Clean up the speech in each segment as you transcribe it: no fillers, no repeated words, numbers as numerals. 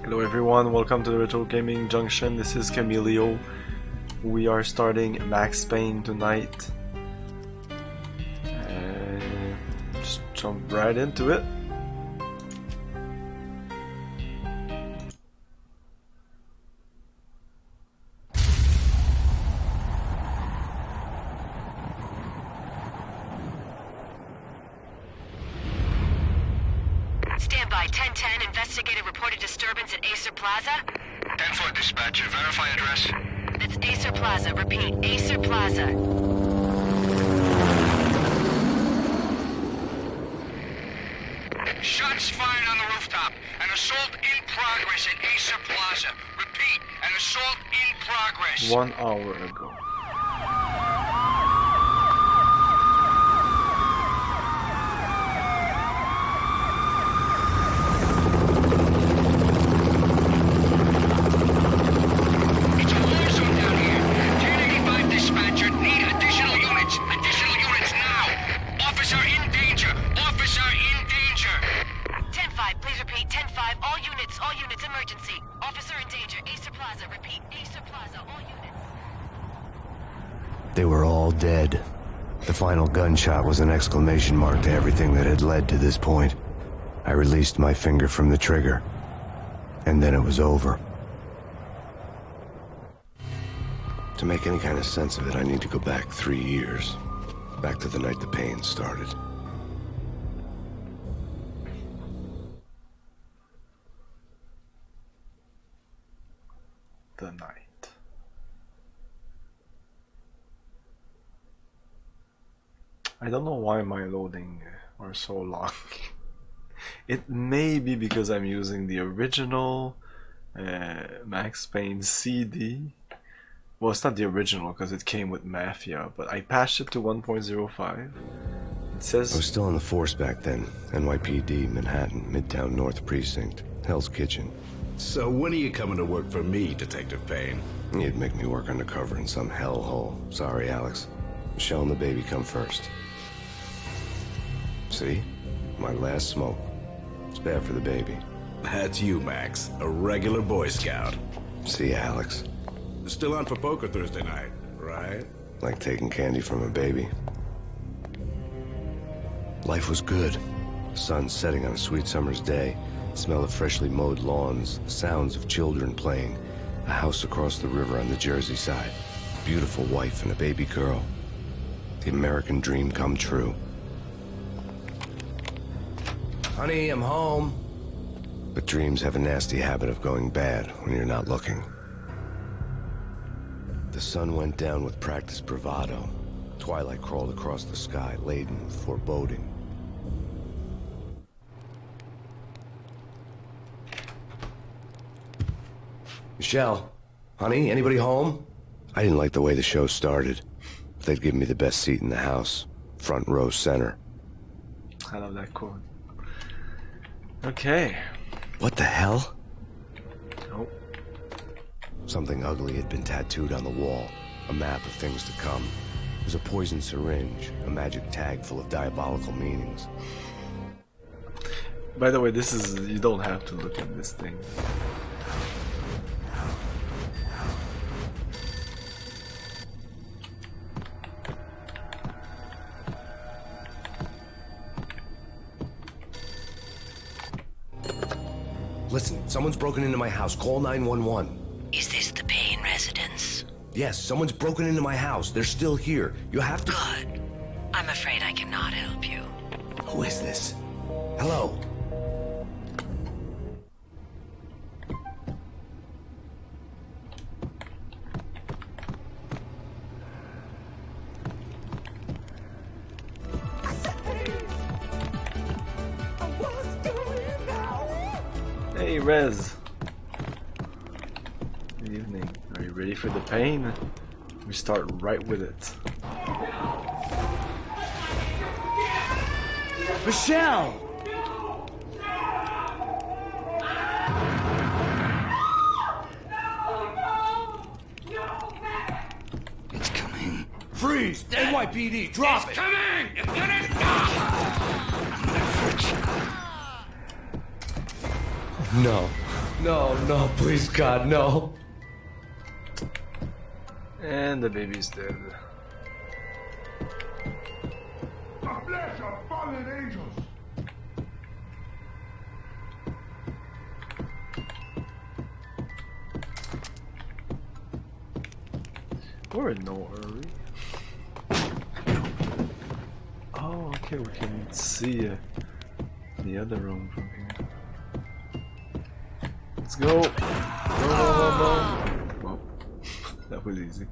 Hello everyone, welcome to the Retro Gaming Junction. This is Camilio. We are starting Max Payne tonight. Just jump right into it. Standby, 1010, investigated reported disturbance at Acer Plaza. 10-4 dispatcher, verify address. That's Acer Plaza, repeat, Acer Plaza. Shots fired on the rooftop. An assault in progress at Acer Plaza. Repeat, an assault in progress. 1 hour ago. It's a war zone down here. 1085 dispatcher, need additional units. Additional units now. Officer in danger. Officer in danger. 10-5, please repeat, 10-5, all units, emergency. Officer in danger, Acer Plaza, repeat, Acer Plaza, all units. They were all dead. The final gunshot was an exclamation mark to everything that had led to this point. I released my finger from the trigger, and then it was over. To make any kind of sense of it, I need to go back 3 years. Back to the night the pain started. The night. I don't know why my loading are so long. It may be because I'm using the original Max Payne CD. Well, it's not the original because it came with Mafia, but I patched it to 1.05. It says I was still on the force back then. NYPD, Manhattan, Midtown North Precinct, Hell's Kitchen. So when are you coming to work for me, Detective Payne? You'd make me work undercover in some hellhole. Sorry, Alex. Michelle and the baby come first. See? My last smoke. It's bad for the baby. That's you, Max. A regular Boy Scout. See ya, Alex. Still on for poker Thursday night, right? Like taking candy from a baby. Life was good. The sun setting on a sweet summer's day. The smell of freshly mowed lawns. The sounds of children playing. A house across the river on the Jersey side. A beautiful wife and a baby girl. The American dream come true. Honey, I'm home. But dreams have a nasty habit of going bad when you're not looking. The sun went down with practiced bravado. Twilight crawled across the sky, laden with foreboding. Michelle, honey, anybody home? I didn't like the way the show started. They'd give me the best seat in the house, front row center. I love that quote. Okay. What the hell? Nope. Something ugly had been tattooed on the wall. A map of things to come. It was a poison syringe, a magic tag full of diabolical meanings. By the way, this is, you don't have to look at this thing. Listen, someone's broken into my house. Call 911. Is this the Payne residence? Yes, someone's broken into my house. They're still here. You have to... Good. I'm afraid I cannot help you. Who is this? Hello? Hey, Rez. Good evening. Are you ready for the pain? We start right with it. Michelle! It's coming. Freeze! NYPD, drop it! Coming! Get it! No. No, no, please, God, no. And the baby's dead. God bless your fallen angels. We're in no hurry. Oh, okay, we can see the other room from here. Let's go! No. Well, that was easy.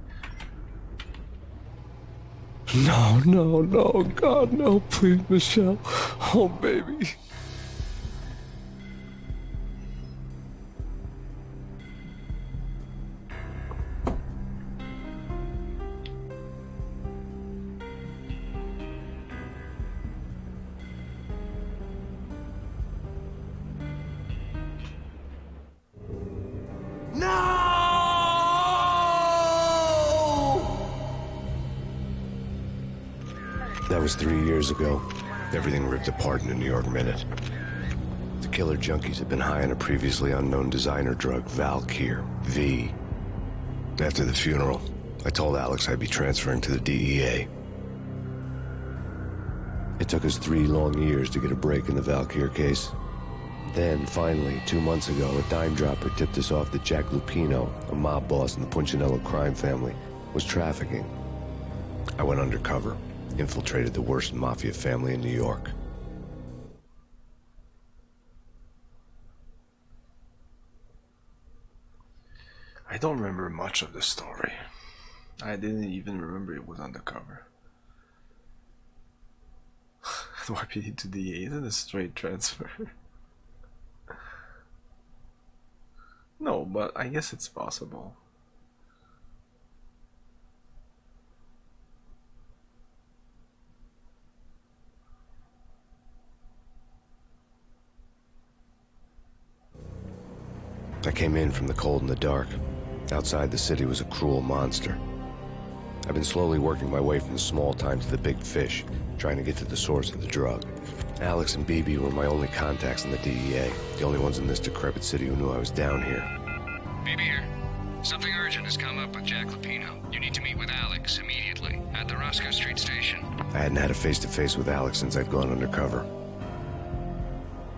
No, no, no, God, no, please, Michelle. Oh, baby. That was 3 years ago. Everything ripped apart in a New York minute. The killer junkies had been high on a previously unknown designer drug, Valkyr, V. After the funeral, I told Alex I'd be transferring to the DEA. It took us 3 long years to get a break in the Valkyr case. Then, finally, 2 months ago, a dime dropper tipped us off that Jack Lupino, a mob boss in the Punchinello crime family, was trafficking. I went undercover. Infiltrated the worst mafia family in New York. I don't remember much of the story. I didn't even remember it was undercover. NYPD to DA isn't a straight transfer. No, but I guess it's possible. I came in from the cold and the dark. Outside the city was a cruel monster. I've been slowly working my way from the small time to the big fish, trying to get to the source of the drug. Alex and BB were my only contacts in the DEA, the only ones in this decrepit city who knew I was down here. BB here. Something urgent has come up with Jack Lupino. You need to meet with Alex immediately at the Roscoe Street station. I hadn't had a face-to-face with Alex since I'd gone undercover.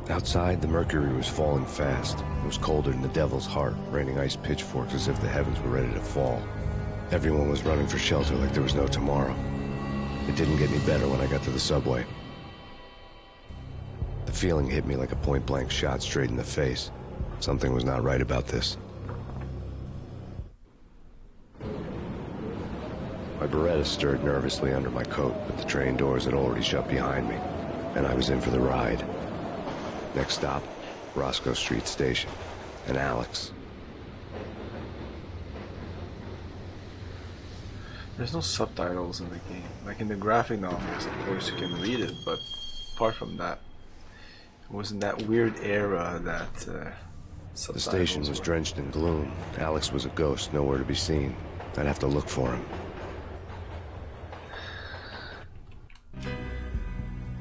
Outside, the mercury was falling fast. It was colder than the devil's heart, raining ice pitchforks as if the heavens were ready to fall. Everyone was running for shelter like there was no tomorrow. It didn't get any better when I got to the subway. The feeling hit me like a point-blank shot straight in the face. Something was not right about this. My Beretta stirred nervously under my coat, but the train doors had already shut behind me, and I was in for the ride. Next stop, Roscoe Street Station, and Alex. There's no subtitles in the game. Like in the graphic novels, of course you can read it, but apart from that, it was in that weird era that The station was drenched in gloom. Alex was a ghost, nowhere to be seen. I'd have to look for him.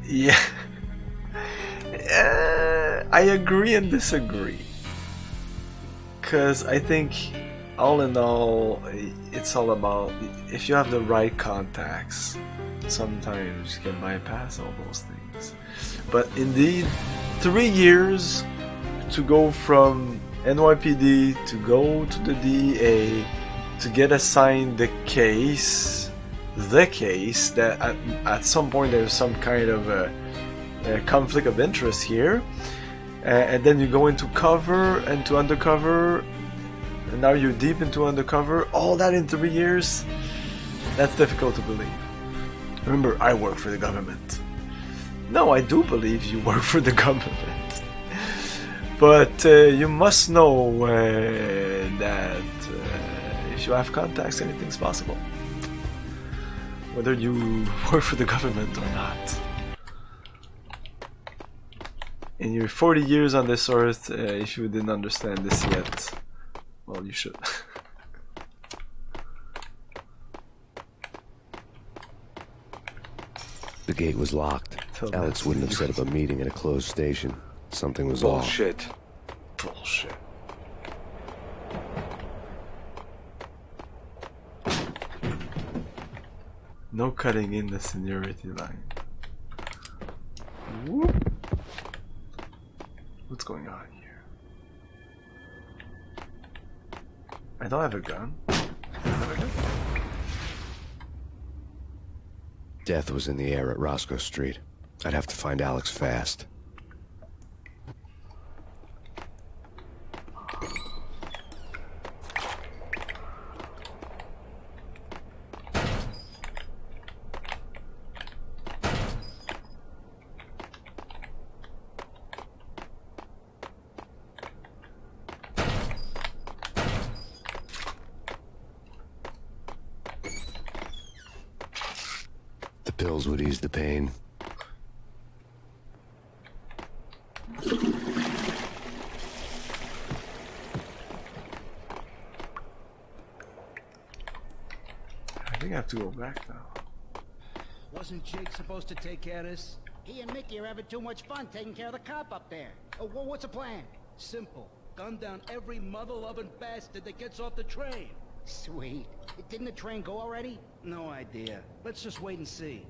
Yeah. I agree and disagree. Because I think, all in all, it's all about if you have the right contacts, sometimes you can bypass all those things. But indeed, 3 years to go from NYPD to go to the DEA to get assigned the case that at some point there's some kind of a conflict of interest here, and then you go into cover and to undercover, and now you're deep into undercover, all that in 3 years. That's difficult to believe. Remember, I work for the government. No, I do believe you work for the government, but you must know that if you have contacts, anything's possible, whether you work for the government or not. In your 40 years on this earth, if you didn't understand this yet, well, you should. The gate was locked. Alex wouldn't have set up a meeting at a closed station. Something was off. Bullshit. No cutting in the seniority line. Whoop. What's going on here? I don't have a gun. Death was in the air at Roscoe Street. I'd have to find Alex fast. The pills would ease the pain. I think I have to go back now. Wasn't Jake supposed to take care of this? He and Mickey are having too much fun taking care of the cop up there. Oh, well, what's the plan? Simple. Gun down every mother-loving bastard that gets off the train. Sweet. Didn't the train go already? No idea. Let's just wait and see.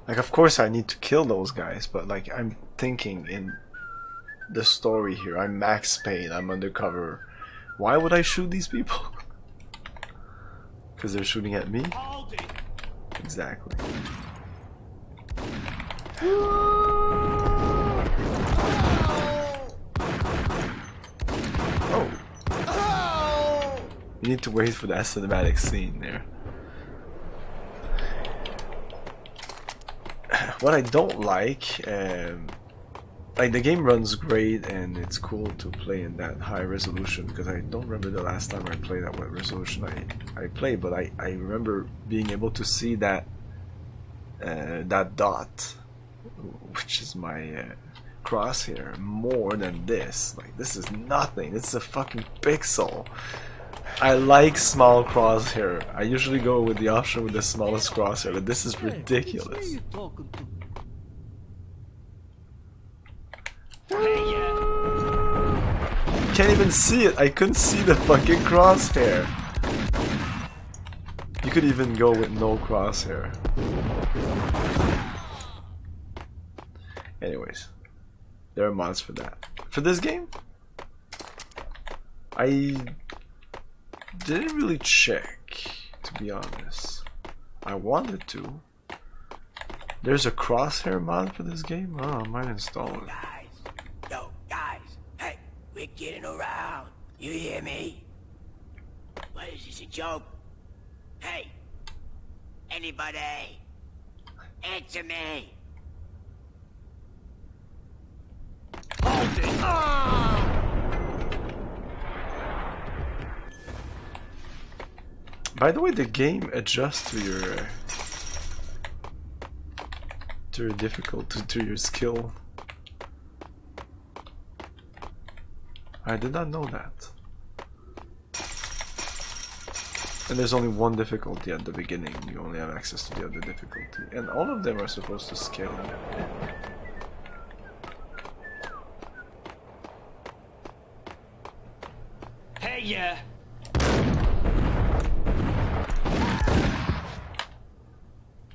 Like, of course I need to kill those guys, but like, I'm thinking in the story here, I'm Max Payne, I'm undercover. Why would I shoot these people? Because they're shooting at me? Exactly. Oh. You need to wait for that cinematic scene there. What I don't like the game runs great and it's cool to play in that high resolution, because I don't remember the last time I played at what resolution I played, but I remember being able to see that that dot, which is my crosshair, more than this. Like, this is nothing, this is a fucking pixel. I like small crosshair. I usually go with the option with the smallest crosshair, but this is ridiculous. Can't even see it. I couldn't see the fucking crosshair. You could even go with no crosshair. Anyways, there are mods for that. For this game, I didn't really check, to be honest. I wanted to. There's a crosshair mod for this game? Oh, I might install it. Guys, hey, we're getting around. You hear me? What is this, a joke? Hey, anybody? Answer me. Hold it. Oh! By the way, the game adjusts to your difficulty, to your skill. I did not know that. And there's only one difficulty at the beginning. You only have access to the other difficulty, and all of them are supposed to scale. Hey, yeah.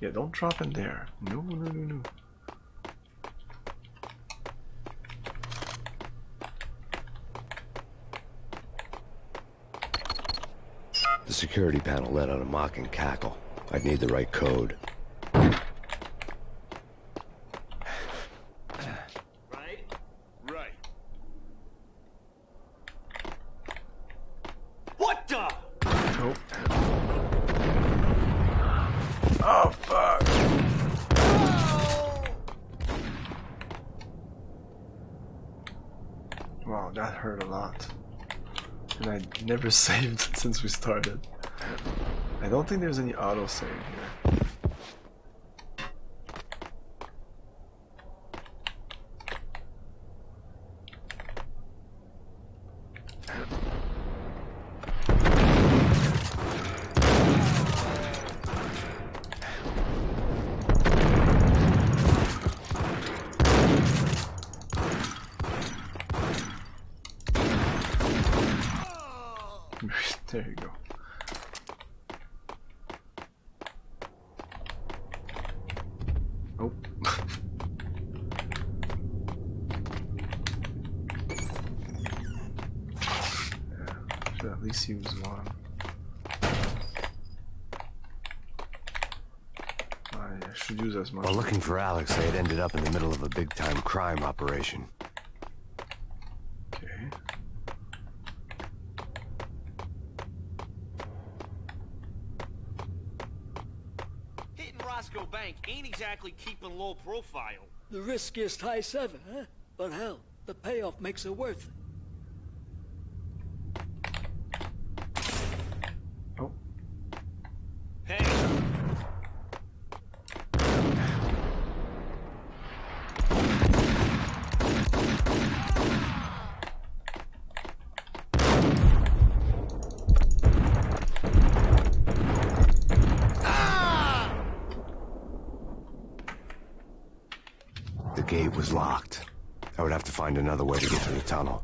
Yeah, don't drop in there. No, no, no, no. The security panel let out a mocking cackle. I'd need the right code. Right. What the? Nope. Oh, fuck. Wow, that hurt a lot. And I never saved since we started. I don't think there's any autosave here. least use one. I should use as much. While looking for Alex, they had ended up in the middle of a big-time crime operation. Okay. Hitting Roscoe Bank ain't exactly keeping low profile. The riskiest heist ever, huh? But hell, the payoff makes it worth it. Oh. Hey, The gate was locked. I would have to find another way to get to the tunnel.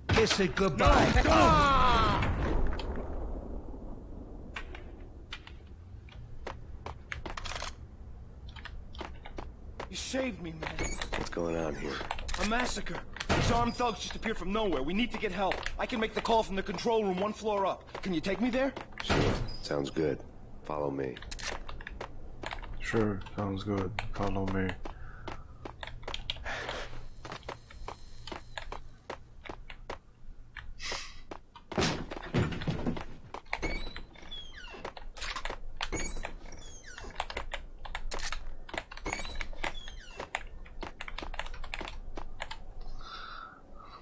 Kiss it goodbye. You saved me, man. What's going on here? A massacre. These armed thugs just appeared from nowhere. We need to get help. I can make the call from the control room 1 floor up. Can you take me there? Sure. Sounds good. Follow me. Sure, sounds good. Follow me.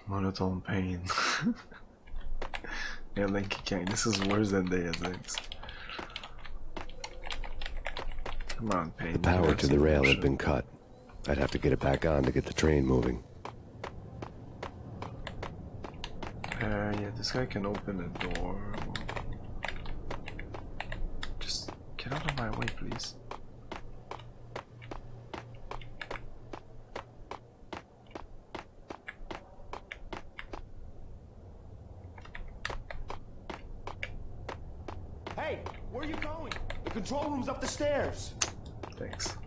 Monotone pain. Yeah, Linky Kang. This is worse than Deus Ex. Come on, Payne. The power to the rail had been cut. I'd have to get it back on to get the train moving. Yeah, this guy can open a door. Just get out of my way, please. Hey, where are you going? The control room's up the stairs. Thanks.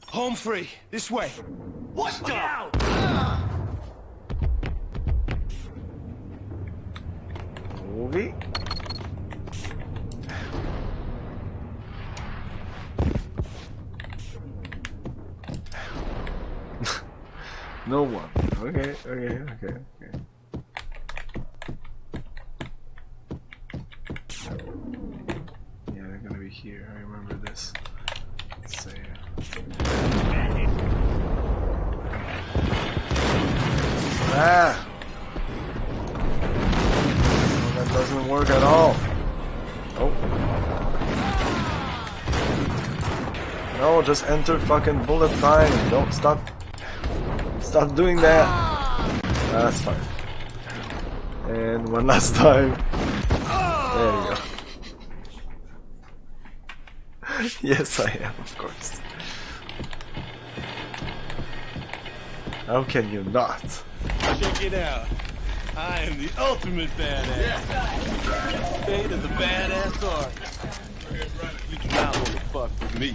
Home free. This way. What the? Movie. No one. Okay. Yeah, they're gonna be here. I remember this. Let's see. Ah! Oh, that doesn't work at all. Oh. No, just enter fucking bullet time. Don't stop. Stop doing that. That's fine. And one last time. There you go. Yes, I am, of course. How can you not? check it out. I am the ultimate badass. Payne is a badass artist. You do not want to fuck with me.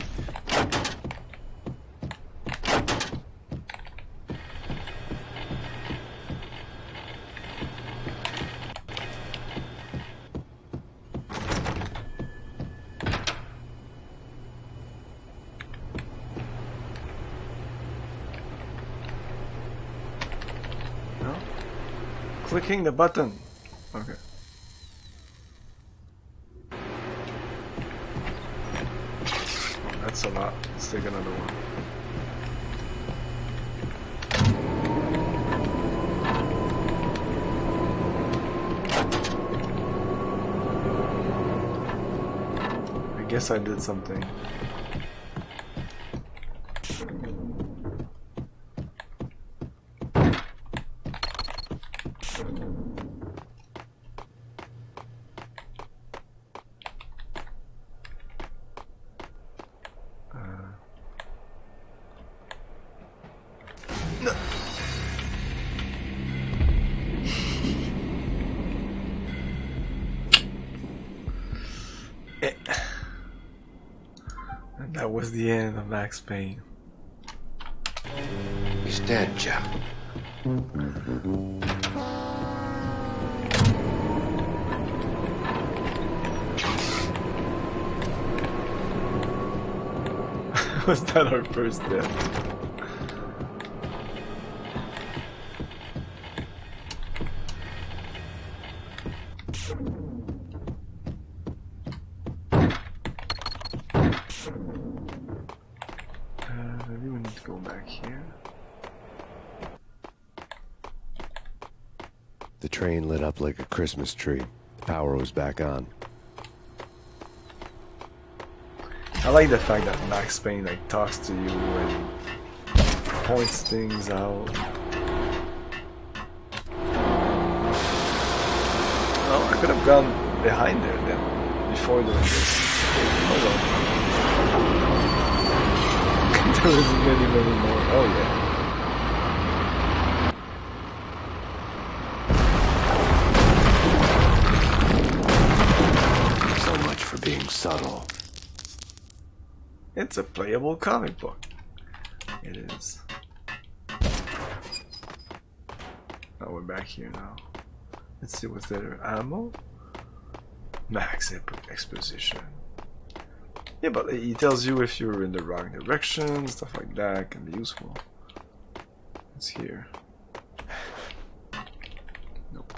Clicking the button. Okay. Oh, that's a lot. Let's take another one. I guess I did something. And that was the end of Max Payne. He's dead, Joe. Was that our first death? Maybe we need to go back here. The train lit up like a Christmas tree. The power was back on. I like the fact that Max Payne like talks to you and points things out. Oh, I could have gone behind there then, before doing this. Hold on. There was many more. Oh yeah. So much for being subtle. It's a playable comic book. It is. Oh, we're back here now. Let's see what's there. Ammo? Max exposition. Yeah, but he tells you if you're in the wrong direction, stuff like that can be useful. It's here. Nope.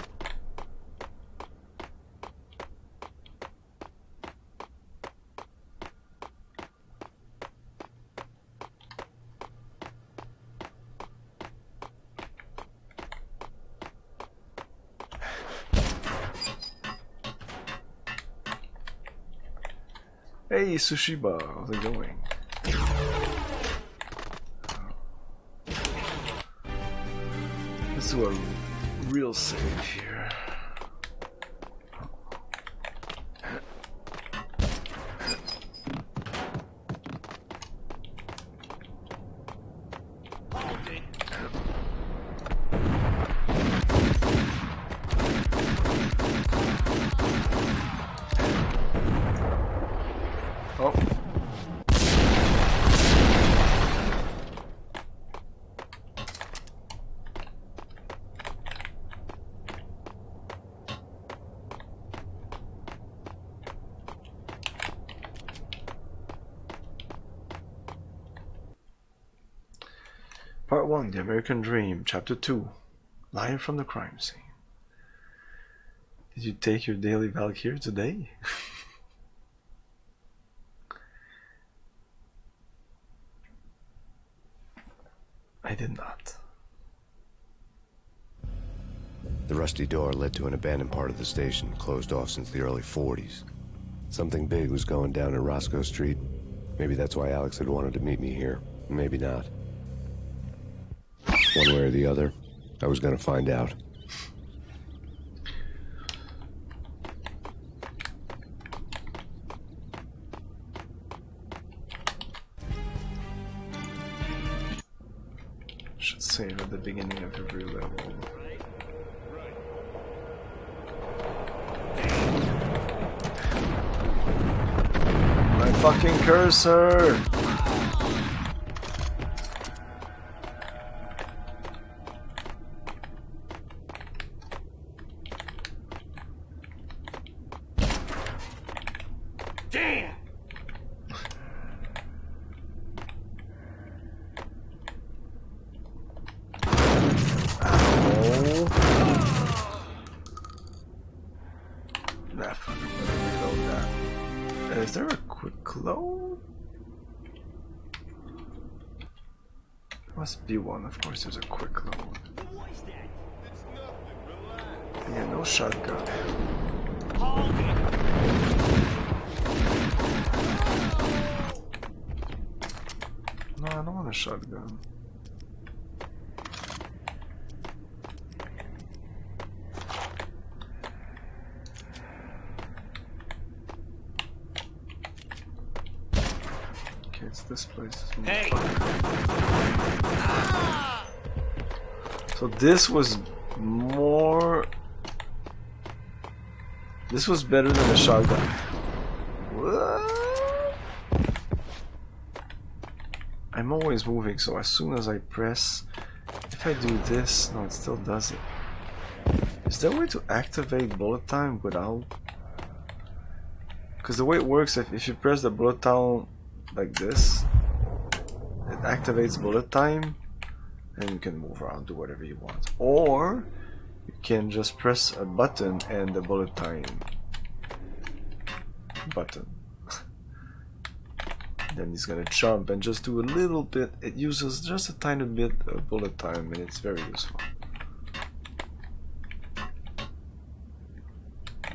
Hey Sushiba, how's it going? Let's do a real save here. Oh. Part 1, The American Dream, Chapter 2, Lion from the Crime Scene. Did you take your daily Valkyrie today? I did not. The rusty door led to an abandoned part of the station, closed off since the early 40s. Something big was going down at Roscoe Street. Maybe that's why Alex had wanted to meet me here. Maybe not. One way or the other, I was gonna find out. Should save at the beginning of every level. My fucking cursor! Damn! Is there a quick load? Must be one, of course there's a quick load. Yeah, no shotgun. No, I don't want a shotgun. This place is hey. So this was more. This was better than the shotgun. I'm always moving, so as soon as I press, if I do this, no, it still does it. Is there a way to activate bullet time without? Because the way it works, if you press the bullet down like this, it activates bullet time, and you can move around, do whatever you want. Or you can just press a button and the bullet time button. Then he's gonna jump and just do a little bit. It uses just a tiny bit of bullet time, and it's very useful.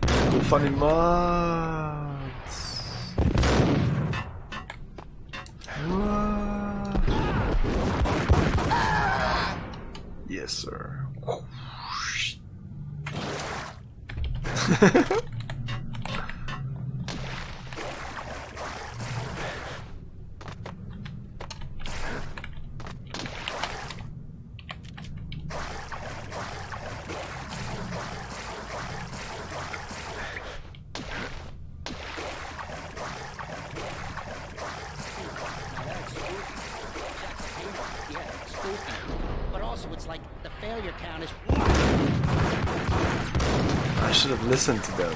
Cool funny mods. Yes, sir. I should have listened to them.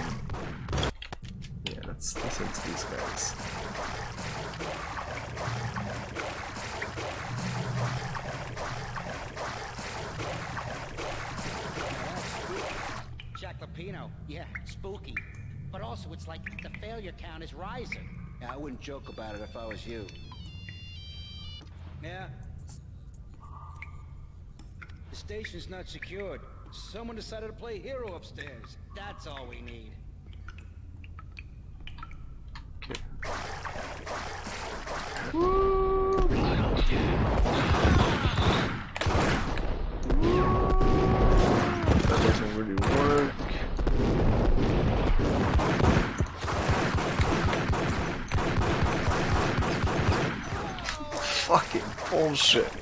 Yeah, let's listen to these guys. Jack Lapino, yeah, spooky. But also, it's like the failure count is rising. Yeah, I wouldn't joke about it if I was you. Yeah. The station's not secured. Someone decided to play hero upstairs. That's all we need. Okay. That doesn't really work. Fucking bullshit.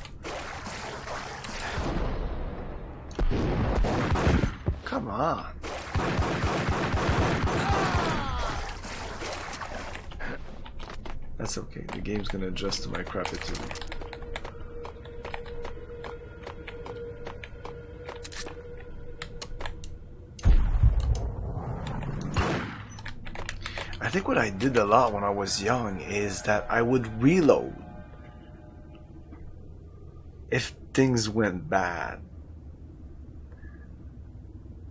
Come on. That's okay. The game's gonna adjust to my crappitude. I think what I did a lot when I was young is that I would reload if things went bad.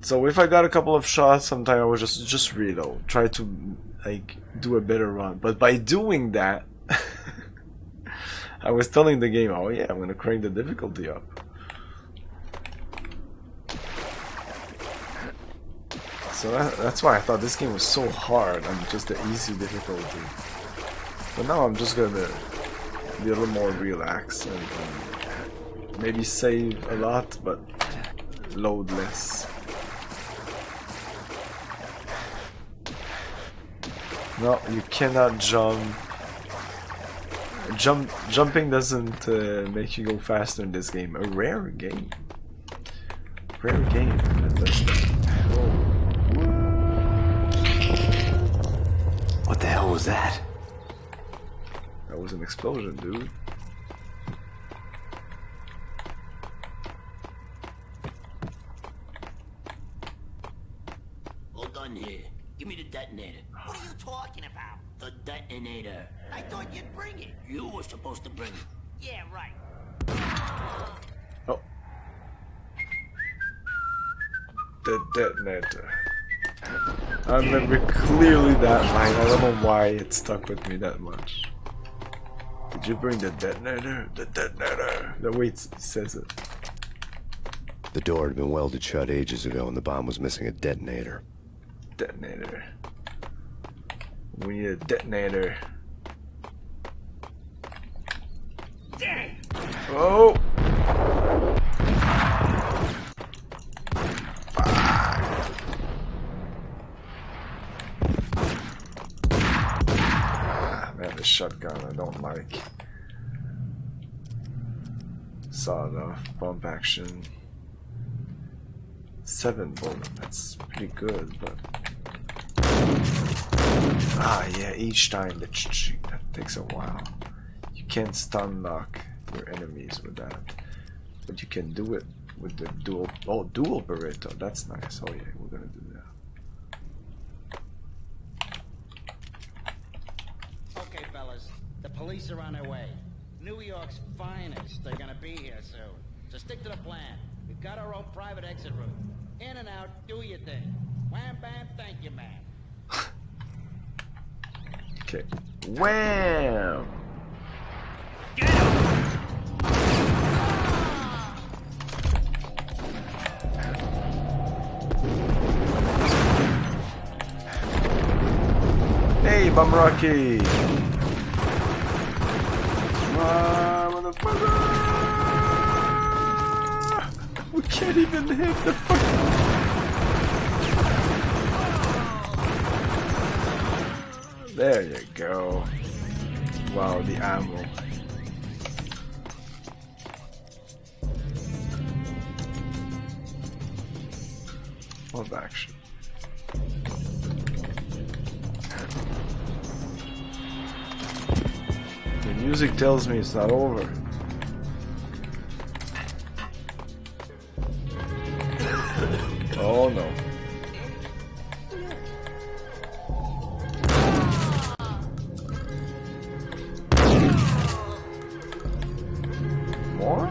So if I got a couple of shots, sometimes I would just reload, try to like do a better run. But by doing that, I was telling the game, "Oh yeah, I'm gonna crank the difficulty up." So that's why I thought this game was so hard on just the easy difficulty. But now I'm just gonna be a little more relaxed and maybe save a lot, but load less. No, you cannot jump. Jumping doesn't make you go faster in this game. A rare game. Rare game that does that. What the hell was that? That was an explosion, dude. Hold on here. Give me the detonator. What are you talking about? The detonator. I thought you'd bring it. You were supposed to bring it. Yeah, right. Oh. The detonator. I remember clearly that line. I don't know why it stuck with me that much. Did you bring the detonator? The detonator. The way it says it. The door had been welded shut ages ago and the bomb was missing a detonator. Detonator. We need a detonator. Dang. Oh! Man, the shotgun I don't like. Sawed off, bump action. 7 bullet, that's pretty good, but ah yeah, each time that takes a while. You can't stun lock your enemies with that, but you can do it with the dual. Oh, dual Barreto. That's nice. Oh yeah, we're gonna do that. Okay, fellas, the police are on their way. New York's finest. They're gonna be here soon. So stick to the plan. We've got our own private exit route. In and out, do your thing. Wham bam, thank you, man. Okay. Wham! Hey, Bum Rocky! Motherfucker! We can't even hit the fuck. There you go. Wow, the ammo. Of action. The music tells me it's not over. Oh no. More?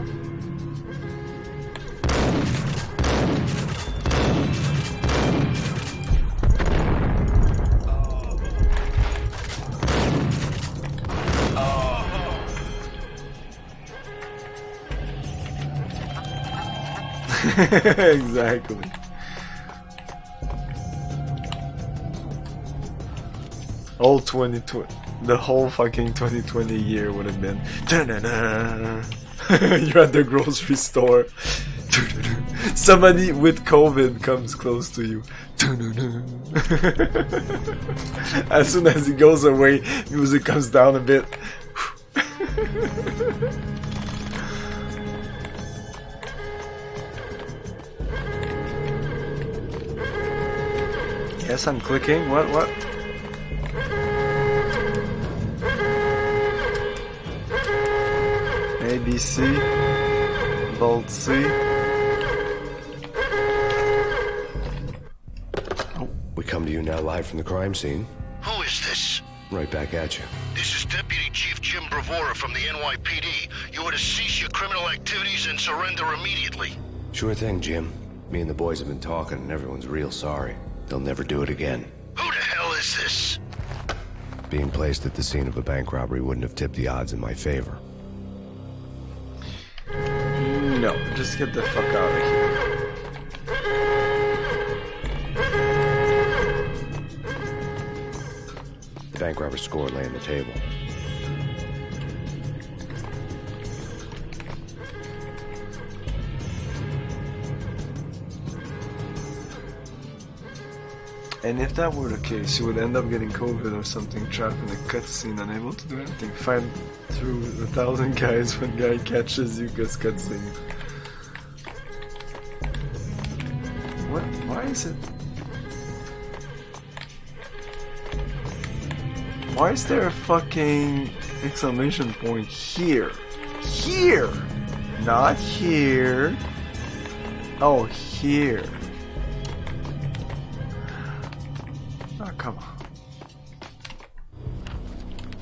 Exactly. All 2020, the whole fucking 2020 year would have been. You're at the grocery store. Somebody with COVID comes close to you. As soon as it goes away, music comes down a bit. Yes, I'm clicking. What? A, B, C. Bolt C. Oh, we come to you now live from the crime scene. Who is this? Right back at you. This is Deputy Chief Jim Bravura from the NYPD. You are to cease your criminal activities and surrender immediately. Sure thing, Jim. Me and the boys have been talking and everyone's real sorry. They'll never do it again. Who the hell is this? Being placed at the scene of a bank robbery wouldn't have tipped the odds in my favor. No, just get the fuck out of here. The bank robber's score lay on the table. And if that were the case, you would end up getting COVID or something, trapped in a cutscene, unable to do anything. Fight through 1,000 guys, one guy catches you, gets cutscene. What? Why is it? Why is there a fucking exclamation point here? Here! Not here. Oh, here. Oh, come on.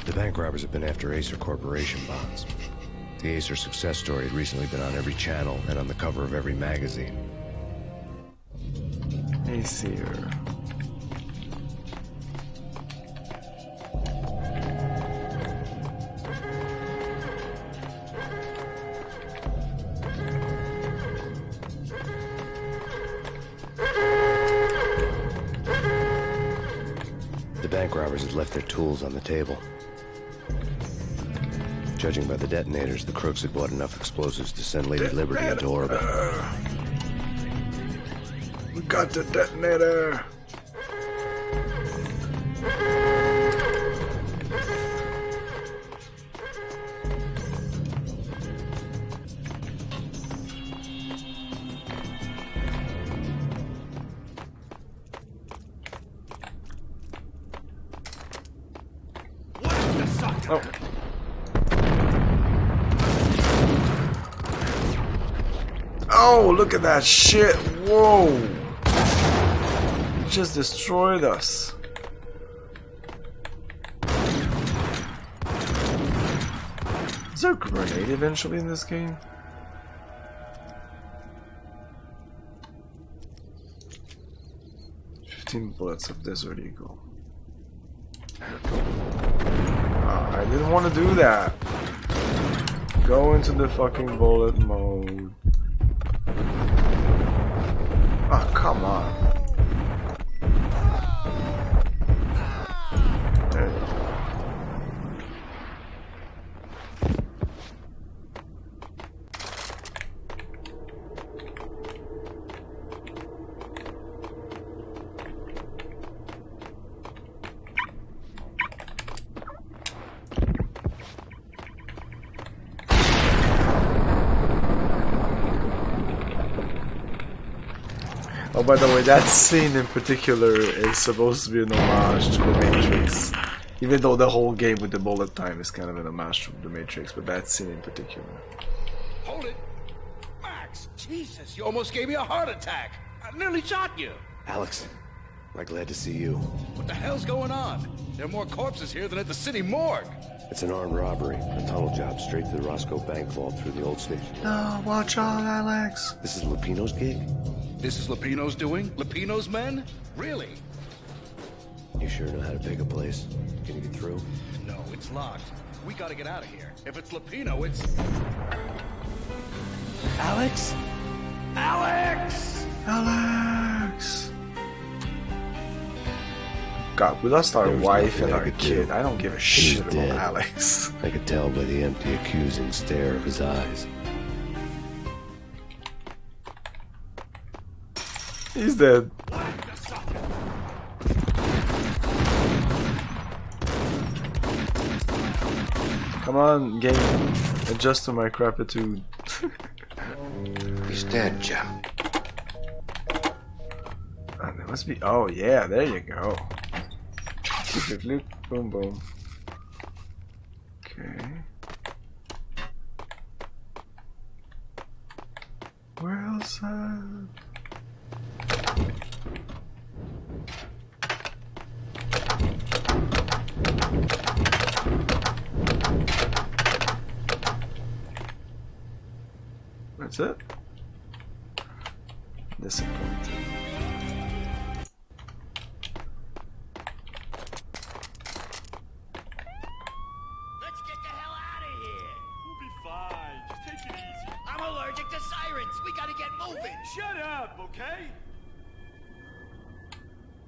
The bank robbers have been after Acer Corporation bonds. The Acer success story had recently been on every channel and on the cover of every magazine. Acer. The bank robbers had left their tools on the table. Judging by the detonators, the crooks had bought enough explosives to send Lady Liberty into orbit. We got the detonator! Oh. Oh, look at that shit! Whoa! It just destroyed us. Is there a grenade eventually in this game? Bullets of Desert Eagle. I didn't want to do that. Go into the fucking bullet mode. Oh, come on. There you go. Oh, by the way, that scene in particular is supposed to be an homage to The Matrix. Even though the whole game with the bullet time is kind of an homage to The Matrix, but that scene in particular. Hold it! Max! Jesus, you almost gave me a heart attack! I nearly shot you! Alex, I'm glad to see you. What the hell's going on? There are more corpses here than at the city morgue! It's an armed robbery, a tunnel job straight to the Roscoe Bank vault through the old station. No, watch out, Alex! This is Lupino's gig? This is Lupino's doing? Lupino's men? Really? You sure know how to pick a place? Can you get through? No, it's locked. We gotta get out of here. If it's Lupino, it's... Alex? Alex! Alex! God, we lost our wife and our kid. I don't give a shit about Alex. I could tell by the empty, accusing stare of his eyes. He's dead. Come on, game. Adjust to my crapitude. He's dead, Jim. There must be. Oh, yeah, there you go. Boom, boom. Okay. Where else? That's it. Disappointing. Let's get the hell out of here! We'll be fine. Just take it easy. I'm allergic to sirens! We gotta get moving! Shut up, okay?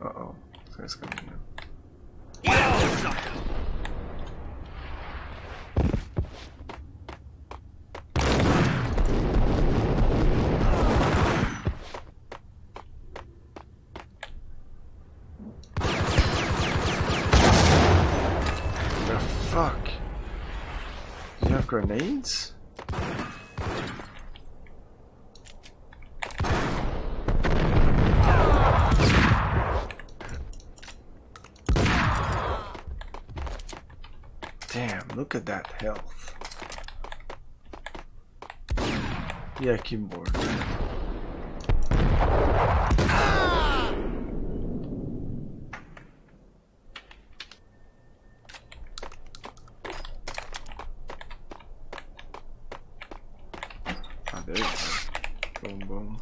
Uh-oh. This guy's coming in. The fuck? You have grenades? Damn, look at that health. Yeah, keyboard. Ah, there you go. Boom, boom.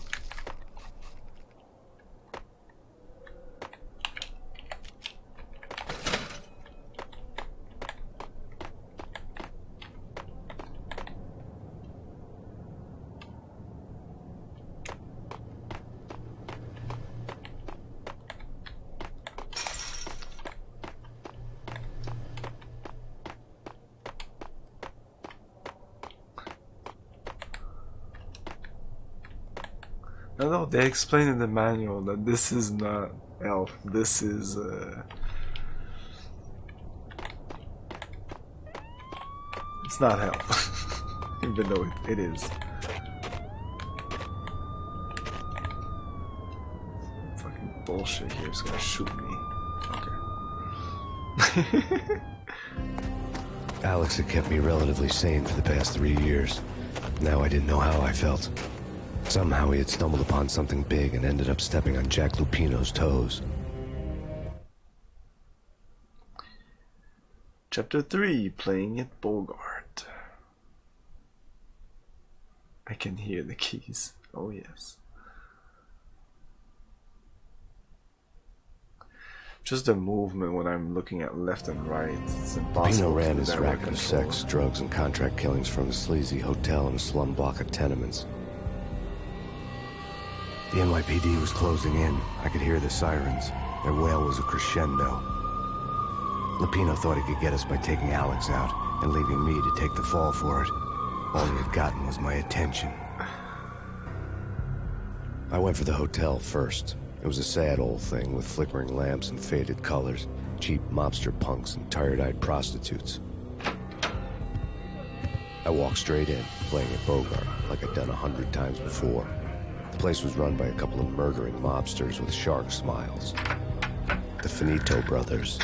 No, they explain in the manual that this is not elf. This is it's not health, even though it is. Fucking bullshit here. It's gonna shoot me. Okay. Alex had kept me relatively sane for the past 3 years. Now I didn't know how I felt. Somehow he had stumbled upon something big and ended up stepping on Jack Lupino's toes. Chapter 3, Playing it Bogart. I can hear the keys. Oh yes. Just the movement when I'm looking at left and right. It's impossible. Lupino ran his racket of sex, drugs, and contract killings from a sleazy hotel in a slum block of tenements. The NYPD was closing in. I could hear the sirens. Their wail was a crescendo. Lupino thought he could get us by taking Alex out and leaving me to take the fall for it. All he had gotten was my attention. I went for the hotel first. It was a sad old thing with flickering lamps and faded colors, cheap mobster punks and tired-eyed prostitutes. I walked straight in, playing at Bogart like I'd done 100 times before. The place was run by a couple of murdering mobsters with shark smiles. The Finito brothers.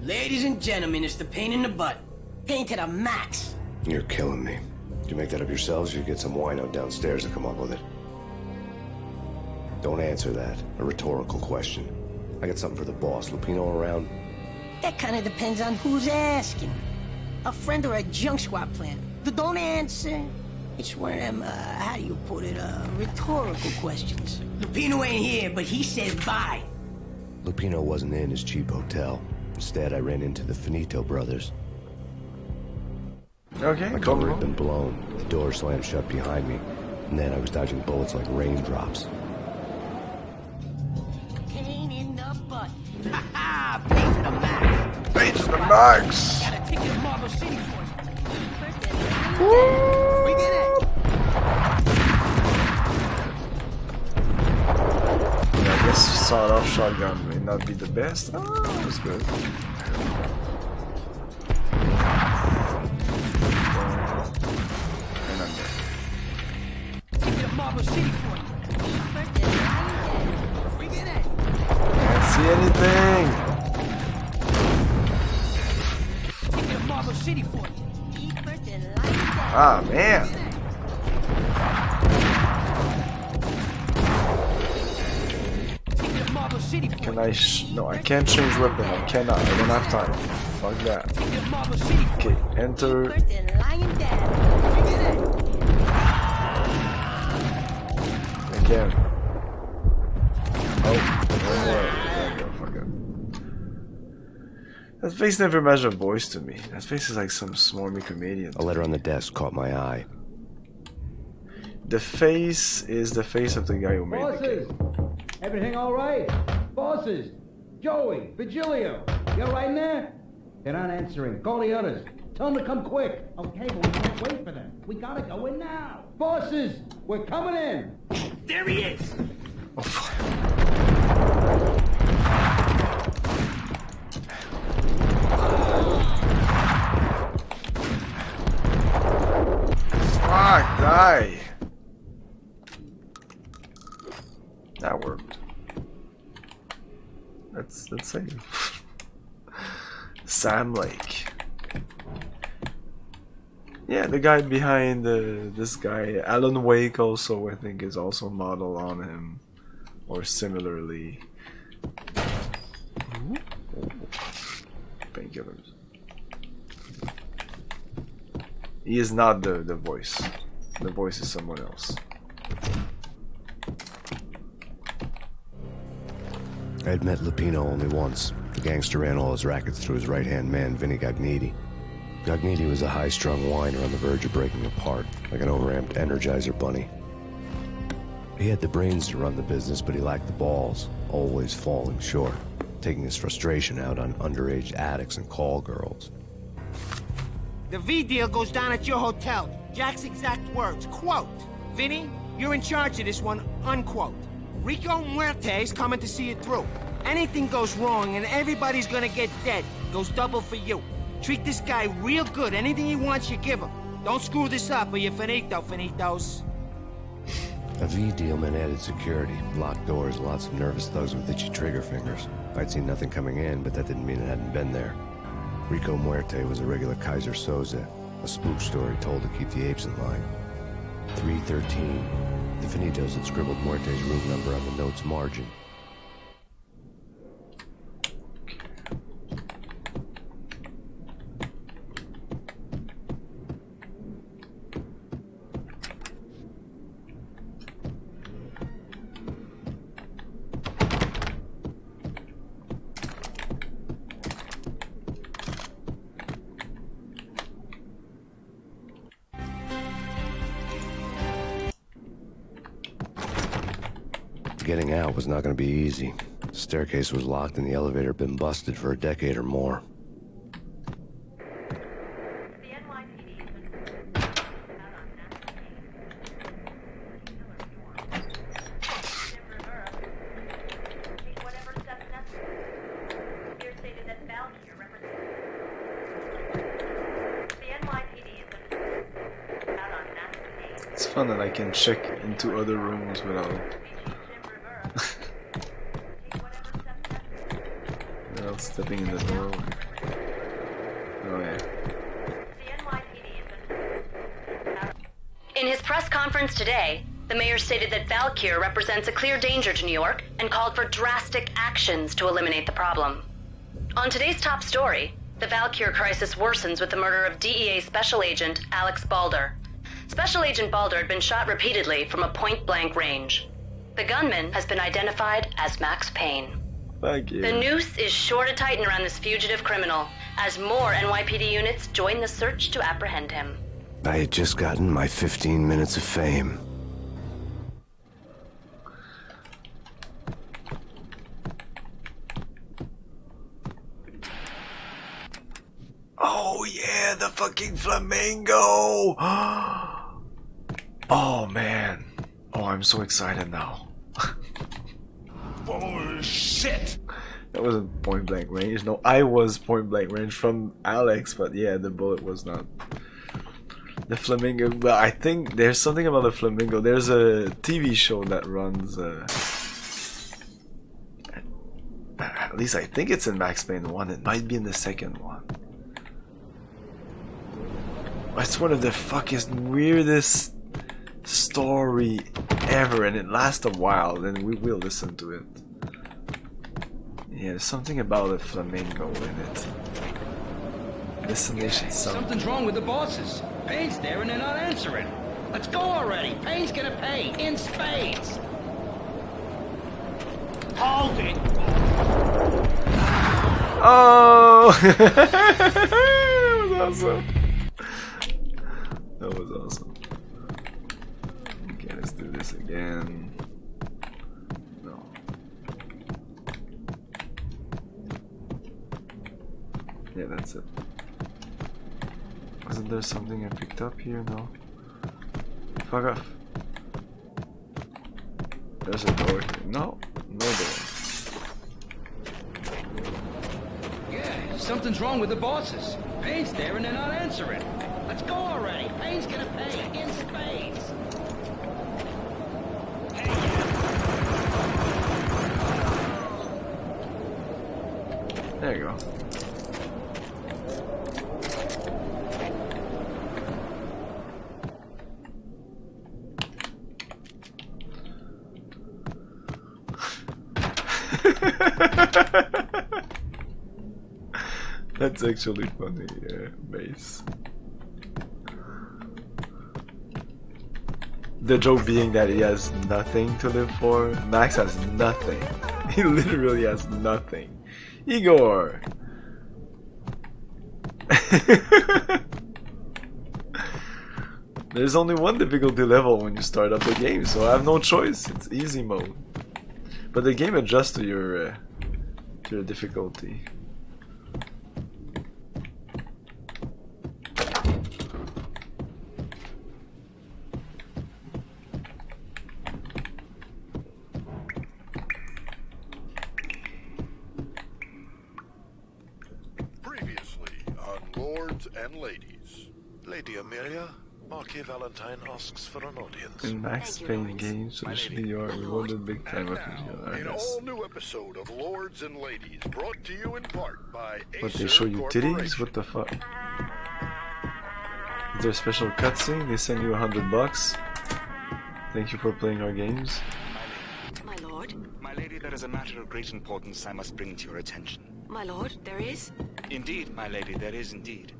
Ladies and gentlemen, it's the pain in the butt. Pain to the max. You're killing me. Did you make that up yourselves, or you get some wino downstairs to come up with it? Don't answer that. A rhetorical question. I got something for the boss. Lupino around? That kind of depends on who's asking. A friend or a junk squad plan. Don't answer. It's one of them, how do you put it, rhetorical questions. Lupino ain't here, but he says bye. Lupino wasn't in his cheap hotel. Instead, I ran into the Finito brothers. Okay, my cover had been blown. The door slammed shut behind me, and then I was dodging bullets like raindrops. Pain in the butt. Ha ha! Pain to the max. Pain to the max. Got a ticket to Marble City for you. Yeah, I guess sawed-off shotgun may not be the best. Oh, that's good. And I'm dead. Ticket to Marble City for you. Can't see anything. Ticket to Marble City for you. Ah, man. Can I no, I can't change weapon. I cannot. I don't have time. Fuck that. Okay, enter. Again. Oh, there we go. Fuck it. That face never matched a voice to me. That face is like some smarmy comedian. A letter on the desk caught my eye. The face is the face of the guy who made the game. Everything all right? Bosses! Joey! Vigilio! You all right in there? They're not answering. Call the others. Tell them to come quick. Okay, but we can't wait for them. We gotta go in now. Bosses! We're coming in! There he is! Oh, fuck. Fuck, die! That worked. Let's say Sam Lake. Yeah, the guy behind this guy, Alan Wake, also I think is also modeled on him, or similarly. Painkillers. He is not the voice. The voice is someone else. I had met Lupino only once. The gangster ran all his rackets through his right-hand man, Vinny Gagniti. Gagniti was a high-strung whiner on the verge of breaking apart, like an overamped Energizer bunny. He had the brains to run the business, but he lacked the balls, always falling short, taking his frustration out on underage addicts and call girls. The V deal goes down at your hotel. Jack's exact words, quote, "Vinny, you're in charge of this one," unquote. Rico Muerte's coming to see it through. Anything goes wrong and everybody's gonna get dead. Goes double for you. Treat this guy real good. Anything he wants, you give him. Don't screw this up or you're finito, finitos. A V deal meant added security, locked doors, lots of nervous thugs with itchy trigger fingers. I'd seen nothing coming in, but that didn't mean it hadn't been there. Rico Muerte was a regular Kaiser Soze, a spook story told to keep the apes in line. 313. The Finitos had scribbled Muerte's room number on the note's margin. Getting out was not going to be easy. The staircase was locked and the elevator had been busted for a decade or more. It's fun that I can check into other rooms without stepping in the doorway. Oh yeah. In his press conference today, the mayor stated that Valkyr represents a clear danger to New York and called for drastic actions to eliminate the problem. On today's top story, the Valkyr crisis worsens with the murder of DEA Special Agent Alex Balder. Special Agent Balder had been shot repeatedly from a point-blank range. The gunman has been identified as Max Payne. Thank you. The noose is sure to tighten around this fugitive criminal as more NYPD units join the search to apprehend him. I had just gotten my 15 minutes of fame. Oh yeah, the fucking flamingo! Oh man. Oh, I'm so excited now. Bullshit! That wasn't point blank range. No, I was point blank range from Alex, but yeah, the bullet was not. The flamingo, but I think there's something about the flamingo. There's a TV show that runs, at least I think it's in Max Payne 1. It might be in the second one. It's one of the fucking weirdest story ever, and it lasts a while, and we will listen to it. Yeah, there's something about a flamingo in it. Destination something. Something's wrong with the bosses. Payne's there and they're not answering. Let's go already. Payne's gonna pay in spades. Hold it. Oh! That was awesome. That was awesome. Okay, let's do this again. No. Yeah, that's it. Isn't there something I picked up here? No. Fuck off. There's a door here. No, no door. Yeah, something's wrong with the bosses. Payne's there and they're not answering. Let's go already. Payne's gonna pay in spades. There you go. That's actually funny, base. The joke being that he has nothing to live for. Max has nothing. He literally has nothing. Igor! There's only one difficulty level when you start up the game, so I have no choice. It's easy mode. But the game adjusts to your difficulty. And ladies. Lady Amelia, Marquis Valentine asks for an audience. In Max Payne games, traditionally you are rewarded big time of an all-new episode of Lords and Ladies, brought to you in part by What, they show you titties? What the fuck? Is there a special cutscene? They send you $100? Thank you for playing our games. My lord? My lady, there is a matter of great importance I must bring to your attention. My lord, there is? Indeed, my lady, there is indeed.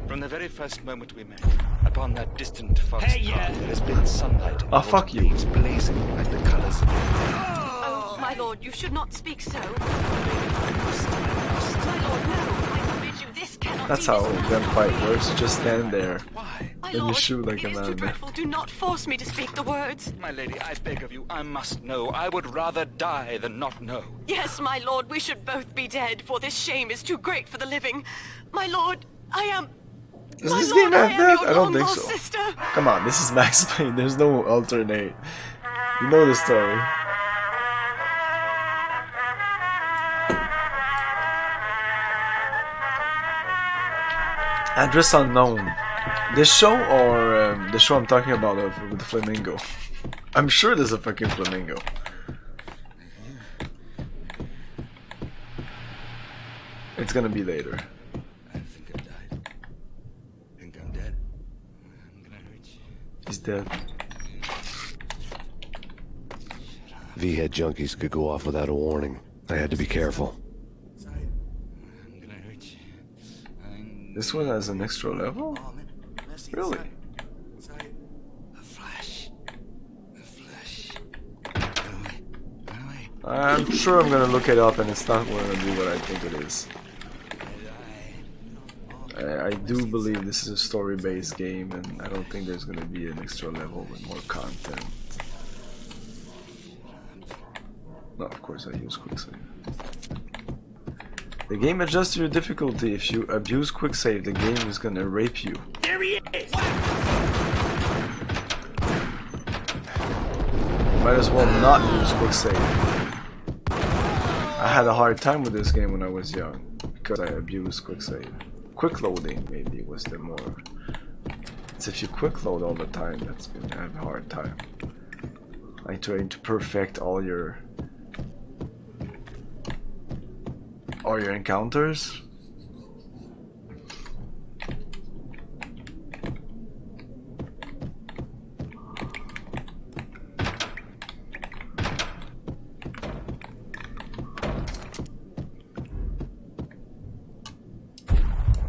From the very first moment we met, upon that distant forest path, there has been sunlight. Oh, fuck you. Blazing like the colors of Oh, my lord, you should not speak so. My lord, no. I forbid you. This cannot That's be. how gunfight works. You just stand there. My Then you lord, shoot like a it is too madman. dreadful. Do not force me to speak the words. My lady, I beg of you, I must know. I would rather die than not know. Yes, my lord, we should both be dead, for this shame is too great for the living. My lord, I am... Does my this lord, game have I am that? your I don't think long-lost so. sister. Come on, this is Max Payne. There's no alternate. You know the story. Address unknown. This show or the show I'm talking about with the flamingo? I'm sure there's a fucking flamingo. It's gonna be later. I think I died. I think I'm dead. I'm gonna hurt you. He's dead. V-head junkies could go off without a warning. I had to be careful. I'm gonna hurt you. This one has an extra level? Really? A flash. A flash. I'm sure I'm gonna look it up and it's not gonna be what I think it is. I do believe this is a story-based game and I don't think there's gonna be an extra level with more content. No, of course I use quicksave. The game adjusts your difficulty. If you abuse quicksave, the game is gonna rape you. There he is! Might as well not use quicksave. I had a hard time with this game when I was young because I abused quicksave. Quick loading maybe was the more. It's if you quick load all the time, that's gonna have a hard time. Like trying to perfect all your encounters.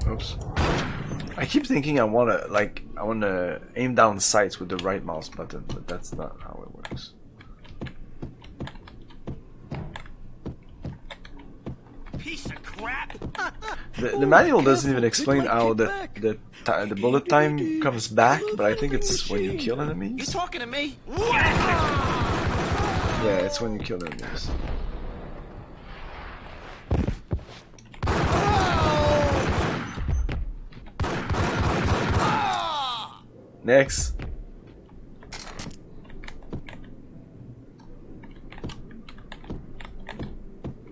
Oops. I keep thinking I wanna aim down sights with the right mouse button, but that's not how it works. Piece of crap! The manual doesn't even explain how the bullet time comes back, but I think it's when you kill You enemies. talking to me? Yeah, it's when you kill enemies. Next.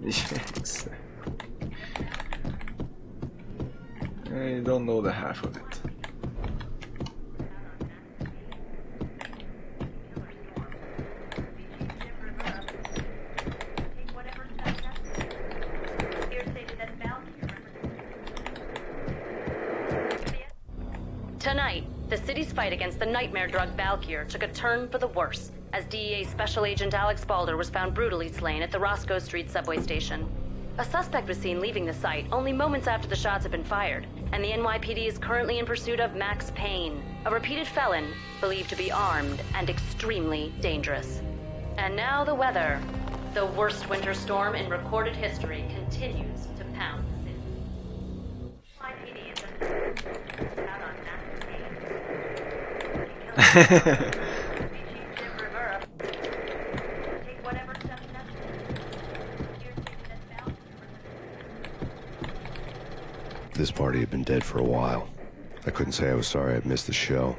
Yes. I don't know the half of it. Tonight, the city's fight against the nightmare drug Valkyr took a turn for the worse as DEA Special Agent Alex Balder was found brutally slain at the Roscoe Street subway station. A suspect was seen leaving the site only moments after the shots had been fired, and the NYPD is currently in pursuit of Max Payne, a repeated felon believed to be armed and extremely dangerous. And now the weather. The worst winter storm in recorded history continues to pound the city. NYPD is out on Max Payne. This party had been dead for a while. I couldn't say I was sorry I'd missed the show.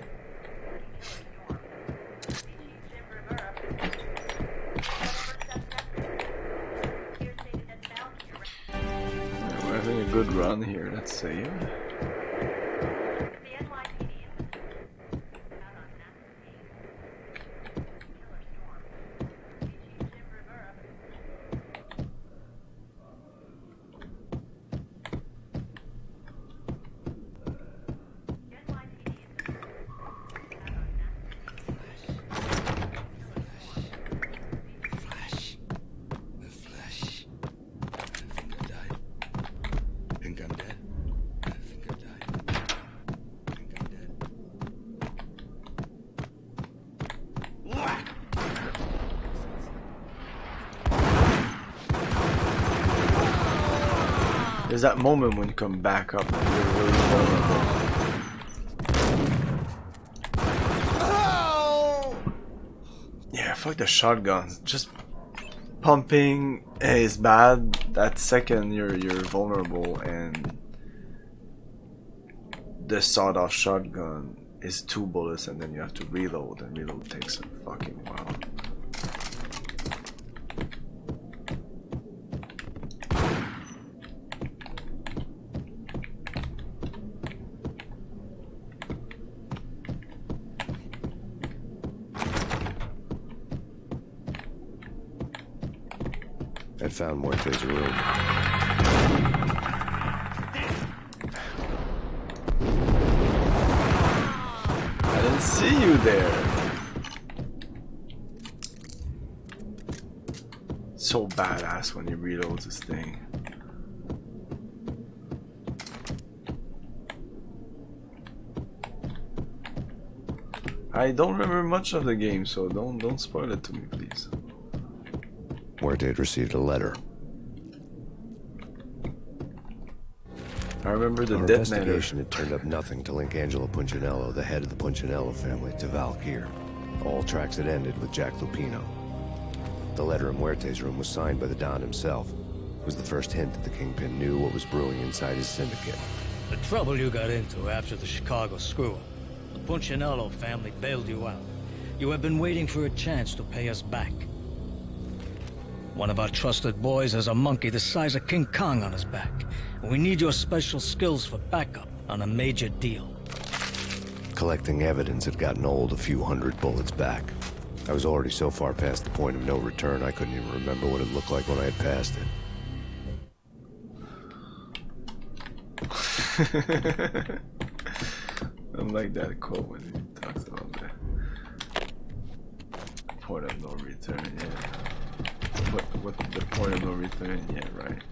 We're having a good run here, let's save. There's that moment when you come back up and you're really vulnerable. Yeah, fuck the shotguns. Just pumping is bad. That second you're vulnerable, and the sawed-off shotgun is 2 bullets, and then you have to reload, and reload takes a fucking while. I found Muerte's room. I didn't see you there. So badass when he reloads this thing. I don't remember much of the game, so don't spoil it to me, please. Muerte had received a letter. I remember the Our detonator. investigation had turned up nothing to link Angelo Punchinello, the head of the Punchinello family, to Valkyr. All tracks had ended with Jack Lupino. The letter in Muerte's room was signed by the Don himself. It was the first hint that the Kingpin knew what was brewing inside his syndicate. The trouble you got into after the Chicago screw-up. The Punchinello family bailed you out. You have been waiting for a chance to pay us back. One of our trusted boys has a monkey the size of King Kong on his back. We need your special skills for backup on a major deal. Collecting evidence had gotten old a few hundred bullets back. I was already so far past the point of no return, I couldn't even remember what it looked like when I had passed it. I like that quote when he talks about the point of no return, yeah. What the point of no return? Yeah, right.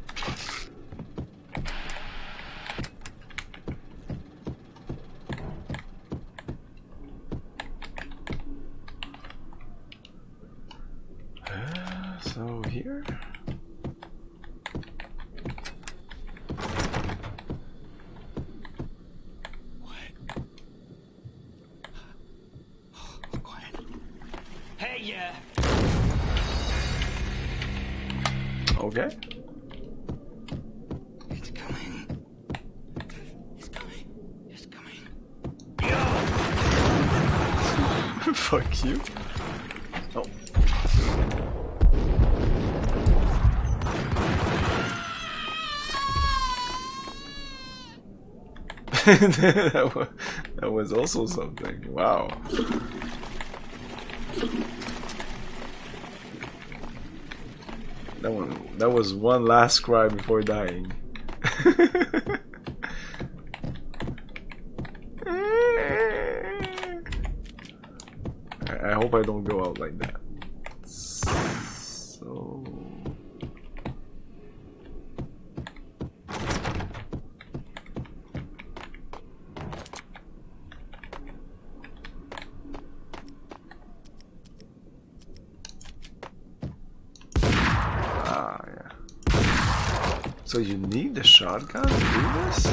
So here. Hey, yeah. Okay. It's coming. It's coming. It's coming. Fuck you. Oh. that was also something. Wow. That was one last cry before dying. I hope I don't go out like that. So So you need the shotgun to do this?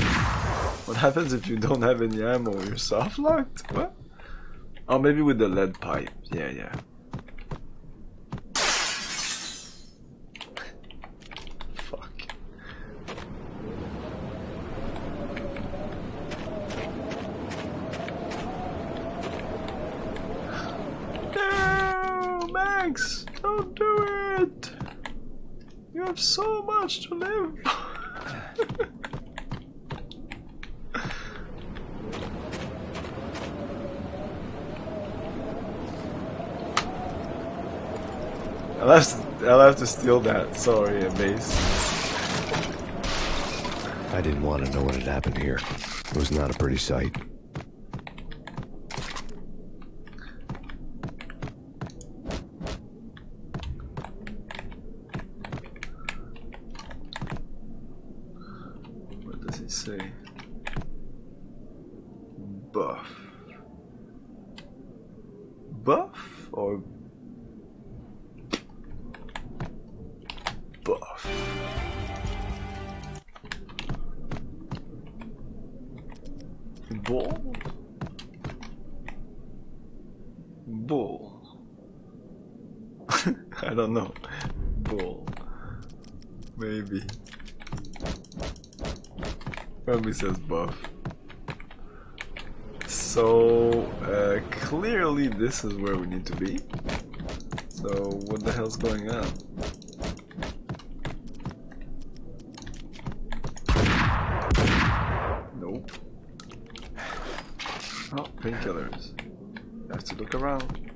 What happens if you don't have any ammo? You're soft locked? What? Oh, maybe with the lead pipe. Yeah, yeah. Fuck. No, Max, don't do it. You have so much to live. I'll have to steal that. Sorry, base. I didn't want to know what had happened here. It was not a pretty sight. What does it say? Buff. Buff or buff? Bull? Bull. I don't know. Bull. Maybe. Probably says buff. So clearly this is where we need to be. So what the hell's going on? Nope. Oh, painkillers. Have to look around.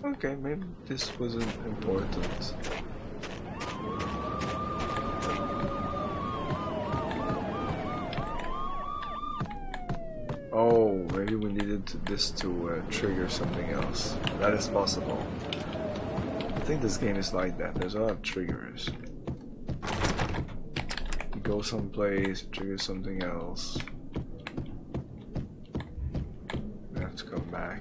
Okay, maybe this wasn't important. Oh, maybe we needed this to trigger something else. That is possible. I think this game is like that. There's a lot of triggers. You go someplace, trigger something else. We have to come back.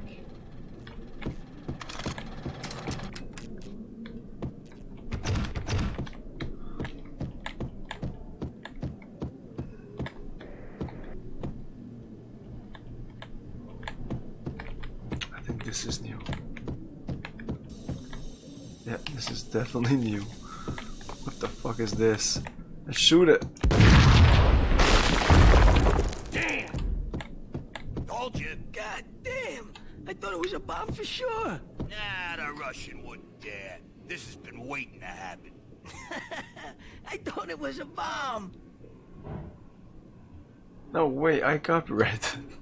This is new. Yeah, this is definitely new. What the fuck is this? Let's shoot it. Damn! Told you. God damn! I thought it was a bomb for sure. Nah, the Russian wouldn't dare. This has been waiting to happen. I thought it was a bomb. No, wait, I copyrighted.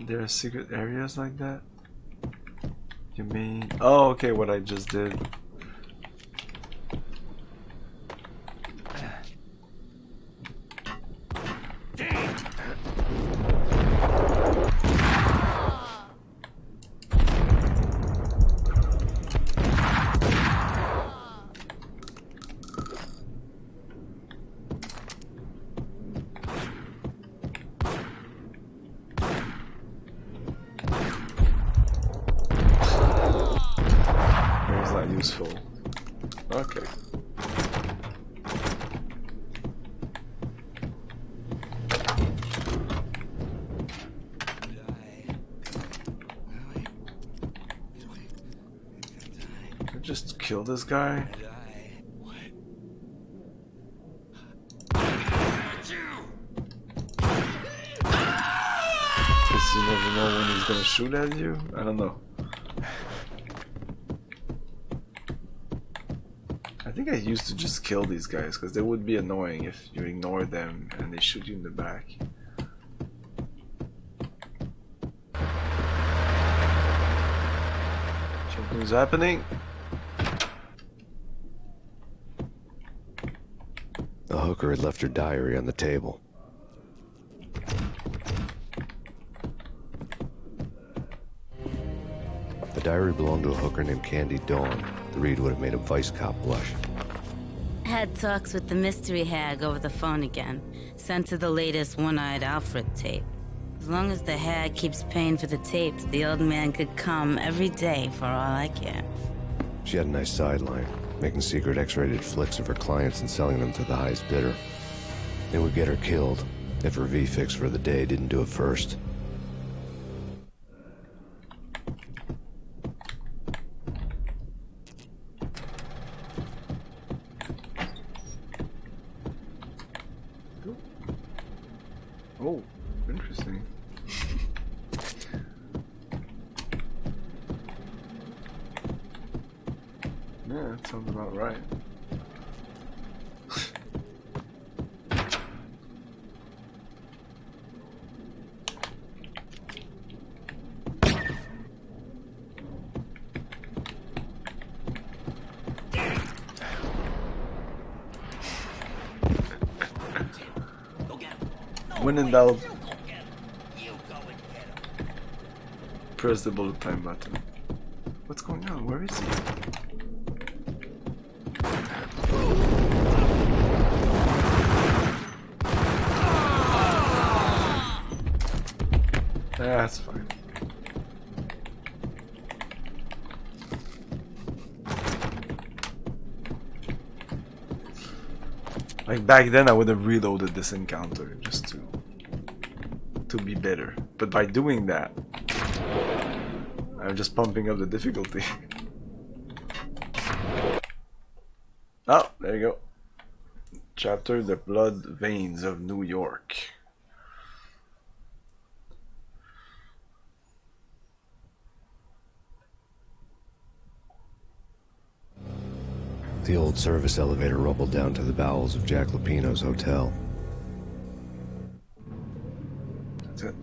There are secret areas like that? You mean... Oh, okay, what I just did. Useful. Okay. Just kill this guy. Because you never know when he's gonna shoot at you. I don't know. I think I used to just kill these guys because they would be annoying if you ignore them and they shoot you in the back. Something's happening. The hooker had left her diary on the table. The diary belonged to a hooker named Candy Dawn. The read would have made a vice cop blush. Had talks with the mystery hag over the phone again. Sent her the latest one-eyed Alfred tape. As long as the hag keeps paying for the tapes, the old man could come every day for all I care. She had a nice sideline, making secret X-rated flicks of her clients and selling them to the highest bidder. They would get her killed if her V-fix for the day didn't do it first. Oh, interesting. Yeah, that sounds about right. When in doubt, press the bullet time button. What's going on? Where is he? That's fine. Like back then I would have reloaded this encounter just to to be better. But by doing that, I'm just pumping up the difficulty. Oh, there you go. Chapter The Blood Veins of New York. The old service elevator rumbled down to the bowels of Jack Lupino's hotel. That's it.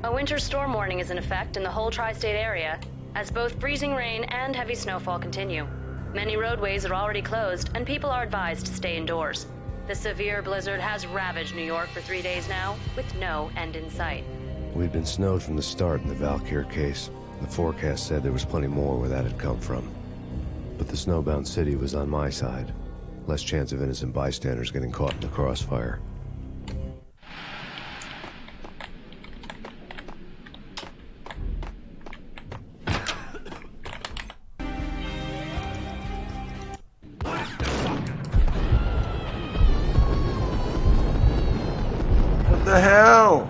A winter storm warning is in effect in the whole tri-state area, as both freezing rain and heavy snowfall continue. Many roadways are already closed, and people are advised to stay indoors. The severe blizzard has ravaged New York for 3 days now, with no end in sight. We'd been snowed from the start in the Valkyr case. The forecast said there was plenty more where that had come from. But the snowbound city was on my side. Less chance of innocent bystanders getting caught in the crossfire. What the hell?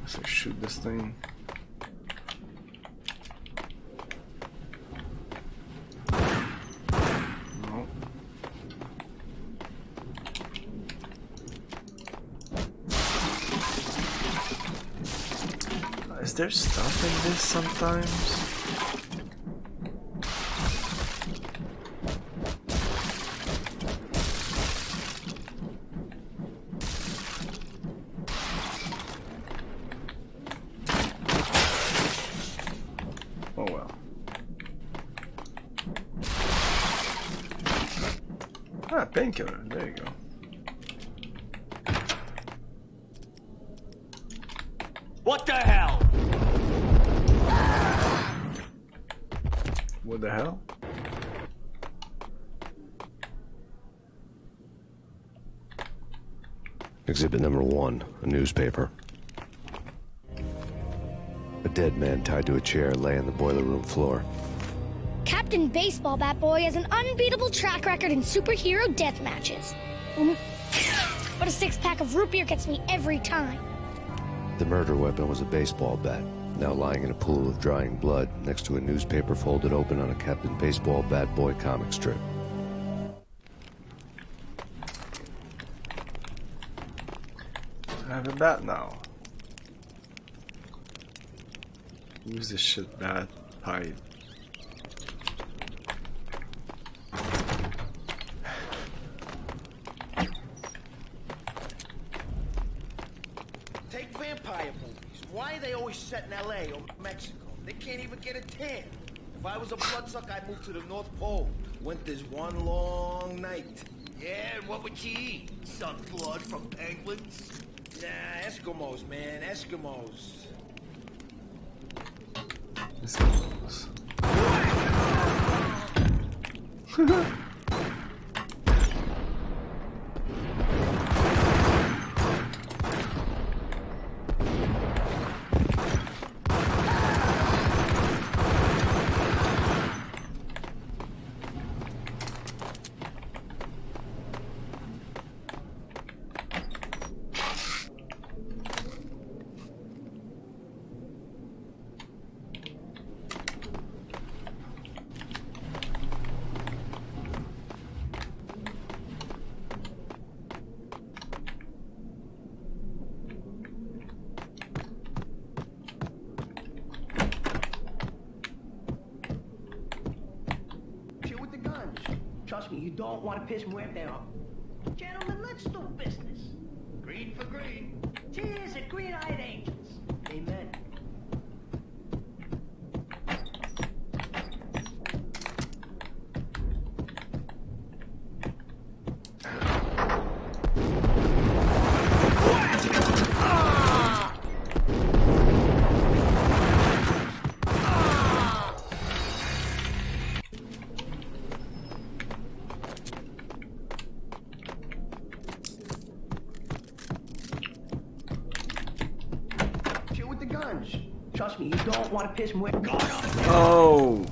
So shoot this thing. No. Is there stuff in this sometimes? Oh well. Ah, painkiller. There you go. What the hell? What the hell? Exhibit number 1, a newspaper. A dead man tied to a chair lay on the boiler room floor. Captain Baseball Bat Boy has an unbeatable track record in superhero death matches. But a 6-pack of root beer gets me every time. The murder weapon was a baseball bat, now lying in a pool of drying blood next to a newspaper folded open on a Captain Baseball Bat Boy comic strip. I have a bat now. Who's this shit bat pipe? Take vampire movies. Why are they always set in LA or Mexico? They can't even get a tan. If I was a bloodsucker, I'd move to the North Pole. Winter's one long night. Yeah, and what would you eat? Suck blood from penguins? Nah, Eskimos, man, Eskimos. Eskimos. Trust me, you don't want to piss Muerte off. Gentlemen, let's do business. Green for green. Cheers at green-eyed angels. Amen. Trust me, you don't want to piss Muerte. Oh.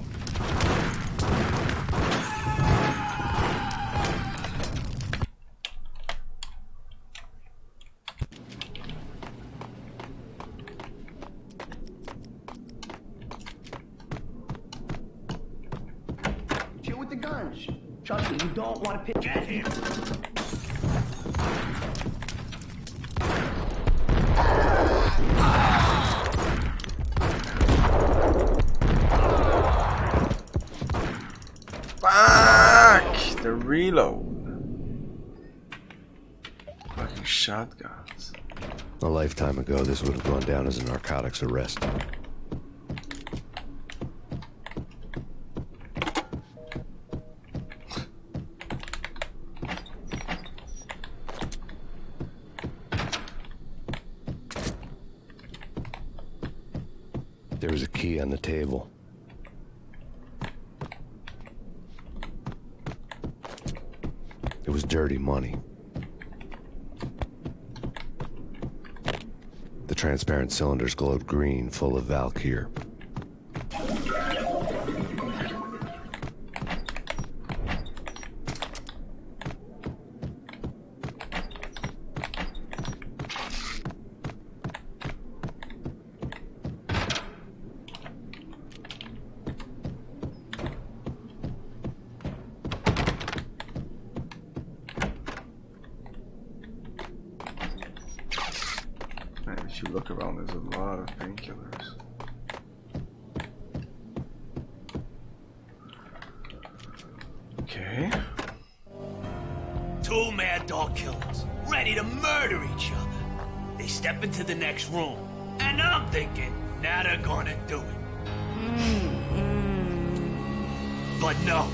Chill with the guns. Trust me, you don't want to piss. Get him. Fuck! The reload. Fucking shotguns. A lifetime ago, this would have gone down as a narcotics arrest. There was a key on the table. It was dirty money. The transparent cylinders glowed green, full of Valkyr. If you look around, there's a lot of painkillers. Okay. Two mad dog killers, ready to murder each other. They step into the next room, and I'm thinking, now they're gonna do it. But no.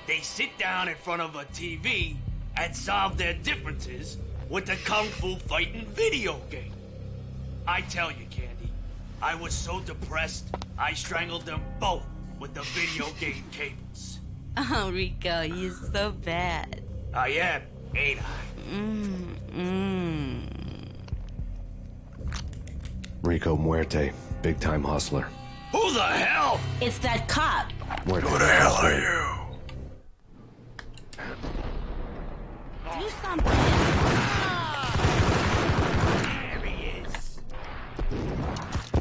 They sit down in front of a TV and solve their differences with a kung fu fighting video game. I tell you, Candy, I was so depressed, I strangled them both with the video game cables. Oh, Rico, you're so bad. I am, ain't I? Rico Muerte, big-time hustler. Who the hell? It's that cop. Muerte. Who the hell are you? Do something.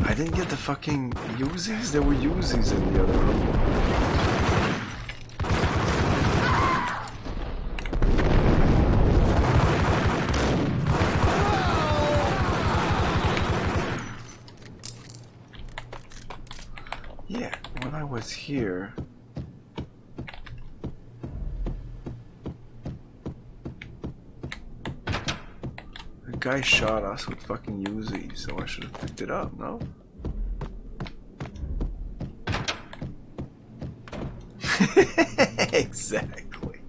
I didn't get the fucking Uzis? There were Uzis in the other room. Yeah, when I was here... The guy shot us with fucking Uzi, so I should have picked it up, no? Exactly.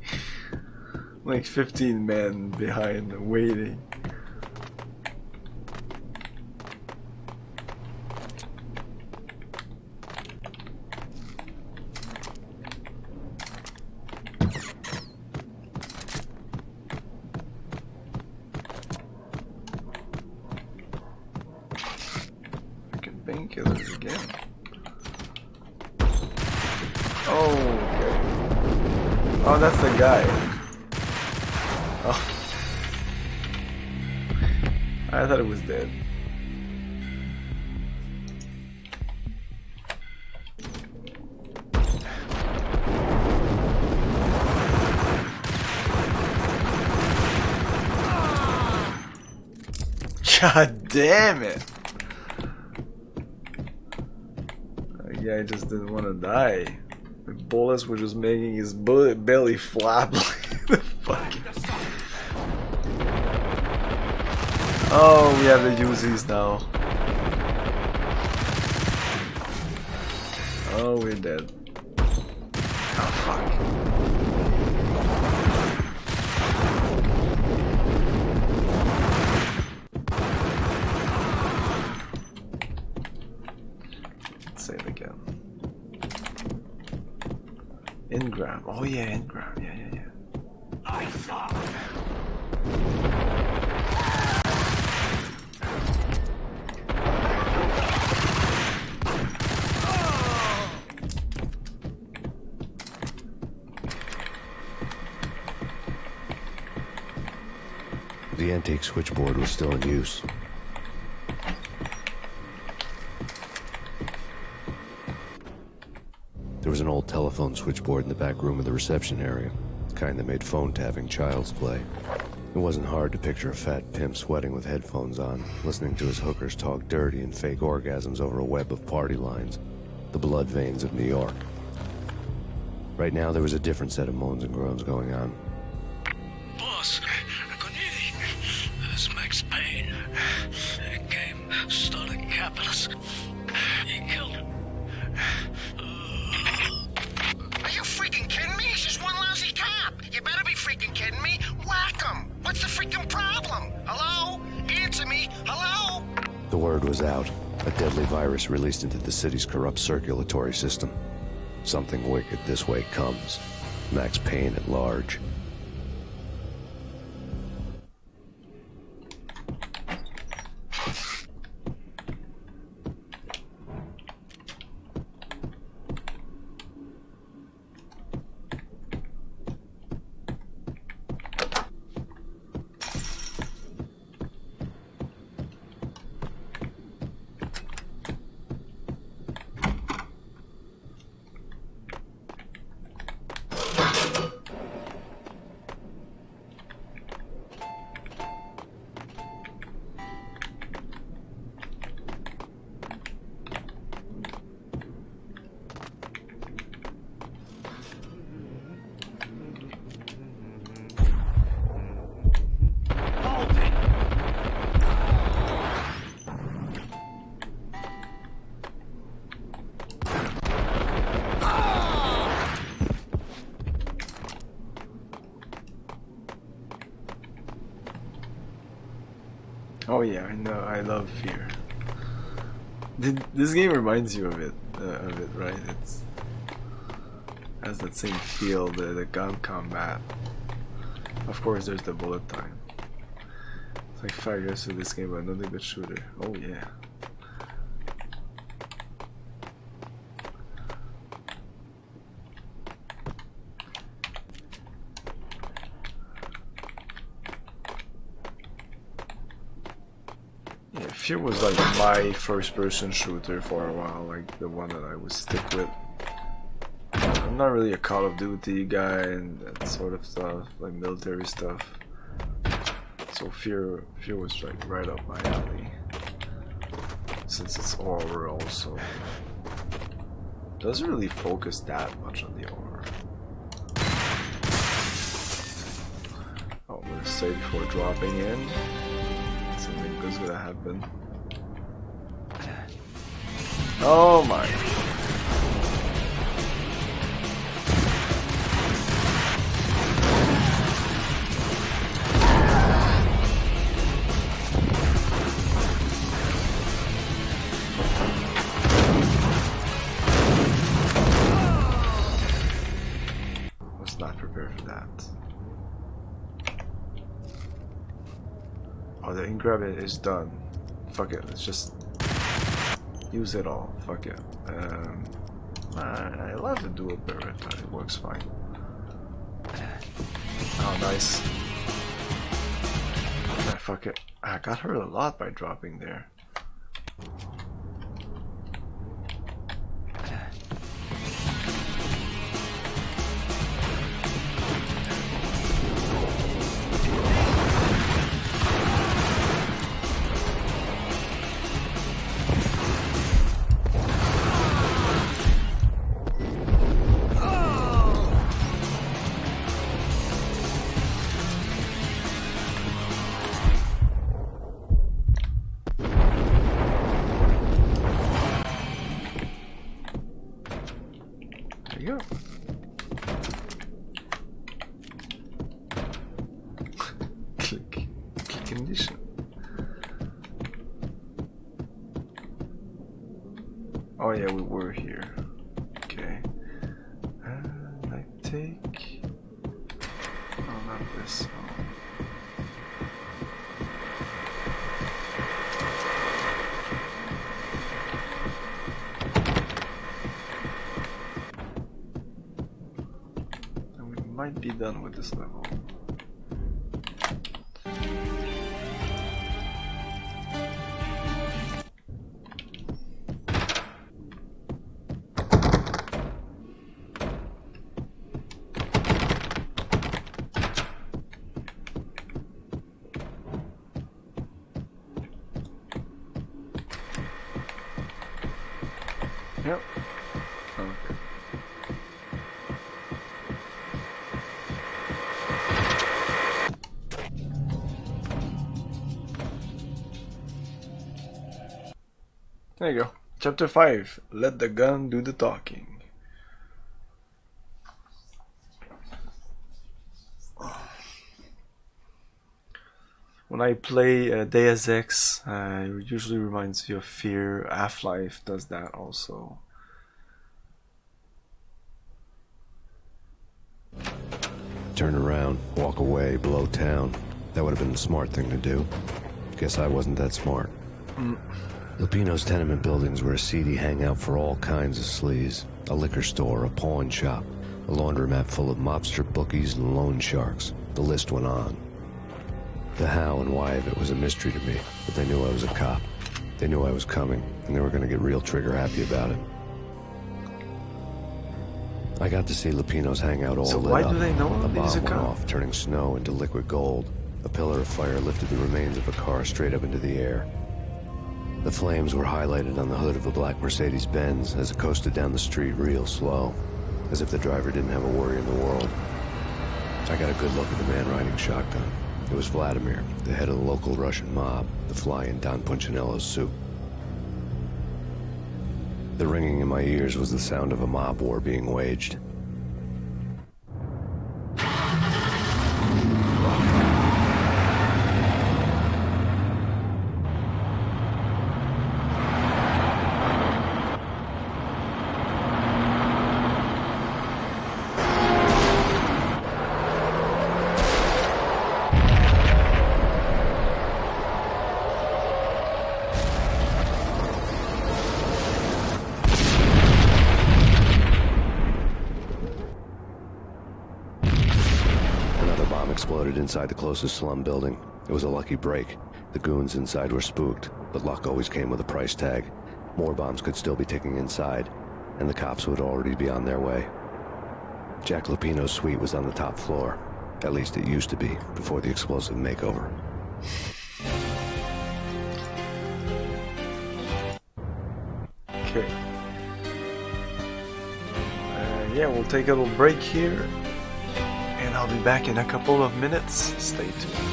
Like 15 men behind waiting. Fucking painkillers again. Oh, okay. Oh, that's the guy. Oh. I thought it was dead. God damn it! Yeah, I just didn't want to die. The bullets were just making his belly flap like the fuck. Oh, we have to use these now. Oh, we're dead. Oh, fuck. Let's save again. Ingram. Oh, yeah, Ingram. Yeah. I saw. The antique switchboard was still in use. There was an old telephone switchboard in the back room of the reception area, the kind that made phone tapping child's play. It wasn't hard to picture a fat pimp sweating with headphones on, listening to his hookers talk dirty and fake orgasms over a web of party lines, the blood veins of New York. Right now, there was a different set of moans and groans going on. Boss, good evening. This is Max Payne. He came, started capping us. He killed him. Are you freaking kidding me? He's just one lousy cop. You better be freaking kidding me. Whack him. What's the freaking problem? Hello? Answer me. Hello? The word was out. A deadly virus released into the city's corrupt circulatory system. Something wicked this way comes. Max Payne at large. Oh yeah, I know. I love Fear. This game reminds you of it, right? It's has that same feel, the gun combat. Of course, there's the bullet time. It's like 5 years to this game, but another good shooter. Oh yeah. Fear was like my first-person shooter for a while, like the one that I would stick with. I'm not really a Call of Duty guy and that sort of stuff, like military stuff. So Fear was like right up my alley. Since it's horror also. Doesn't really focus that much on the horror. Oh, I'm gonna say before dropping in. Something good's gonna happen. Oh my. Was not prepared for that. Oh, the in-grab is done. Fuck it, let's just use it all. Fuck it. I love the dual barrel. It works fine. Oh, nice. Ah, fuck it. I got hurt a lot by dropping there. Oh yeah, we were here. Okay. And I take... Oh, not this. And we might be done with this level. Yep. Okay. There you go. Chapter 5. Let the gun do the talking. When I play Deus Ex, it usually reminds me of Fear. Half-Life does that also. Turn around, walk away, blow town. That would have been the smart thing to do. Guess I wasn't that smart. Lupino's tenement buildings were a seedy hangout for all kinds of sleaze. A liquor store, a pawn shop, a laundromat full of mobster bookies and loan sharks. The list went on. The how and why of it was a mystery to me, but they knew I was a cop. They knew I was coming, and they were going to get real trigger happy about it. I got to see Lupino's hangout all lit up. So why do they know a he's a bomb went cop? off, turning snow into liquid gold. A pillar of fire lifted the remains of a car straight up into the air. The flames were highlighted on the hood of a black Mercedes-Benz as it coasted down the street real slow, as if the driver didn't have a worry in the world. I got a good look at the man riding shotgun. It was Vladimir, the head of the local Russian mob, the fly in Don Punchinello's suit. The ringing in my ears was the sound of a mob war being waged. Exploded inside the closest slum building. It was a lucky break. The goons inside were spooked, but luck always came with a price tag. More bombs could still be ticking inside, and the cops would already be on their way. Jack Lupino's suite was on the top floor. At least it used to be, before the explosive makeover. Okay. Yeah, we'll take a little break here. And I'll be back in a couple of minutes. Stay tuned.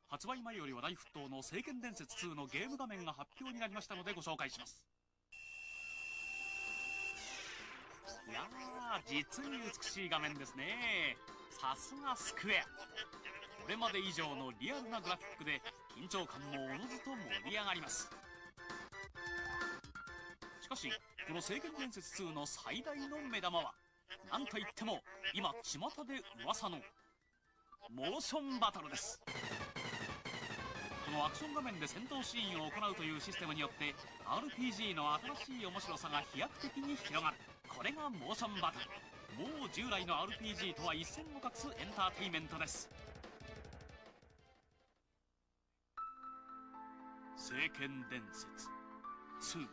発売前より話題沸騰の聖剣伝説2のゲーム画面が発表になりましたのでご紹介します。いやー、実に美しい画面ですね。さすがスクエア。これまで以上のリアルなグラフィックで緊張感もおのずと盛り上がります。しかしこの聖剣伝説2の最大の目玉はなんといっても今巷で噂のモーションバトルです。このアクション画面で戦闘シーンを行うというシステムによって RPG の新しい面白さが飛躍的に広がる。これがモーションバトル。もう従来の RPG とは一線を画すエンターテイメントです。聖剣伝説2。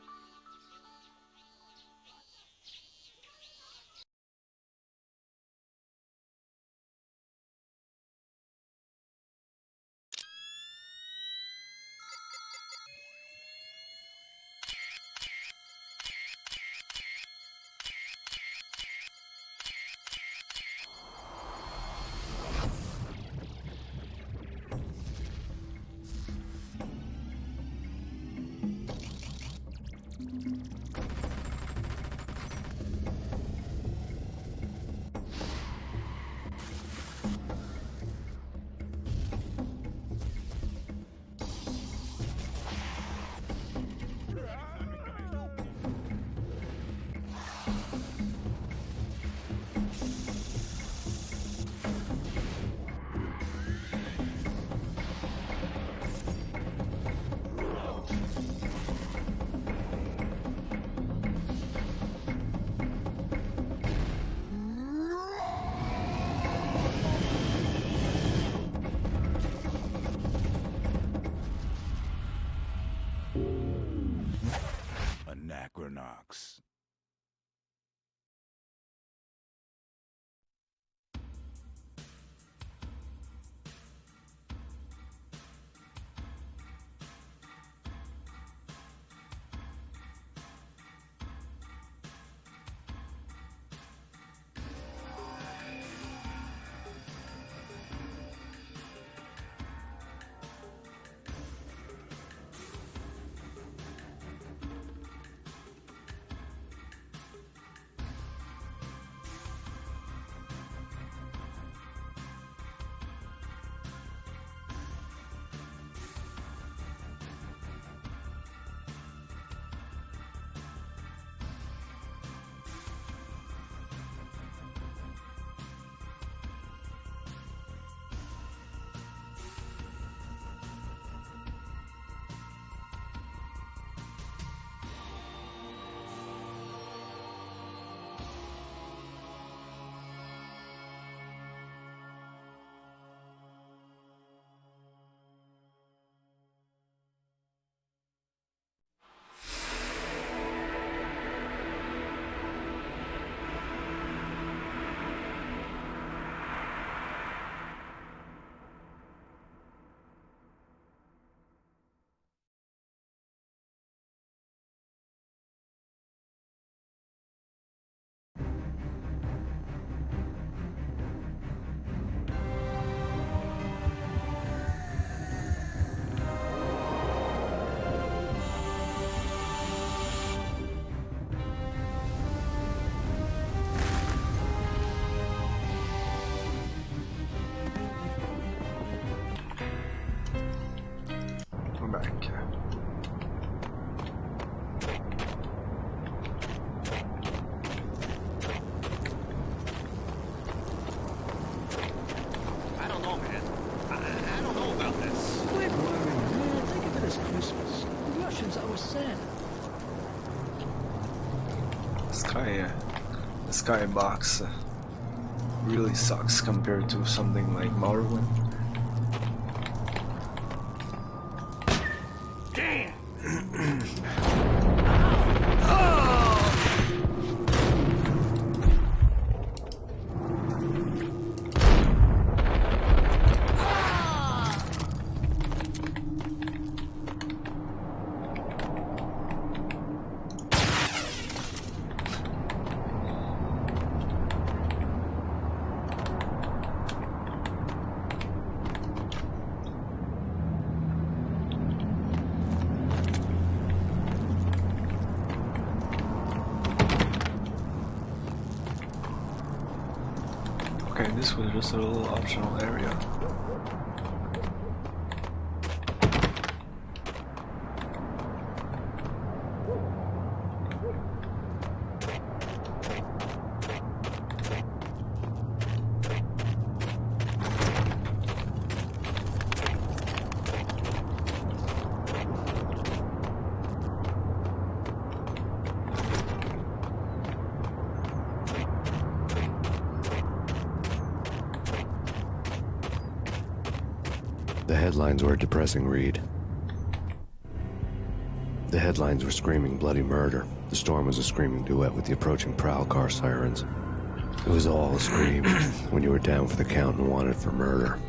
knocks. We're back. I don't know, man. I don't know about this. Quit worrying, man. Think of it as Christmas. The Russians owe us Santa. The skybox really sucks compared to something like Morrowind. Damn! Okay, this was just a little optional area. The headlines were a depressing read. The headlines were screaming bloody murder. The storm was a screaming duet with the approaching prowl car sirens. It was all a scream when you were down for the count and wanted for murder.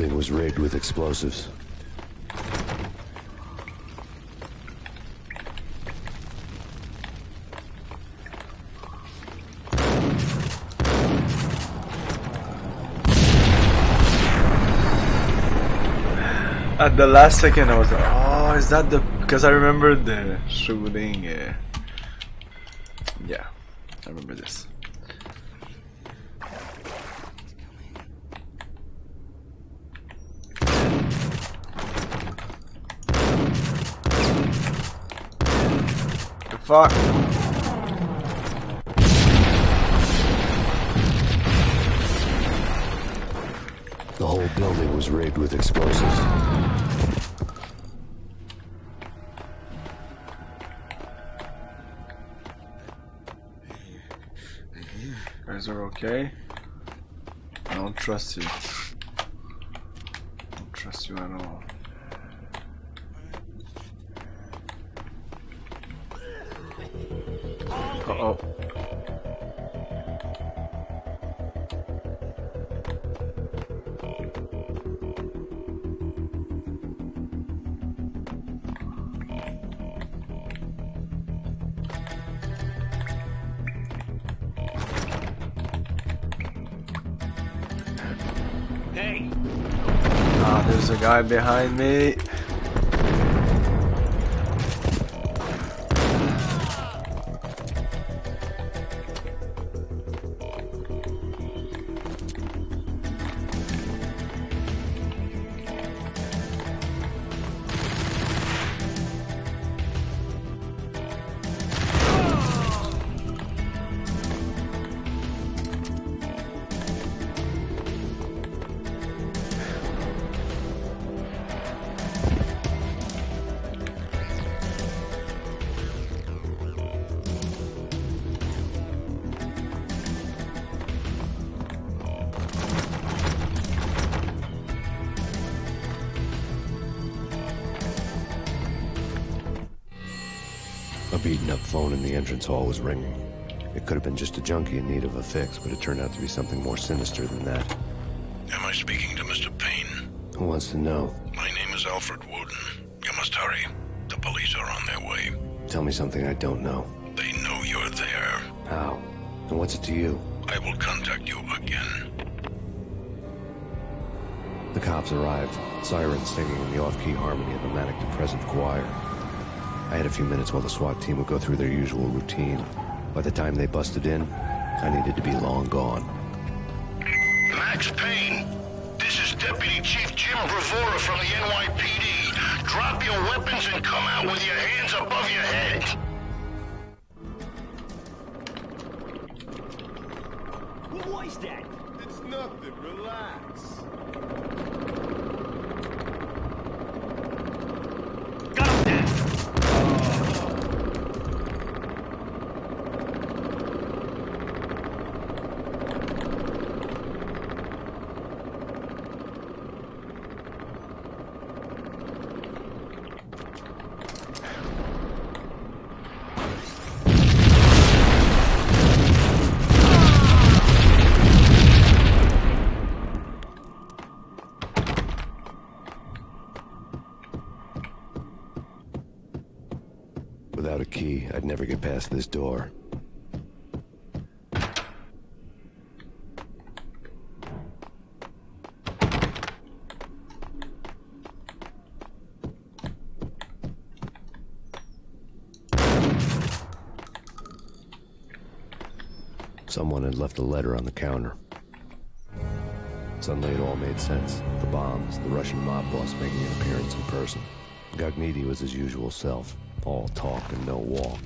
building was rigged with explosives. At the last second, I was like, "Oh, is that the?" Because I remember the shooting. Yeah, I remember this. The fuck? The whole building was rigged with explosives. Guys are okay. I don't trust you. I don't trust you at all. Uh-oh. Hey! Ah, there's a guy behind me. A beaten-up phone in the entrance hall was ringing. It could have been just a junkie in need of a fix, but it turned out to be something more sinister than that. Am I speaking to Mr. Payne? Who wants to know? My name is Alfred Wooden. You must hurry. The police are on their way. Tell me something I don't know. They know you're there. How? And what's it to you? I will contact you again. The cops arrived, sirens singing in the off-key harmony of a manic-depressive choir. I had a few minutes while the SWAT team would go through their usual routine. By the time they busted in, I needed to be long gone. Max Payne, this is Deputy Chief Jim Bravura from the NYPD. Drop your weapons and come out with your hands above your head. What was that? It's nothing. Relax. Got him down! Without a key, I'd never get past this door. Someone had left a letter on the counter. Suddenly it all made sense. The bombs, the Russian mob boss making an appearance in person. Gagniti was his usual self. All talk and no walk.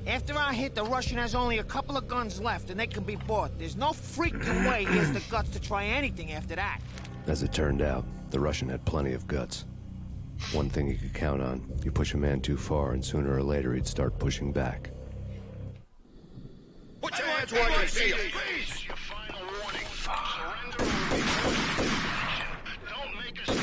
After our hit, the Russian has only a couple of guns left, and they can be bought. There's no freaking way he has the guts to try anything after that. As it turned out, the Russian had plenty of guts. One thing you could count on, you push a man too far, and sooner or later he'd start pushing back. Put your hands where I can see them. Please. Your final warning. Surrender or be forced. Don't make us.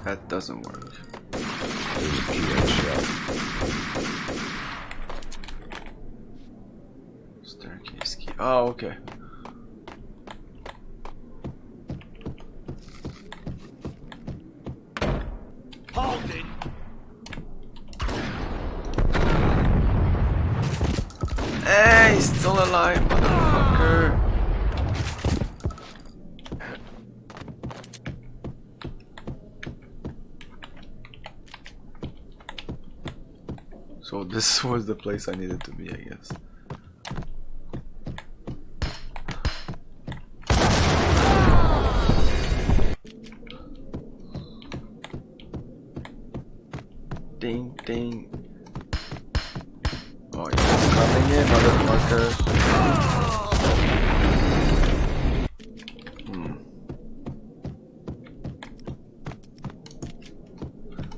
That doesn't work. There's a P.N. shell. Staircase key. Oh, okay. Hold it! Hey, he's still alive, motherfucker. So this was the place I needed to be, I guess. Ding, ding. Oh, you're coming in, motherfucker.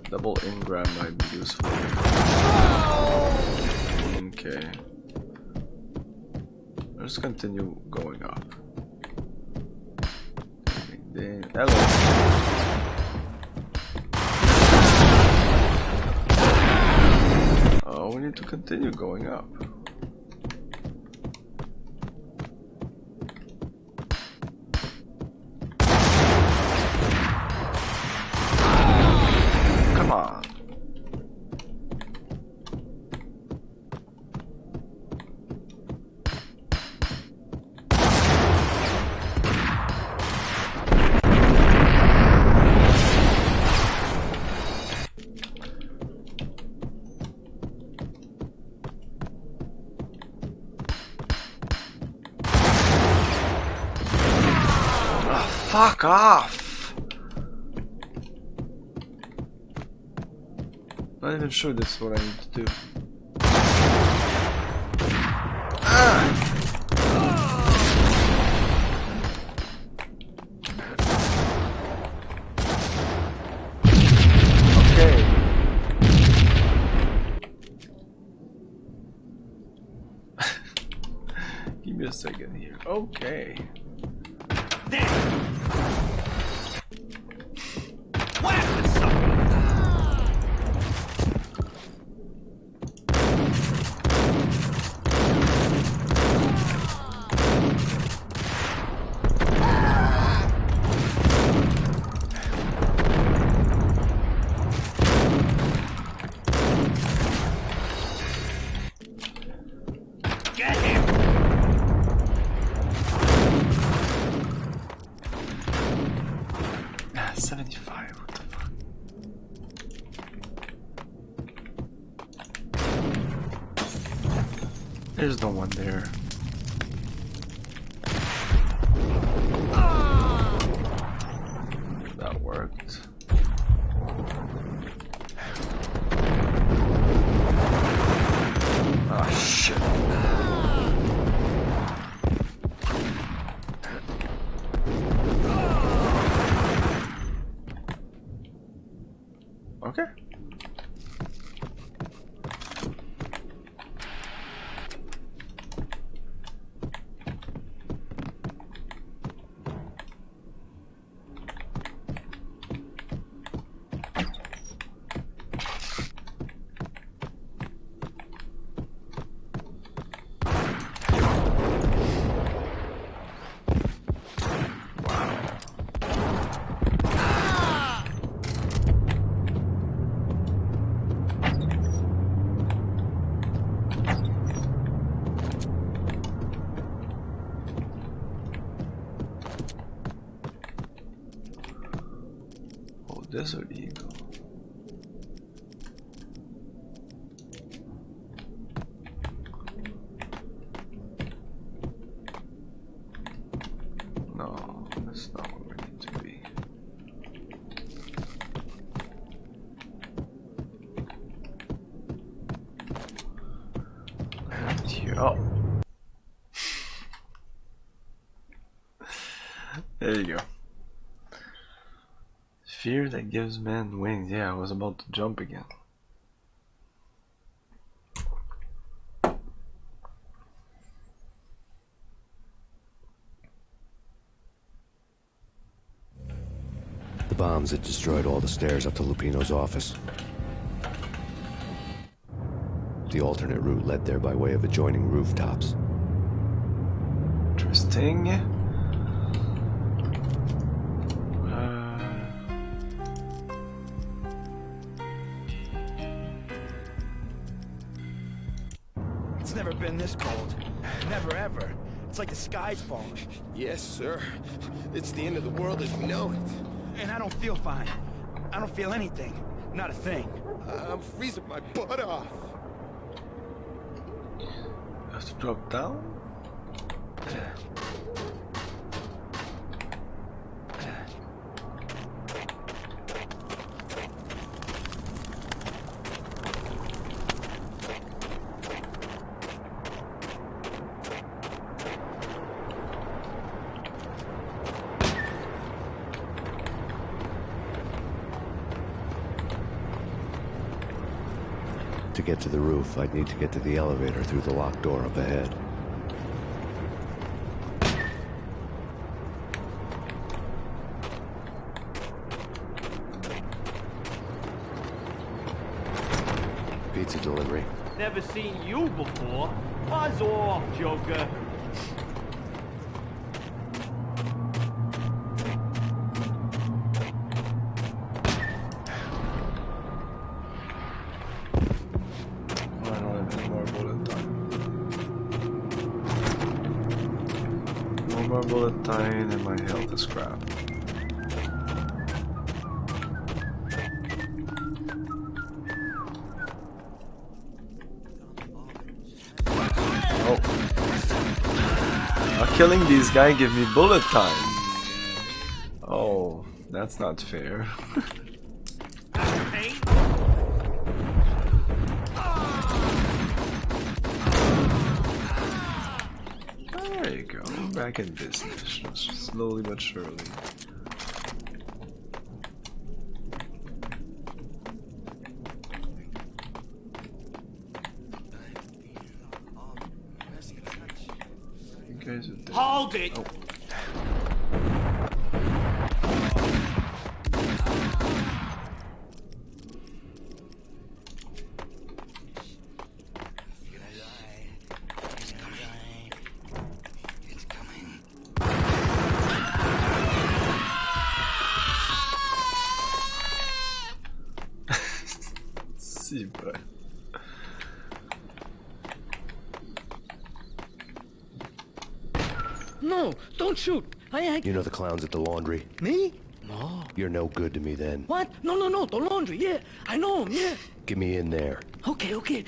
Double in grab might be useful. Okay. Let's continue going up. Hello. Oh, we need to continue going up. Come on. Fuck off! Not even sure this is what I need to do. Okay. Give me a second here. Okay. Get him! 75, what the fuck? There's no one there. That worked. Ah, shit. Okay. Desert Eagle. No, that's not where we need to be. Right here. Oh. There you go. Fear that gives man wings. Yeah, I was about to jump again. The bombs had destroyed all the stairs up to Lupino's office. the alternate route led there by way of adjoining rooftops. Interesting. It's never been this cold. Never ever. It's like the sky's falling. Yes, sir. It's the end of the world as we know it. And I don't feel fine. I don't feel anything. Not a thing. I'm freezing my butt off. Have to drop down? To get to the roof, I'd need to get to the elevator through the locked door up ahead. Pizza delivery. Never seen you before. Buzz off, Joker. Bullet time and my health is crap. Oh. Now killing these guys give me bullet time. Oh, that's not fair. There you go, back in business, slowly but surely. You guys are dead. Hold it! Oh. No, don't shoot. You know the clowns at the laundry? Me? No. You're no good to me then. What? No, the laundry, yeah. I know him, yeah. Get me in there. Okay. Okay.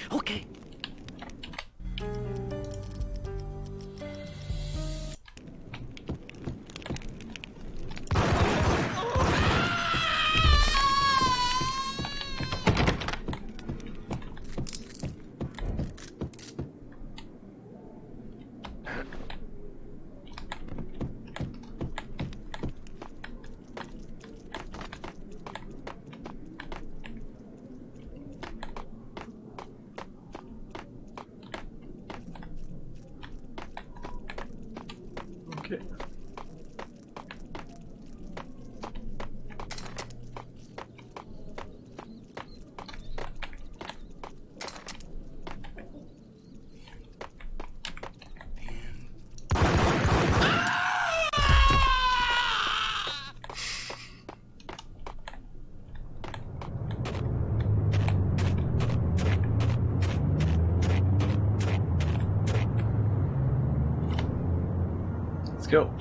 Let's go.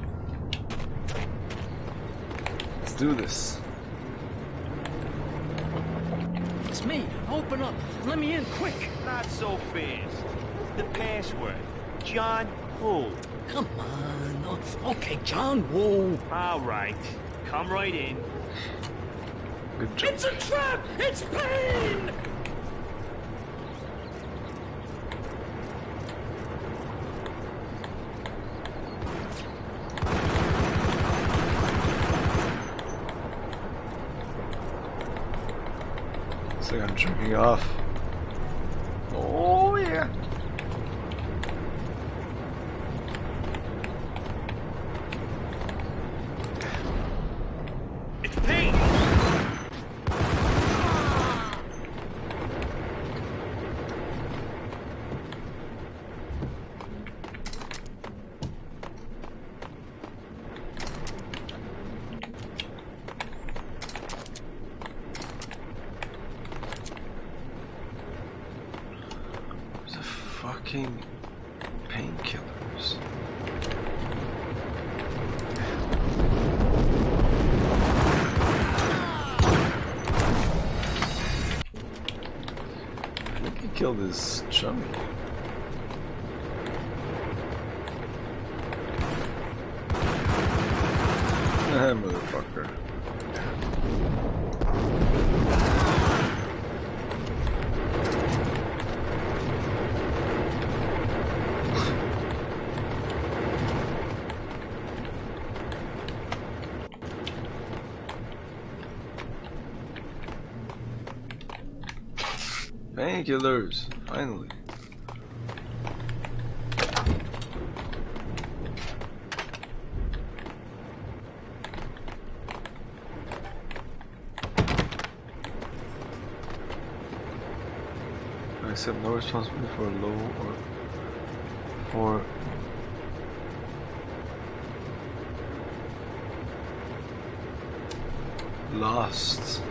Let's do this. It's me. Open up. Let me in, quick. Not so fast. The password. John Woo. Come on. Oh, okay, John Woo. All right. Come right in. Good job. It's a trap! It's Payne! Looks like I'm jerking off. Oh yeah. It's Payne! fucking painkillers. I think he killed his chummy. Ah, motherfucker. Painkillers, finally. I accept no responsibility for low or for lost.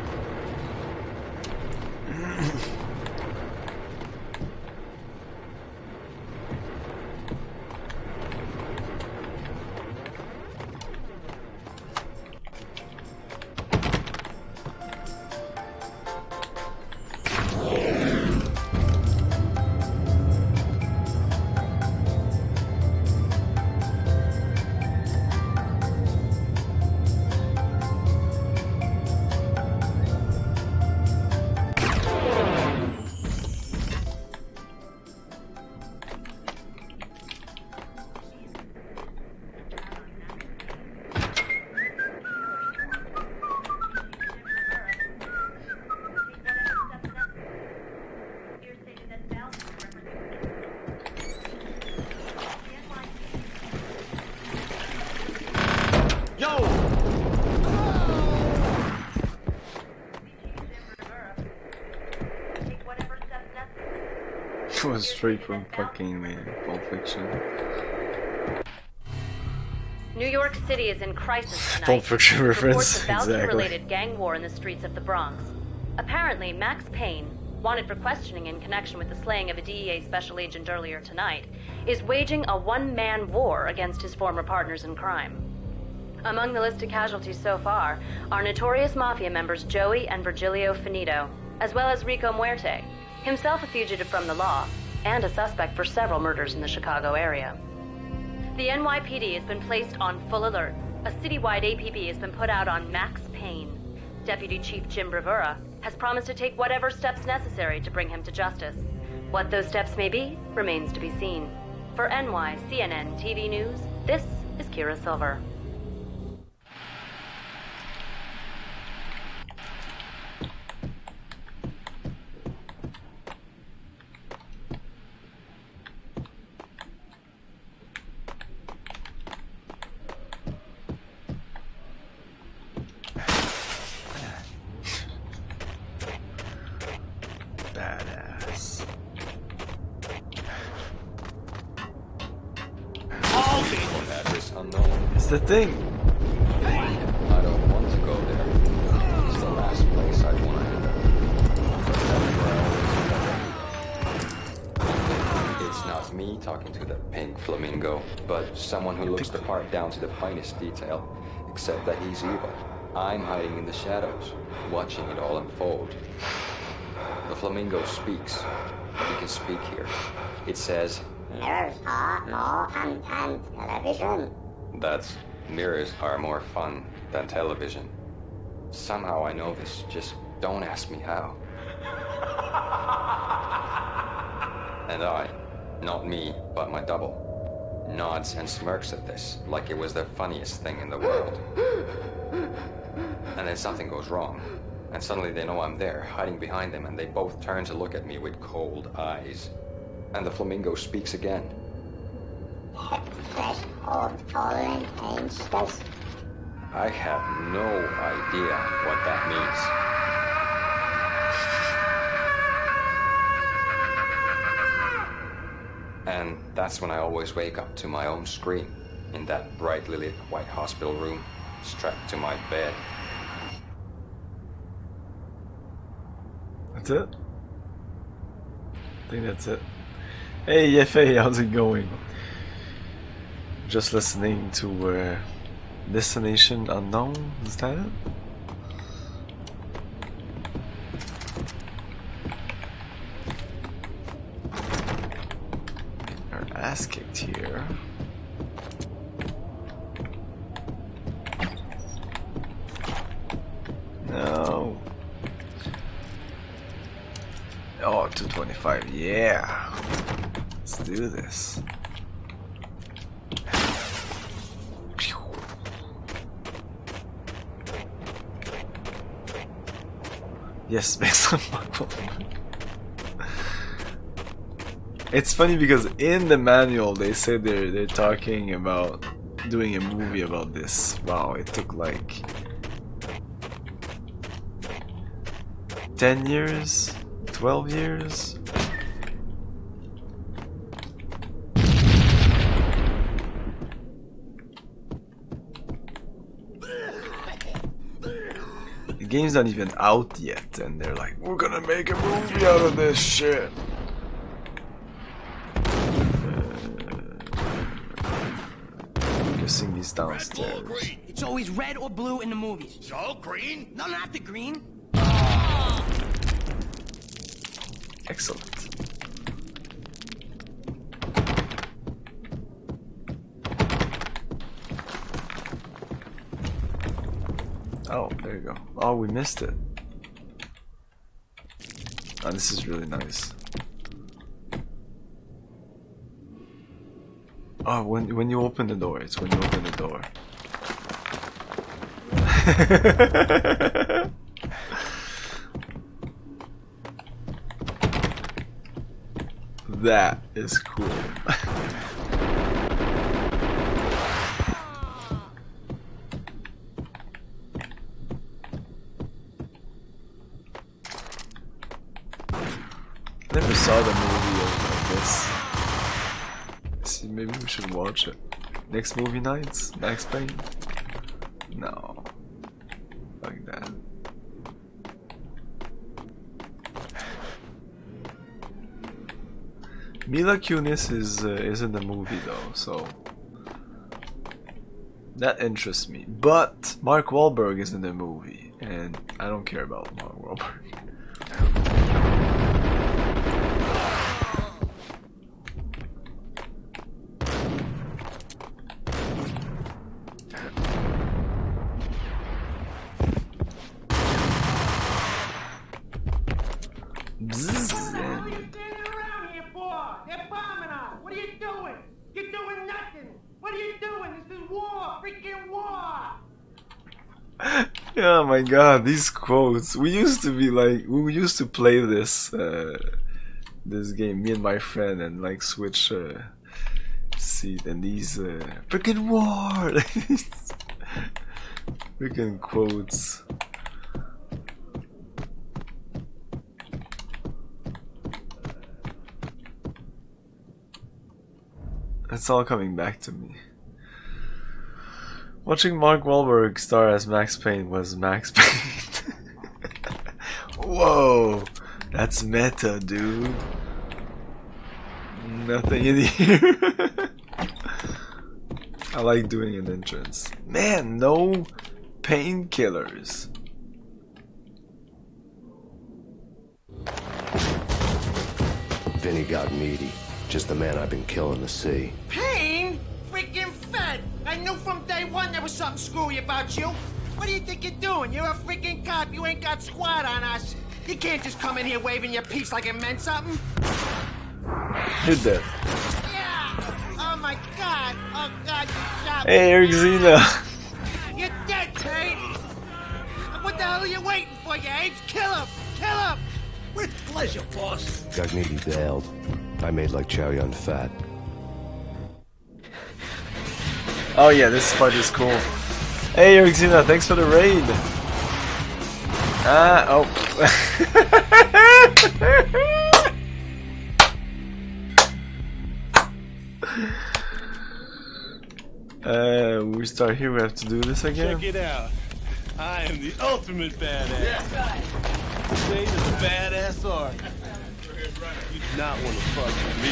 It was straight from fucking Pulp Fiction. New York City is in crisis tonight. Pulp Fiction reference, Reports of Valkyrie-related exactly. gang war in the streets of the Bronx. Apparently, Max Payne, wanted for questioning in connection with the slaying of a DEA special agent earlier tonight, is waging a one-man war against his former partners in crime. Among the listed casualties so far are notorious mafia members Joey and Virgilio Finito, as well as Rico Muerte, himself a fugitive from the law, and a suspect for several murders in the Chicago area. The NYPD has been placed on full alert. A citywide APB has been put out on Max Payne. Deputy Chief Jim Bravura has promised to take whatever steps necessary to bring him to justice. What those steps may be remains to be seen. For NYCNN TV News, this is Kira Silver. Badass. Address unknown. It's the thing. I don't want to go there. It's the last place I'd want to end up. But that's where I always end up. It's not me talking to the pink flamingo, but someone who looks the part down to the finest detail, except that he's evil. I'm hiding in the shadows, watching it all unfold. The flamingo speaks. You can speak here. It says, "Mirrors are more fun than television." That's, mirrors are more fun than television. Somehow I know this, just don't ask me how. And I, not me, but my double, nods and smirks at this like it was the funniest thing in the world. And then something goes wrong. And suddenly they know I'm there, hiding behind them, and they both turn to look at me with cold eyes. And the flamingo speaks again. I have no idea what that means. And that's when I always wake up to my own scream, in that brightly lit white hospital room, strapped to my bed. That's it? I think that's it. Hey Yefe, how's it going? Just listening to Destination Unknown, is that it? Our ass kicked here. No. Oh, 225, yeah. Let's do this. Yes, based on Marvel. It's funny because in the manual they say they're talking about doing a movie about this. Wow, it took like 10 years, 12 years. The game's not even out yet, and they're like, we're gonna make a movie out of this shit. Guessing he's downstairs. It's always red or blue in the movies. So, green? No, not the green. Excellent. Oh, there you go. Oh, we missed it. Oh, this is really nice. Oh, when you open the door, it's when you open the door. That is cool. Never saw the movie like this. See, maybe we should watch it. Next movie nights? Max Payne? No. Like that. Mila Kunis is in the movie though, so that interests me. But Mark Wahlberg is in the movie, and I don't care about Mark Wahlberg. Oh my god, these quotes. We used to be like, we used to play this this game, me and my friend, and like switch seat, and these freaking war, freaking quotes. It's all coming back to me. Watching Mark Wahlberg star as Max Payne was Max Payne. Whoa, that's meta, dude. Nothing in here. I like doing an entrance. Man, no painkillers. Vinny got meaty. Just the man I've been killing to see. Payne? Freaking fed! I knew from day one there was something screwy about you. What do you think you're doing? You're a freaking cop. You ain't got squad on us. You can't just come in here waving your piece like it meant something. You're dead. Yeah! Oh my god! Oh god, you shot me. Hey, Eric Zena. You're dead, Payne! What the hell are you waiting for, you apes? Kill him! Kill him! With pleasure, boss. Gagnetti bailed. I made like Chow Yun Fat. Oh yeah, this part is cool. Hey Eric Zena, thanks for the raid. Oh. We start here, we have to do this again. Check it out. I am the ultimate badass. Say to the badass art. You do not want to fuck with me.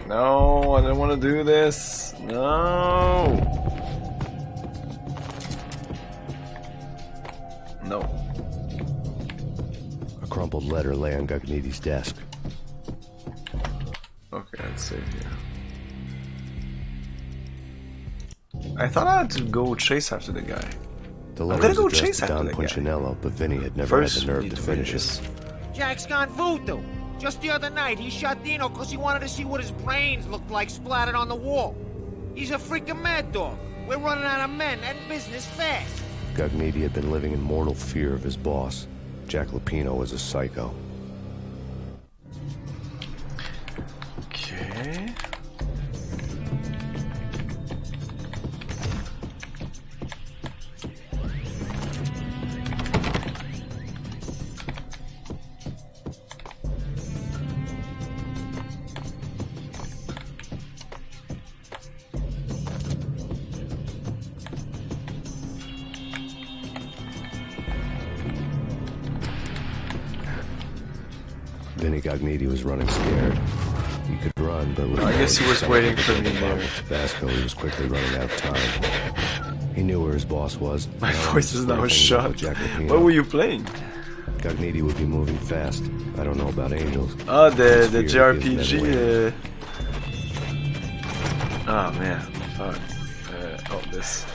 No, I don't want to do this. No. No. A crumpled letter lay on Gagniti's desk. Okay, let's save here. I thought I had to go chase after the guy. The I'm letter gonna was go addressed chase to after Don the guy. Punchinello, but Vinny had never First, had the nerve need to to finish this. it. Jack's gone voodoo. Just the other night, he shot Dino because he wanted to see what his brains looked like splattered on the wall. He's a freaking mad dog. We're running out of men and business fast. Gagniti had been living in mortal fear of his boss. Jack Lupino was a psycho. Okay. Vinny Gagniti was running scared. He could run, but with I guess he was waiting for me there. With Tabasco, he was quickly running out of time. He knew where his boss was. My voice is now shut. Jack Lupino. What were you playing? Gagniti would be moving fast. I don't know about angels. Oh, the His fear gives men JRPG. away. Oh man, fuck. Oh, this.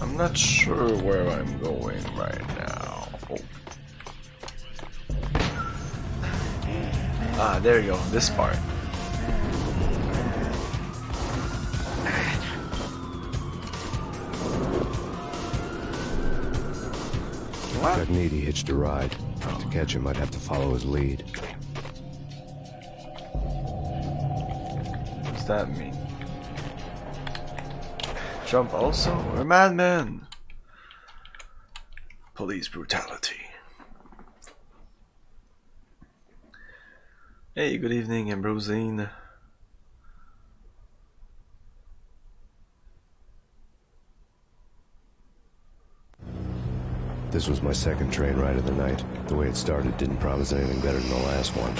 I'm not sure where I'm going right now. Oh. Ah, there you go, this part. What? Gagniti hitched a ride. To catch him, I'd have to follow his lead. What does that mean? Jump also? We're madmen! Police brutality. Hey, good evening, Ambrosine. This was my second train ride of the night. The way it started didn't promise anything better than the last one.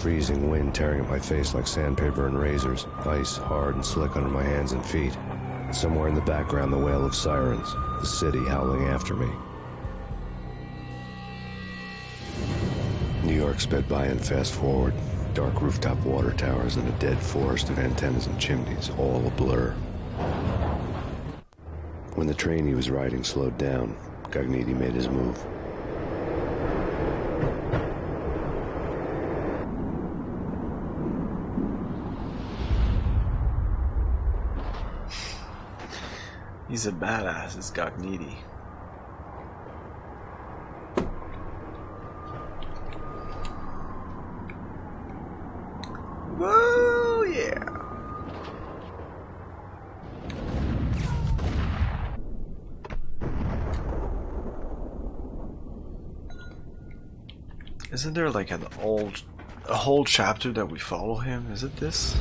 Freezing wind tearing at my face like sandpaper and razors. Ice hard and slick under my hands and feet. And somewhere in the background, the wail of sirens. The city howling after me. New York sped by in fast forward. Dark rooftop water towers and a dead forest of antennas and chimneys, all a blur. When the train he was riding slowed down, Gagniti made his move. He's a badass, this Gagniti. Whoa, yeah. Isn't there like a whole chapter that we follow him? Is it this?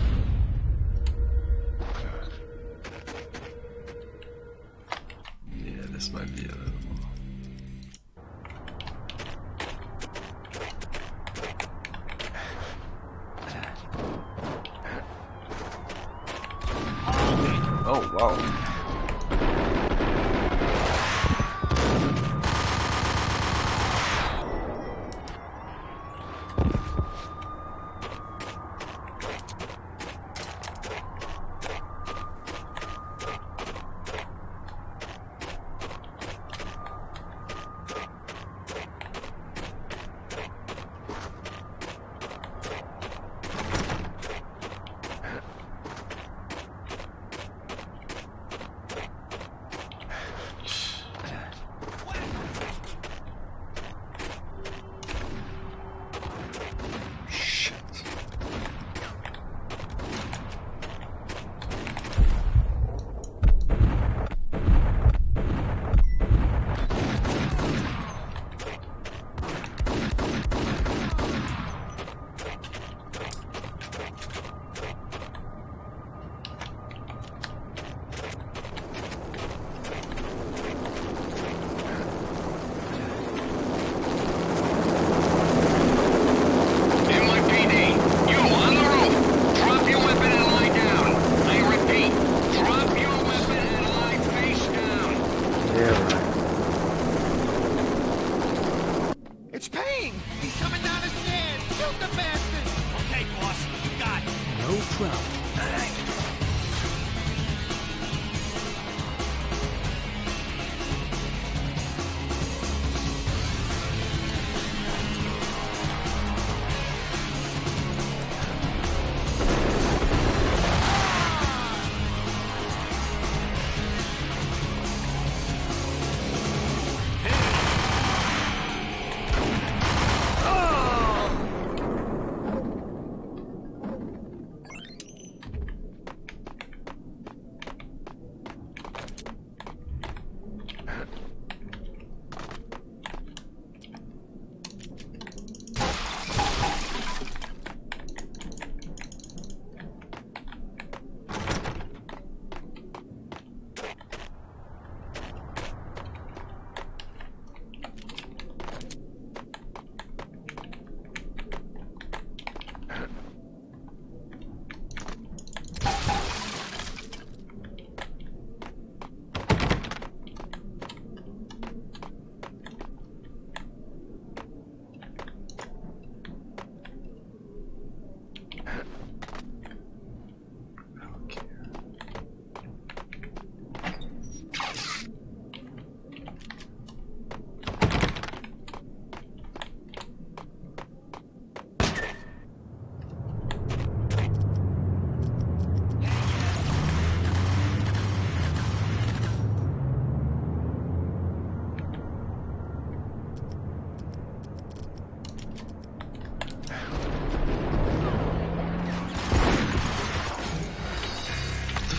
Yeah, this might be a little. Oh wow. crowd.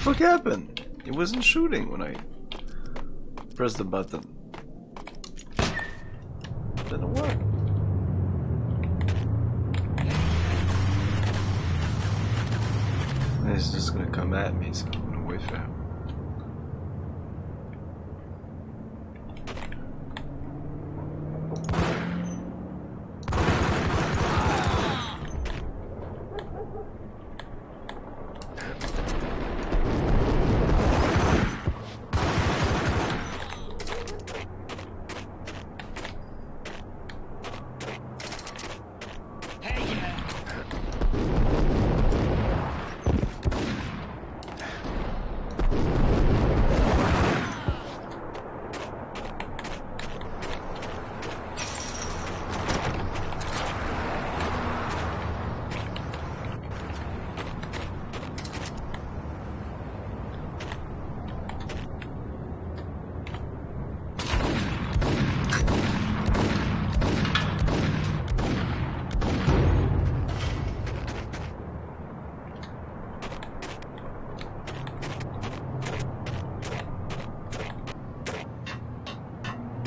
What happened? It wasn't shooting when I pressed the button. Didn't work. It's just gonna come at me, so I'm gonna wait for him.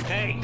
Hey!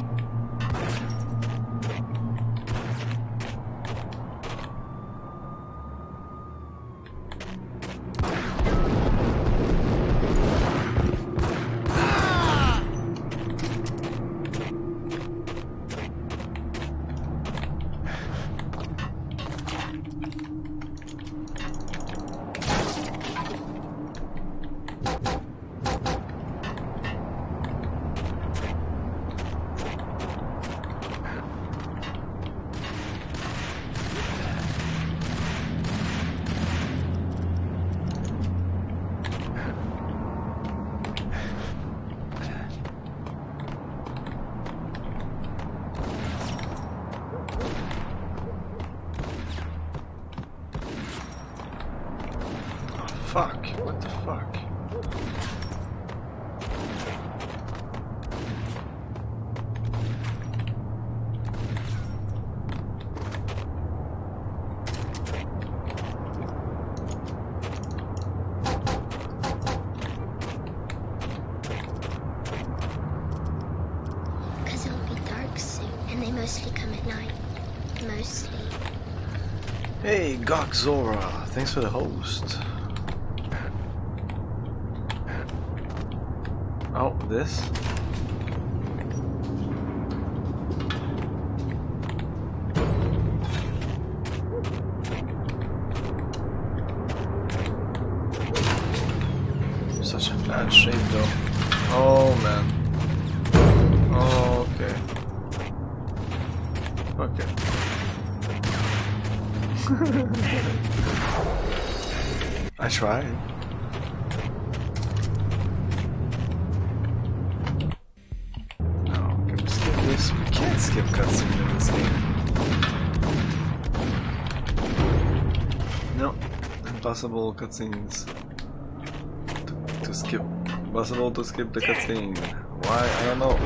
Fuck, what the fuck? Because it'll be dark soon, and they mostly come at night. Mostly. Hey, Gokzora, thanks for the host. Oh, this? Such a bad shape though. Oh man. Oh, okay. Okay. I tried. No, can we skip this? We can't skip cutscene in this game. No, impossible cutscenes to skip. Impossible to skip the cutscene. Why? I don't know.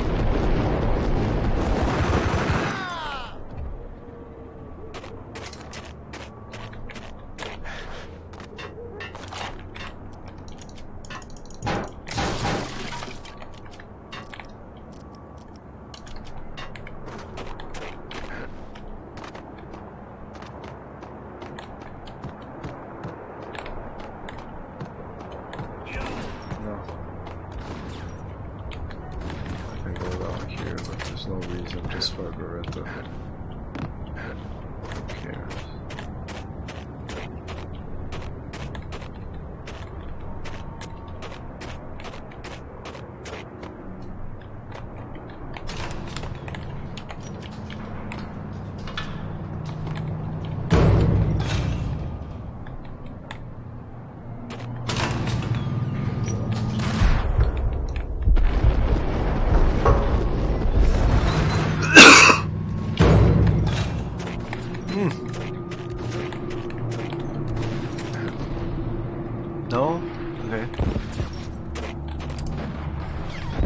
No? Okay.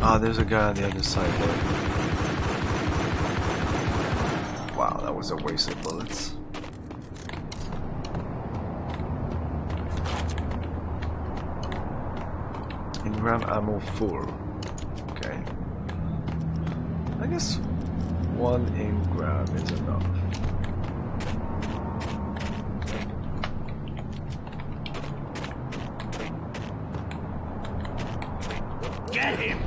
Ah, there's a guy on the other side there. Wow, that was a waste of bullets. Engram ammo full. Okay. I guess one engram is enough. Get him!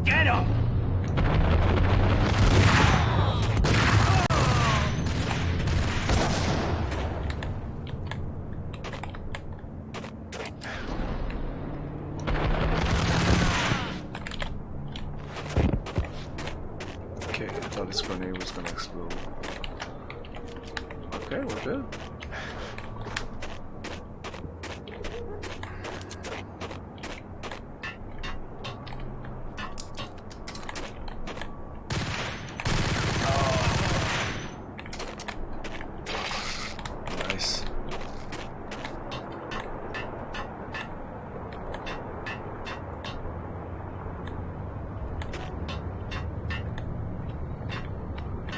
Get him! Okay, I thought this grenade was gonna explode. Okay, we're good. Nice.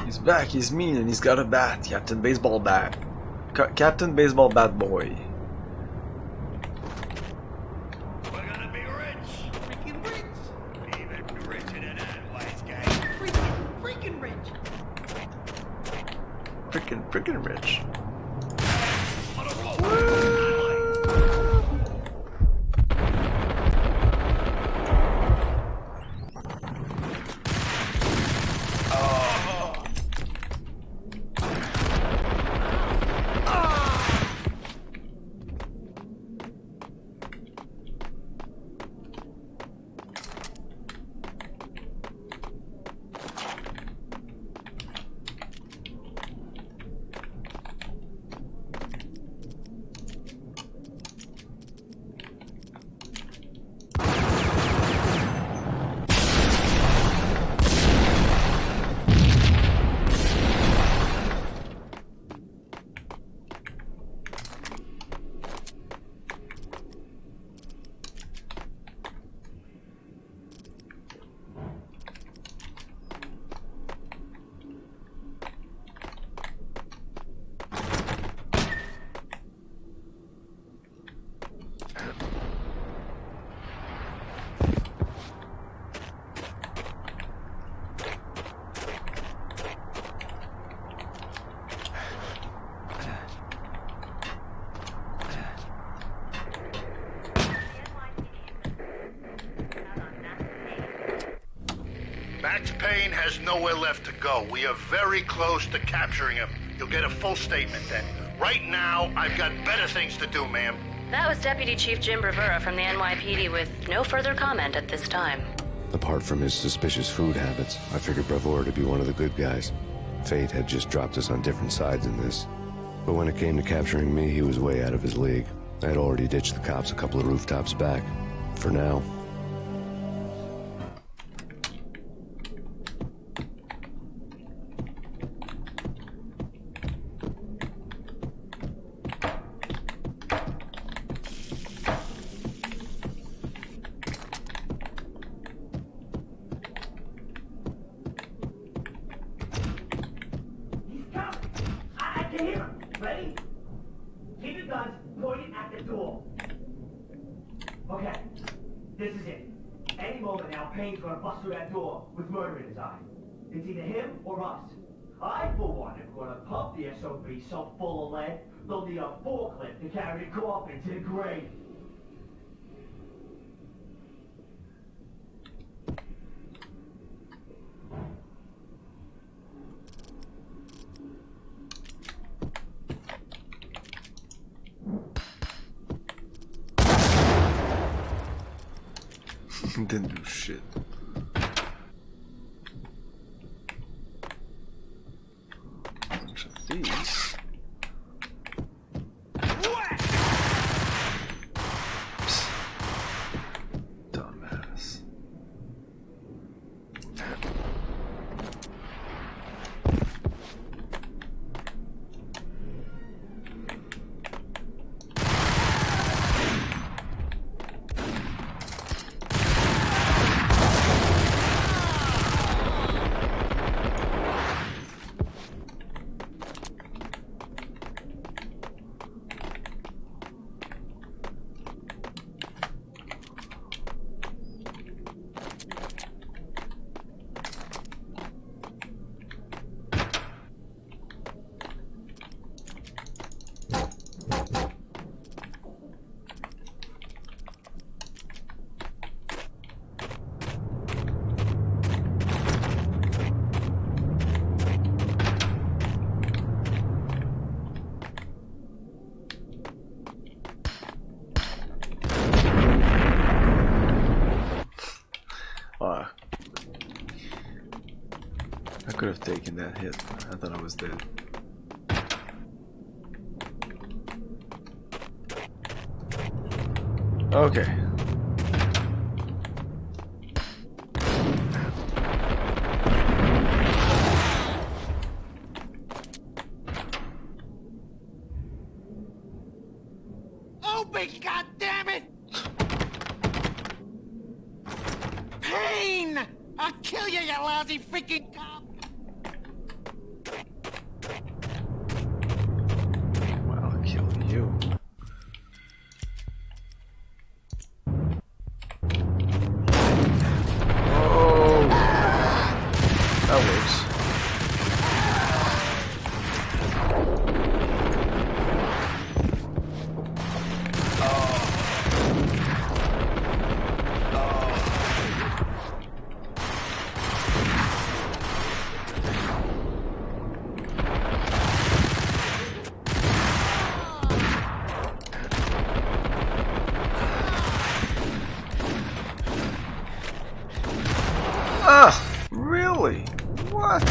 He's back, he's mean, and he's got a bat. Captain Baseball Bat. Captain Baseball Bat Boy. We're gonna be rich! Freaking rich! Even richer than that, wise guy. Freaking rich! Freaking rich. Max Payne has nowhere left to go. We are very close to capturing him. You'll get a full statement then. Right now, I've got better things to do, ma'am. That was Deputy Chief Jim Rivera from the NYPD with no further comment at this time. Apart from his suspicious food habits, I figured Bravura to be one of the good guys. Fate had just dropped us on different sides in this. But when it came to capturing me, he was way out of his league. I had already ditched the cops a couple of rooftops back. For now. Ready? Keep your guns pointed at the door. Okay, this is it. Any moment now, Payne's gonna bust through that door with murder in his eye. It's either him or us. I, for one, am gonna pump the SOB so full of lead, they'll need a forklift to carry the coffin to the grave. Didn't do shit. Bunch of these. Dumbass. I could have taken that hit. I thought I was dead. Okay. Open, goddammit! Payne! I'll kill you, you lousy freaking cop! Well, I'll kill you. Oh, that works. Ah, really? What?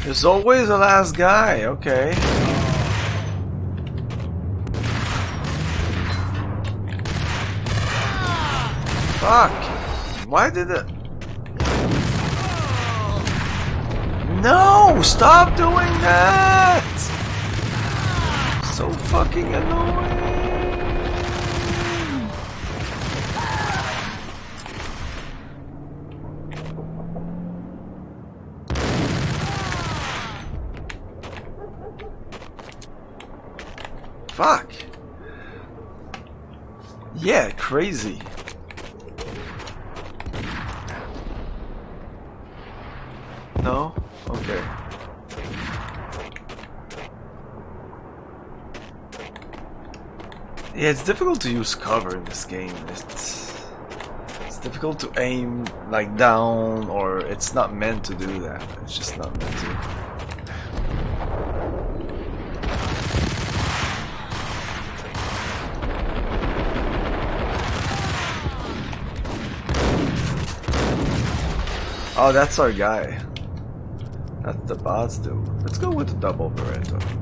There's always the last guy, okay. Fuck! Why did it... No! Stop doing that! So fucking annoying! Fuck. Yeah, crazy. No? Okay. Yeah, it's difficult to use cover in this game. It's difficult to aim like down, or it's not meant to do that. It's just not meant to. Oh, that's our guy. That's the boss dude. Let's go with the double Beretta.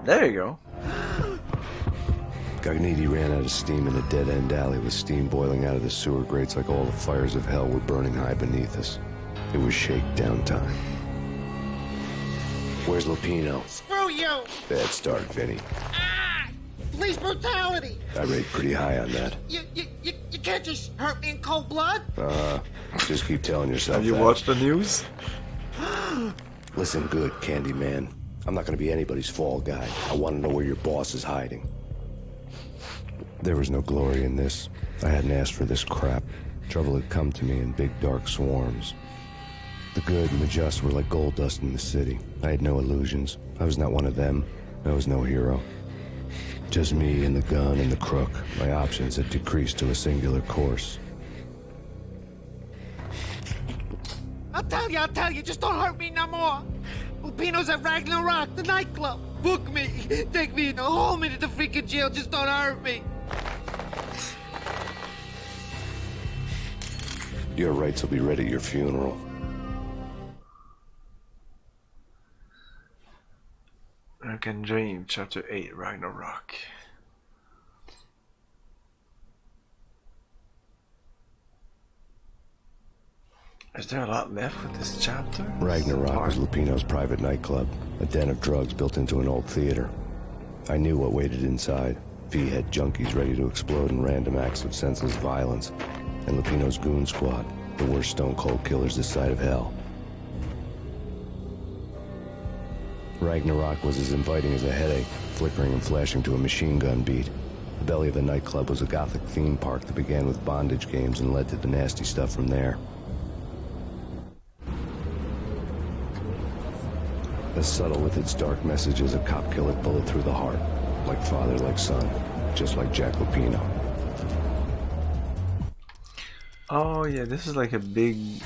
There you go. Cogniti ran out of steam in a dead-end alley with steam boiling out of the sewer grates like all the fires of hell were burning high beneath us. It was shakedown time. Where's Lupino? Screw you! Bad start, Vinny. Police brutality! I rate pretty high on that. You can't just hurt me in cold blood? Just keep telling yourself Have you that. watched the news? Listen good, Candyman. I'm not gonna be anybody's fall guy. I want to know where your boss is hiding. There was no glory in this. I hadn't asked for this crap. Trouble had come to me in big dark swarms. The good and the just were like gold dust in the city. I had no illusions. I was not one of them. I was no hero. Just me and the gun and the crook. My options had decreased to a singular course. I'll tell you, just don't hurt me no more. Lupino's at Ragnarok, the nightclub. Book me, take me, hold me to the freaking jail, just don't hurt me. Your rights will be read at your funeral. American Dream, Chapter 8, Ragnarok. Is there a lot left with this chapter? Ragnarok was Lupino's private nightclub, a den of drugs built into an old theater. I knew what waited inside. V had junkies ready to explode in random acts of senseless violence, and Lupino's goon squad, the worst stone-cold killers this side of hell. Ragnarok was as inviting as a headache, flickering and flashing to a machine gun beat. The belly of the nightclub was a gothic theme park that began with bondage games and led to the nasty stuff from there. As subtle with its dark message as a cop-killer bullet through the heart. Like father, like son. Just like Jack Lupino. Oh yeah, this is like a big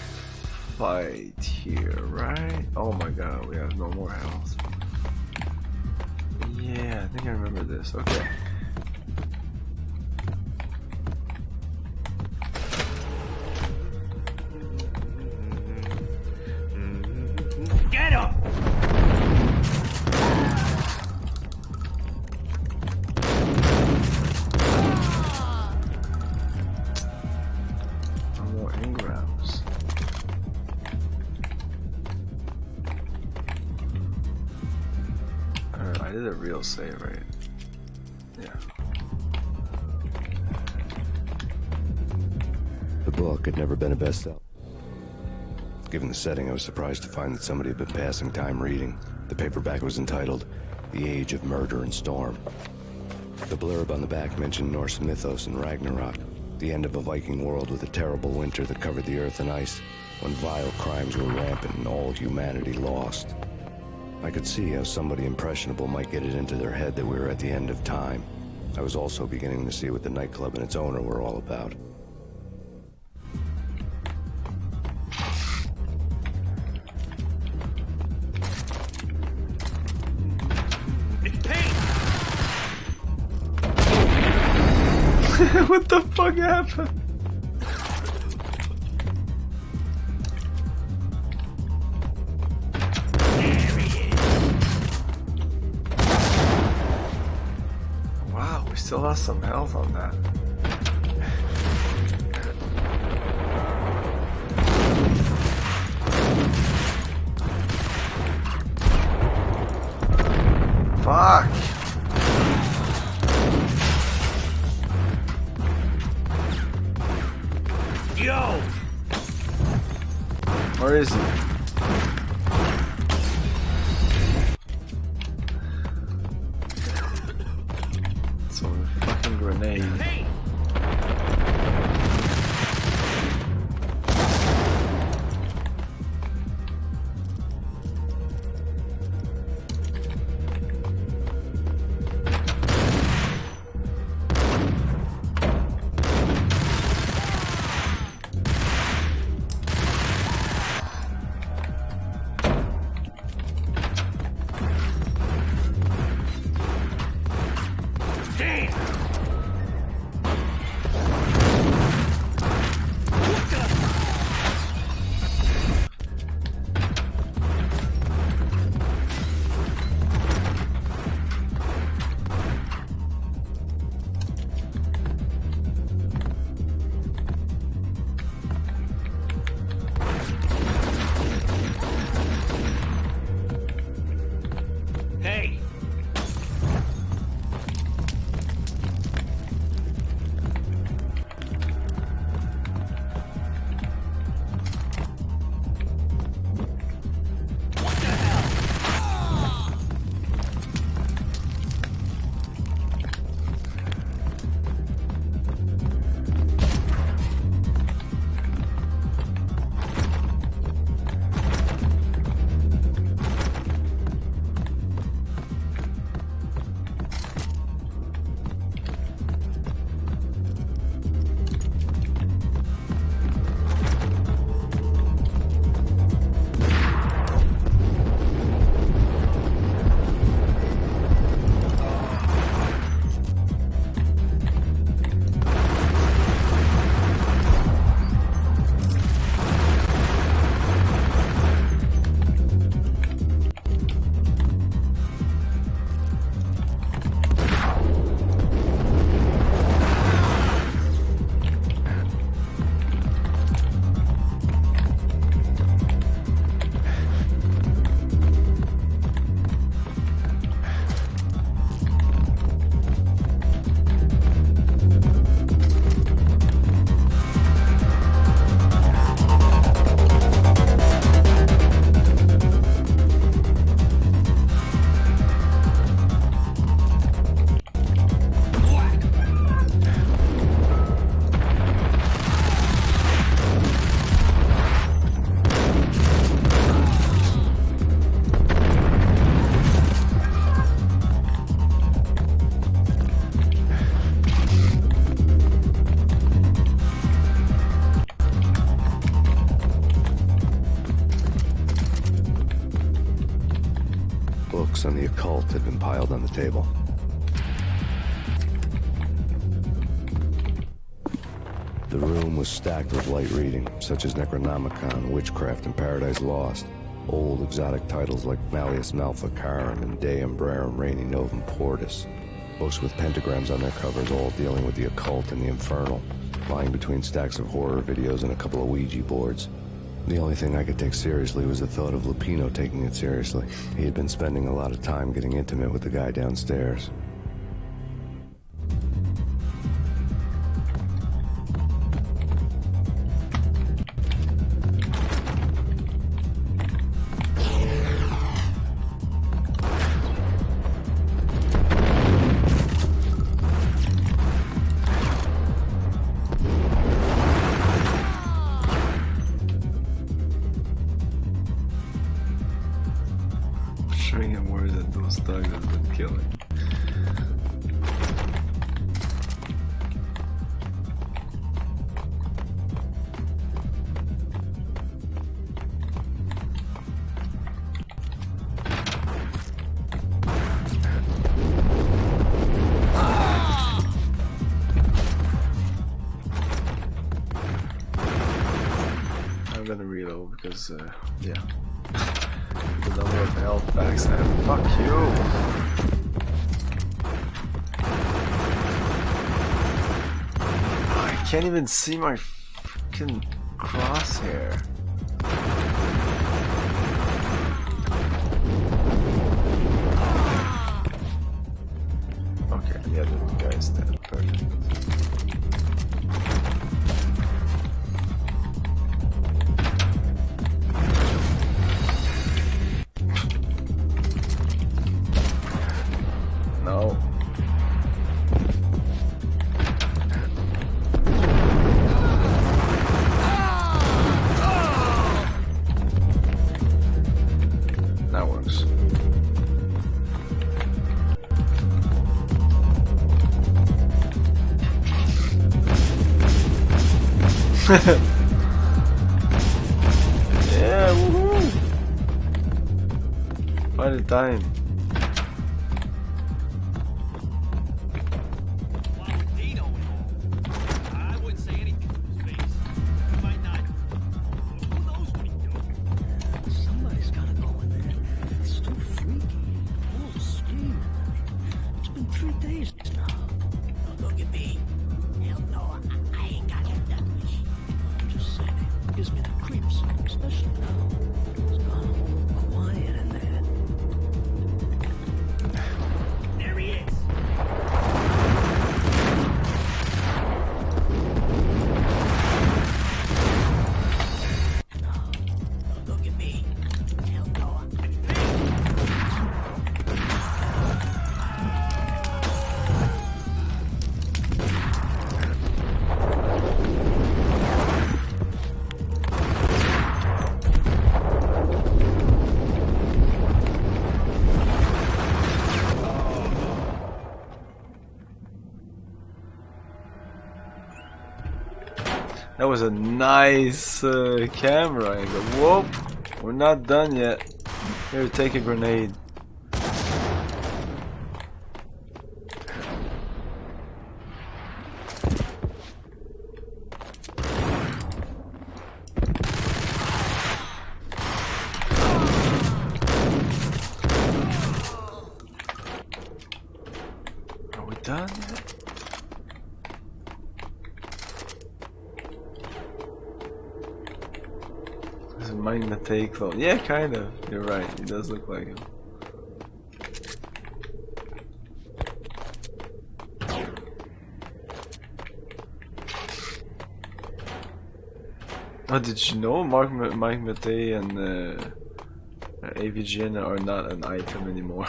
fight here, right? Oh my god, we have no more health. Yeah, I think I remember this. Okay. Get him! More engrams. I did a real save, right? Yeah. The book had never been a bestseller. Given the setting, I was surprised to find that somebody had been passing time reading. The paperback was entitled The Age of Murder and Storm. The blurb on the back mentioned Norse mythos and Ragnarok, the end of a Viking world with a terrible winter that covered the earth in ice, when vile crimes were rampant and all humanity lost. I could see how somebody impressionable might get it into their head that we were at the end of time. I was also beginning to see what the nightclub and its owner were all about. What the fuck happened? still has some health on that. Fuck! Yo! Where is he? It's a fucking grenade. Hey! Hey! What the hell? Books on the occult had been piled on the table. The room was stacked with light reading, such as Necronomicon, Witchcraft, and Paradise Lost. Old exotic titles like Malleus Maleficarum and Deum Rerum Reini Novum Portus. Books with pentagrams on their covers, all dealing with the occult and the infernal. Lying between stacks of horror videos and a couple of Ouija boards. The only thing I could take seriously was the thought of Lupino taking it seriously. He had been spending a lot of time getting intimate with the guy downstairs. Showing him where those thugs have been killing. I'm gonna reload because, yeah. The number of health packs I have. Fuck you! can't even see my fucking crosshair. Okay, the other guy's dead. Perfect. No. That works. Yeah, woohoo! By the time. Somebody's gotta go in there. It's too freaky. All screaming. It's been 3 days now. Don't look at me. Hell no, I ain't got that much. I'm just saying, it gives me the creeps, especially now. It's gone all quiet in there. There he is. Don't look at me. Hell no. That was a nice camera angle. Whoop! We're not done yet. Here, take a grenade. Are we done yet? Is it Mike Matei clone? Yeah, kind of. You're right. He does look like him. Oh, did you know Mike Matei and AVGN are not an item anymore?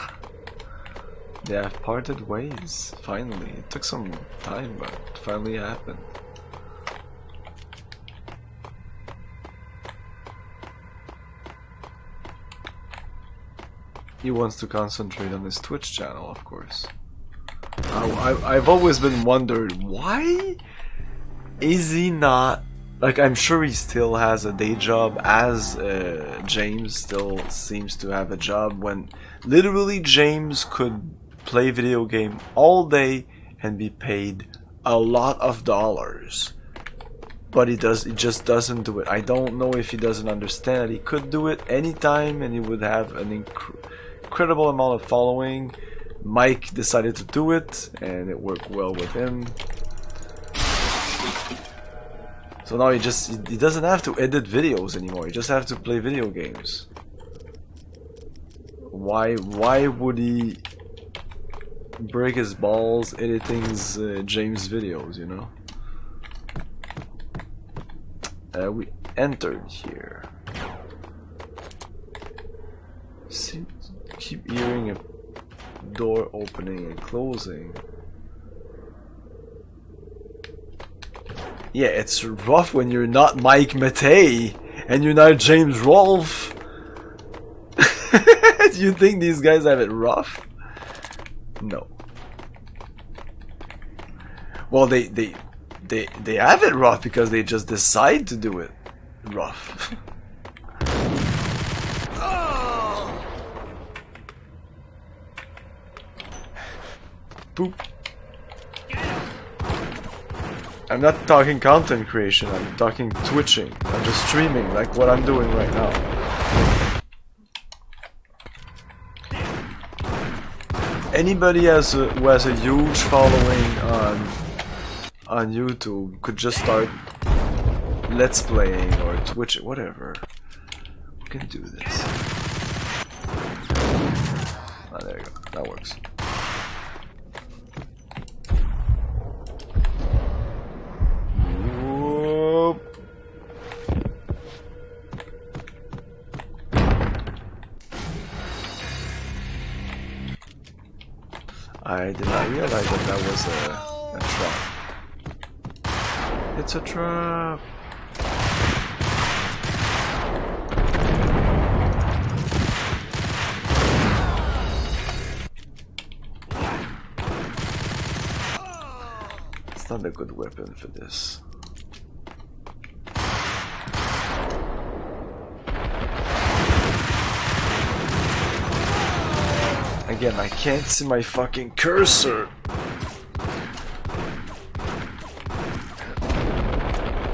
They have parted ways. Finally, it took some time, but it finally happened. He wants to concentrate on his Twitch channel, of course. I've always been wondered, why is he not... Like, I'm sure he still has a day job, as James still seems to have a job, when literally James could play video game all day and be paid a lot of dollars. But he just doesn't do it. I don't know if he doesn't understand that he could do it anytime and he would have an incredible amount of following. Mike decided to do it and it worked well with him. So now he doesn't have to edit videos anymore. He just has to play video games. Why would he break his balls editing James videos, you know? We entered here. Keep hearing a door opening and closing. Yeah, it's rough when you're not Mike Matei and you're not James Rolfe. Do you think these guys have it rough? No. Well, they have it rough because they just decide to do it rough. Boop. I'm not talking content creation, I'm talking twitching. I'm just streaming like what I'm doing right now. Anybody who has a huge following on YouTube could just start Let's Playing or Twitch, whatever. We can do this. Ah, there you go. That works. Whoop. I did not realize that that was a trap. It's a trap. It's not a good weapon for this. Again, I can't see my fucking cursor.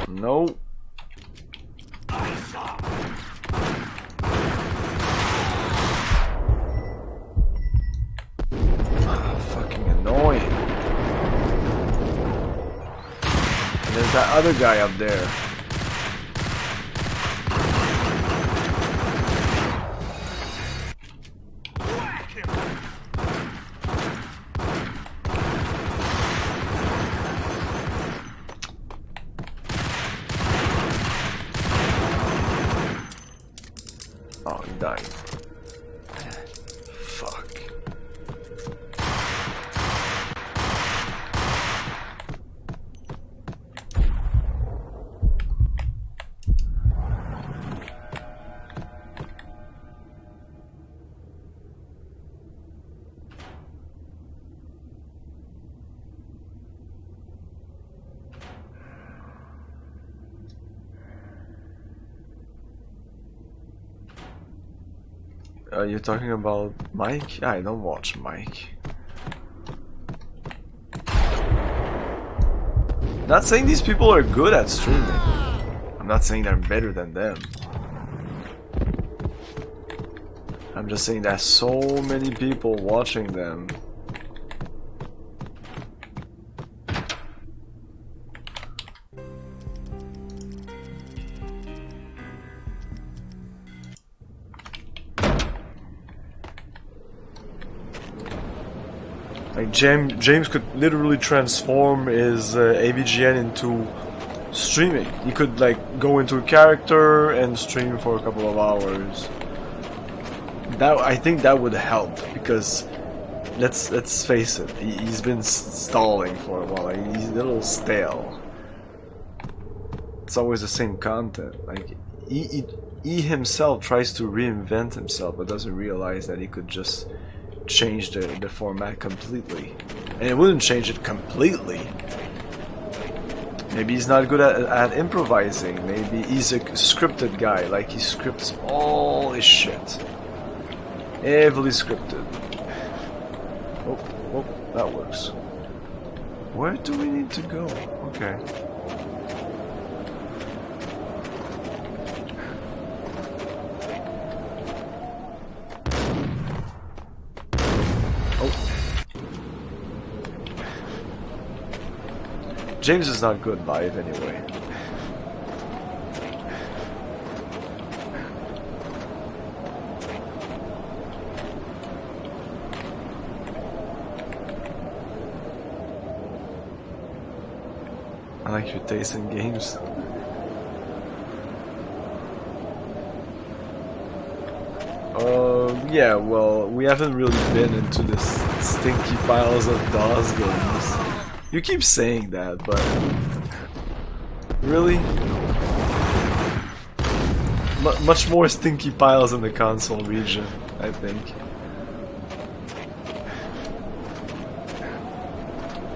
No. Fucking annoying. And there's that other guy up there. Oh, he died. Fuck. You're talking about Mike? Yeah, I don't watch Mike. Not saying these people are good at streaming. I'm not saying they're better than them. I'm just saying there's so many people watching them. Like James could literally transform his AVGN into streaming. He could like go into a character and stream for a couple of hours. That I think that would help because let's face it, he's been stalling for a while. Like, he's a little stale. It's always the same content. Like he himself tries to reinvent himself, but doesn't realize that he could just change the format completely, and it wouldn't change it completely. Maybe he's not good at improvising. Maybe he's a scripted guy, like he scripts all his shit, heavily scripted. Oh, that works. Where do we need to go? Okay. James is not good live anyway. I like your taste in games. Yeah, well, we haven't really been into this stinky piles of DOS games. You keep saying that, but really? Much more stinky piles in the console region, I think.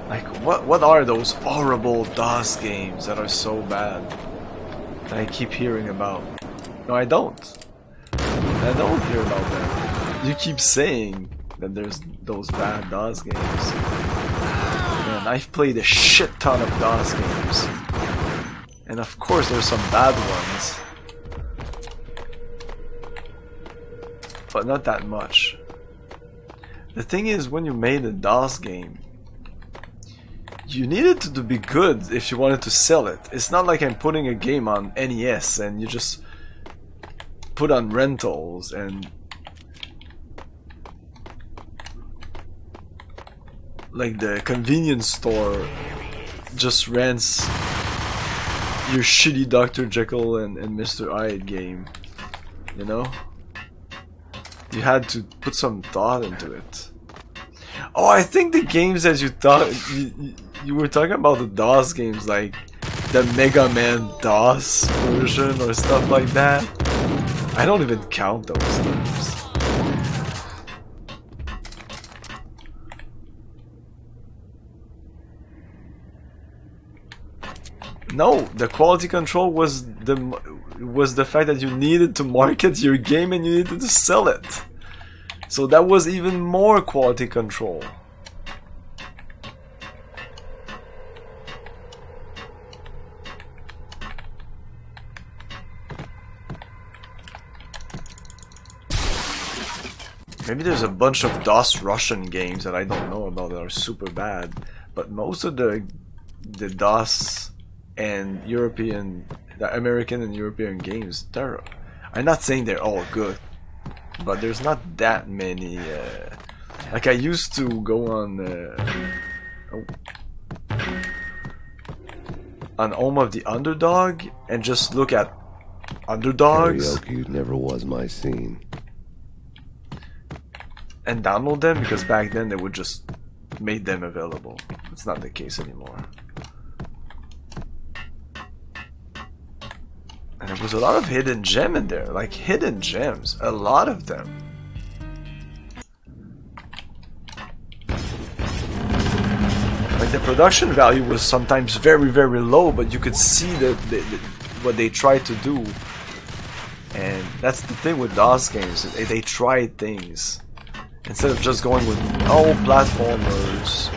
Like, what are those horrible DOS games that are so bad that I keep hearing about? No, I don't. I don't hear about them. You keep saying that there's those bad DOS games. Man, I've played a shit ton of DOS games. And of course there's some bad ones. But not that much. The thing is, when you made a DOS game, you needed to be good if you wanted to sell it. It's not like I'm putting a game on NES and you just put on rentals and like the convenience store just rents your shitty Dr. Jekyll and Mr. Hyde game, you know? You had to put some thought into it. Oh, I think the games that you thought you were talking about, the DOS games, like the Mega Man DOS version or stuff like that. I don't even count those games. No, the quality control was the fact that you needed to market your game and you needed to sell it. So that was even more quality control. Maybe there's a bunch of DOS Russian games that I don't know about that are super bad, but most of the DOS and American and European games, I'm not saying they're all good, but there's not that many. Like I used to go on Home of the Underdog and just look at underdogs. Karaoke never was my scene. And download them, because back then they would just make them available. It's not the case anymore. And there was a lot of hidden gem in there, like hidden gems, a lot of them. Like the production value was sometimes very, very low, but you could see what they tried to do. And that's the thing with DOS games, they tried things. Instead of just going with all platformers.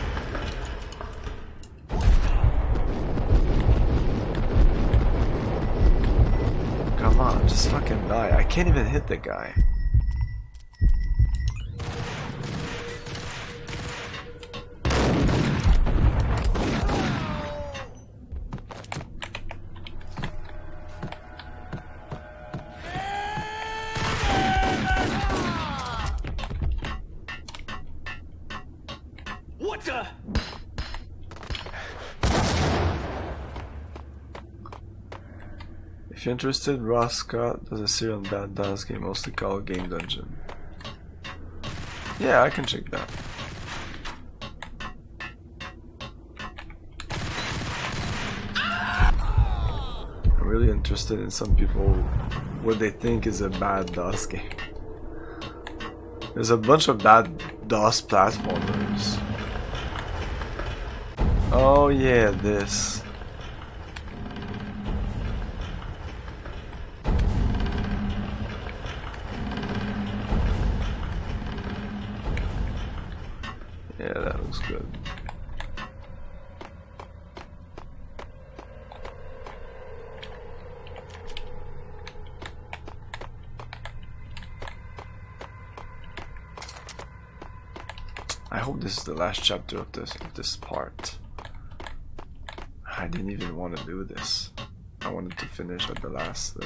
Come on, just fucking die. I can't even hit the guy. What the? If you're interested, Ross Scott does a series on bad DOS game, mostly called Game Dungeon. Yeah, I can check that. I'm really interested in some people, what they think is a bad DOS game. There's a bunch of bad DOS platformers. Oh yeah, this. Yeah, that looks good. I hope this is the last chapter of this part. I didn't even want to do this. I wanted to finish at the last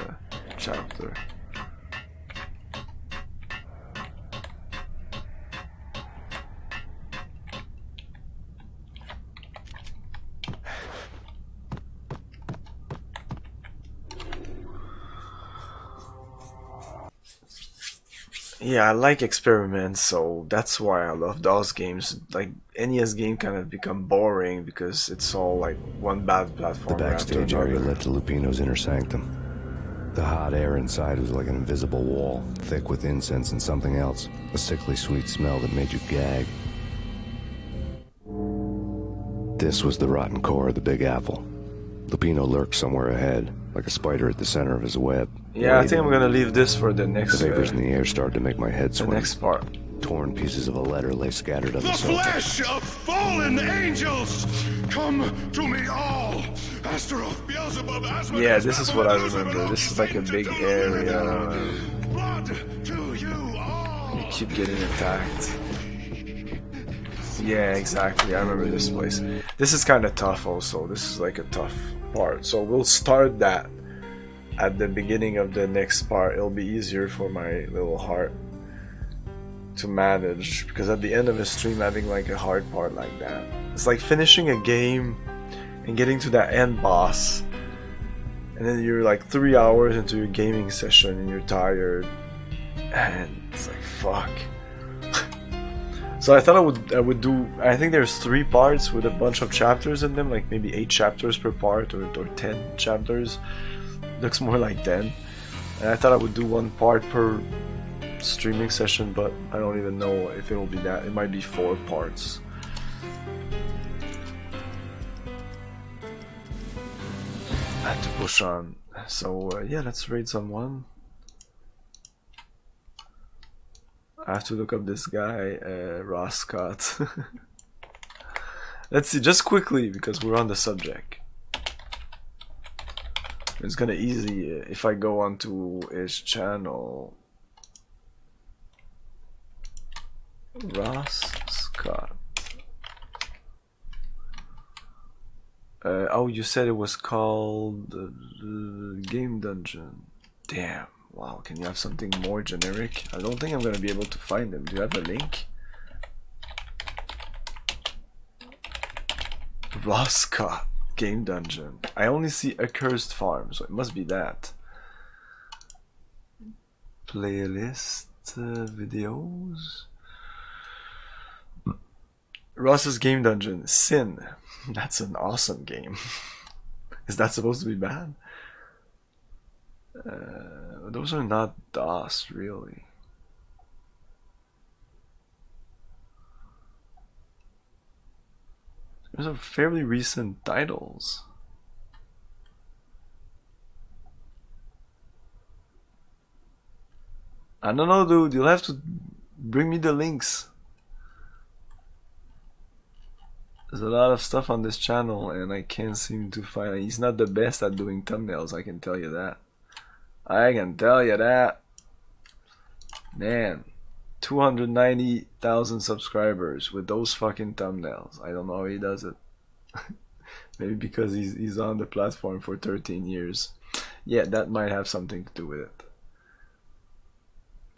chapter. Yeah, I like experiments, so that's why I love DOS games. Like, NES game kind of become boring because it's all like one bad platform. The backstage area led to Lupino's inner sanctum. The hot air inside was like an invisible wall, thick with incense and something else. A sickly sweet smell that made you gag. This was the rotten core of the Big Apple. Lupino lurked somewhere ahead, like a spider at the center of his web. Yeah, I think I'm gonna leave this for the next. The vapors in the air started to make my head swim. The next part. Torn pieces of a letter lay scattered on the sofa. The flesh of fallen angels! Come to me all! Astaroth, Beelzebub, Asmodeus, Yeah, this is what I remember. This is like a big area. Blood to you all! You keep getting attacked. Yeah, exactly. I remember this place. This is kind of tough also. This is like a tough part. So we'll start that at the beginning of the next part. It'll be easier for my little heart to manage, because at the end of a stream having like a hard part like that, it's like finishing a game and getting to that end boss, and then you're like 3 hours into your gaming session and you're tired, and it's like fuck. So I thought I would do, I think there's 3 parts with a bunch of chapters in them, like maybe 8 chapters per part, or 10 chapters. Looks more like 10. And I thought I would do 1 part per streaming session, but I don't even know if it'll be that. It might be 4 parts. I have to push on. So yeah, let's raid someone. I have to look up this guy, Ross Scott. Let's see, just quickly, because we're on the subject. It's gonna easy if I go onto his channel. Ross Scott. Oh, you said it was called Game Dungeon. Damn. Wow, can you have something more generic? I don't think I'm gonna be able to find them. Do you have a link? Ross Scott Game Dungeon. I only see Accursed Farm, so it must be that. Playlist videos. Ross's Game Dungeon. Sin. That's an awesome game. Is that supposed to be bad? Those are not DOS, really. Those are fairly recent titles. I don't know, dude. You'll have to bring me the links. There's a lot of stuff on this channel and I can't seem to find. He's not the best at doing thumbnails, I can tell you that. I can tell you that. Man, 290,000 subscribers with those fucking thumbnails. I don't know how he does it. Maybe because he's on the platform for 13 years. Yeah, that might have something to do with it.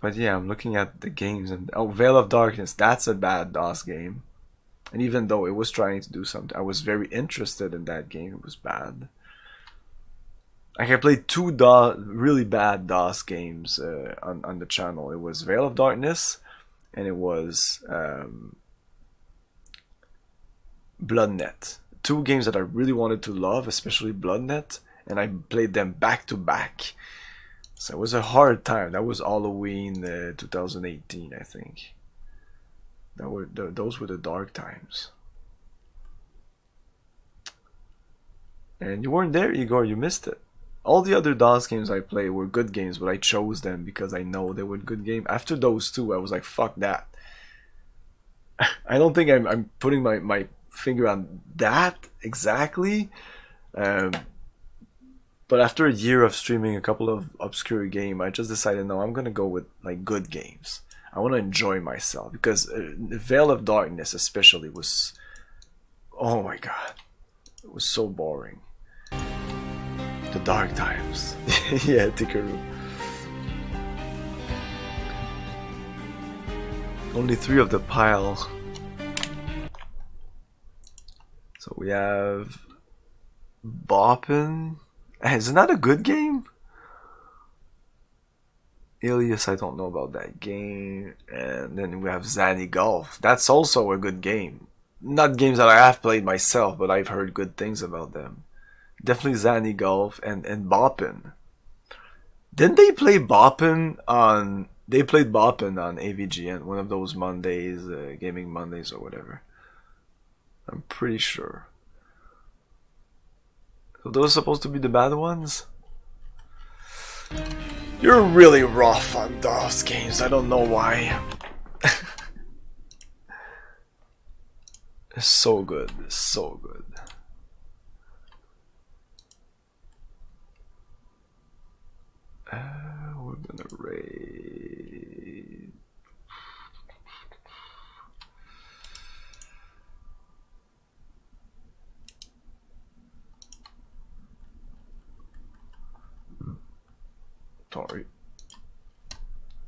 But yeah, I'm looking at the games and oh, Veil of Darkness, that's a bad DOS game. And even though it was trying to do something, I was very interested in that game. It was bad. I played 2 really bad DOS games on the channel. It was Veil of Darkness and it was Bloodnet. 2 games that I really wanted to love, especially Bloodnet, and I played them back to back. So it was a hard time. That was Halloween 2018, I think. Those were the dark times. And you weren't there, Igor. You missed it. All the other DOS games I played were good games, but I chose them because I know they were good games. After those 2, I was like, fuck that. I don't think I'm putting my finger on that exactly. But after a year of streaming a couple of obscure games, I just decided, no, I'm going to go with like good games. I want to enjoy myself because Veil of Darkness especially was, oh my god, it was so boring. The dark times. Yeah, Tikaru. Only 3 of the pile. So we have Boppin. Isn't that a good game? Alias, I don't know about that game. And then we have Zanny Golf. That's also a good game. Not games that I have played myself, but I've heard good things about them. Definitely Zanny Golf and Boppin. Didn't they play Boppin on... They played Boppin on AVGN, one of those Mondays, Gaming Mondays or whatever. I'm pretty sure. So those are supposed to be the bad ones? You're really rough on DOS games, I don't know why. It's so good, it's so good. We're gonna raid.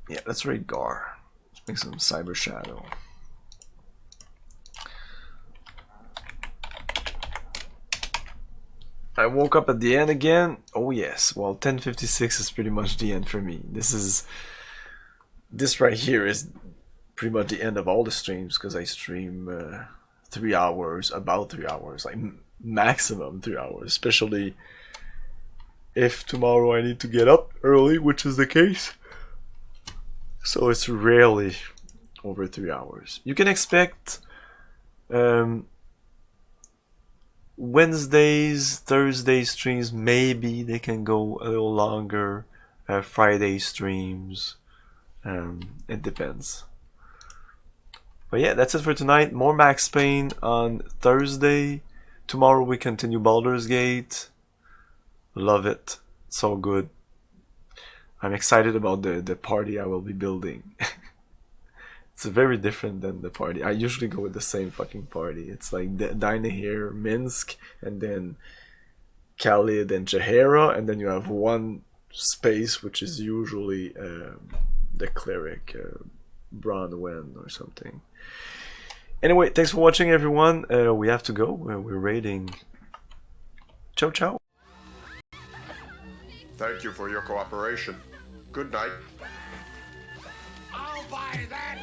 Yeah, let's raid Gar. Let's make some Cyber Shadow. I woke up at the end again. Oh yes, well 10:56 is pretty much the end for me. This right here is pretty much the end of all the streams because I stream 3 hours, about 3 hours, like maximum 3 hours, especially if tomorrow I need to get up early, which is the case. So it's rarely over 3 hours. You can expect Wednesdays, Thursday streams, maybe they can go a little longer. Friday streams, it depends. But yeah, that's it for tonight. More Max Payne on Thursday. Tomorrow we continue Baldur's Gate. Love it. So good. I'm excited about the party I will be building. It's very different than the party. I usually go with the same fucking party. It's like Dinah here, Minsk, and then Khalid and Jahara, and then you have one space which is usually the cleric, Bronwyn or something. Anyway, thanks for watching, everyone. We have to go. We're raiding. Ciao, ciao. Thank you for your cooperation. Good night. I'll buy that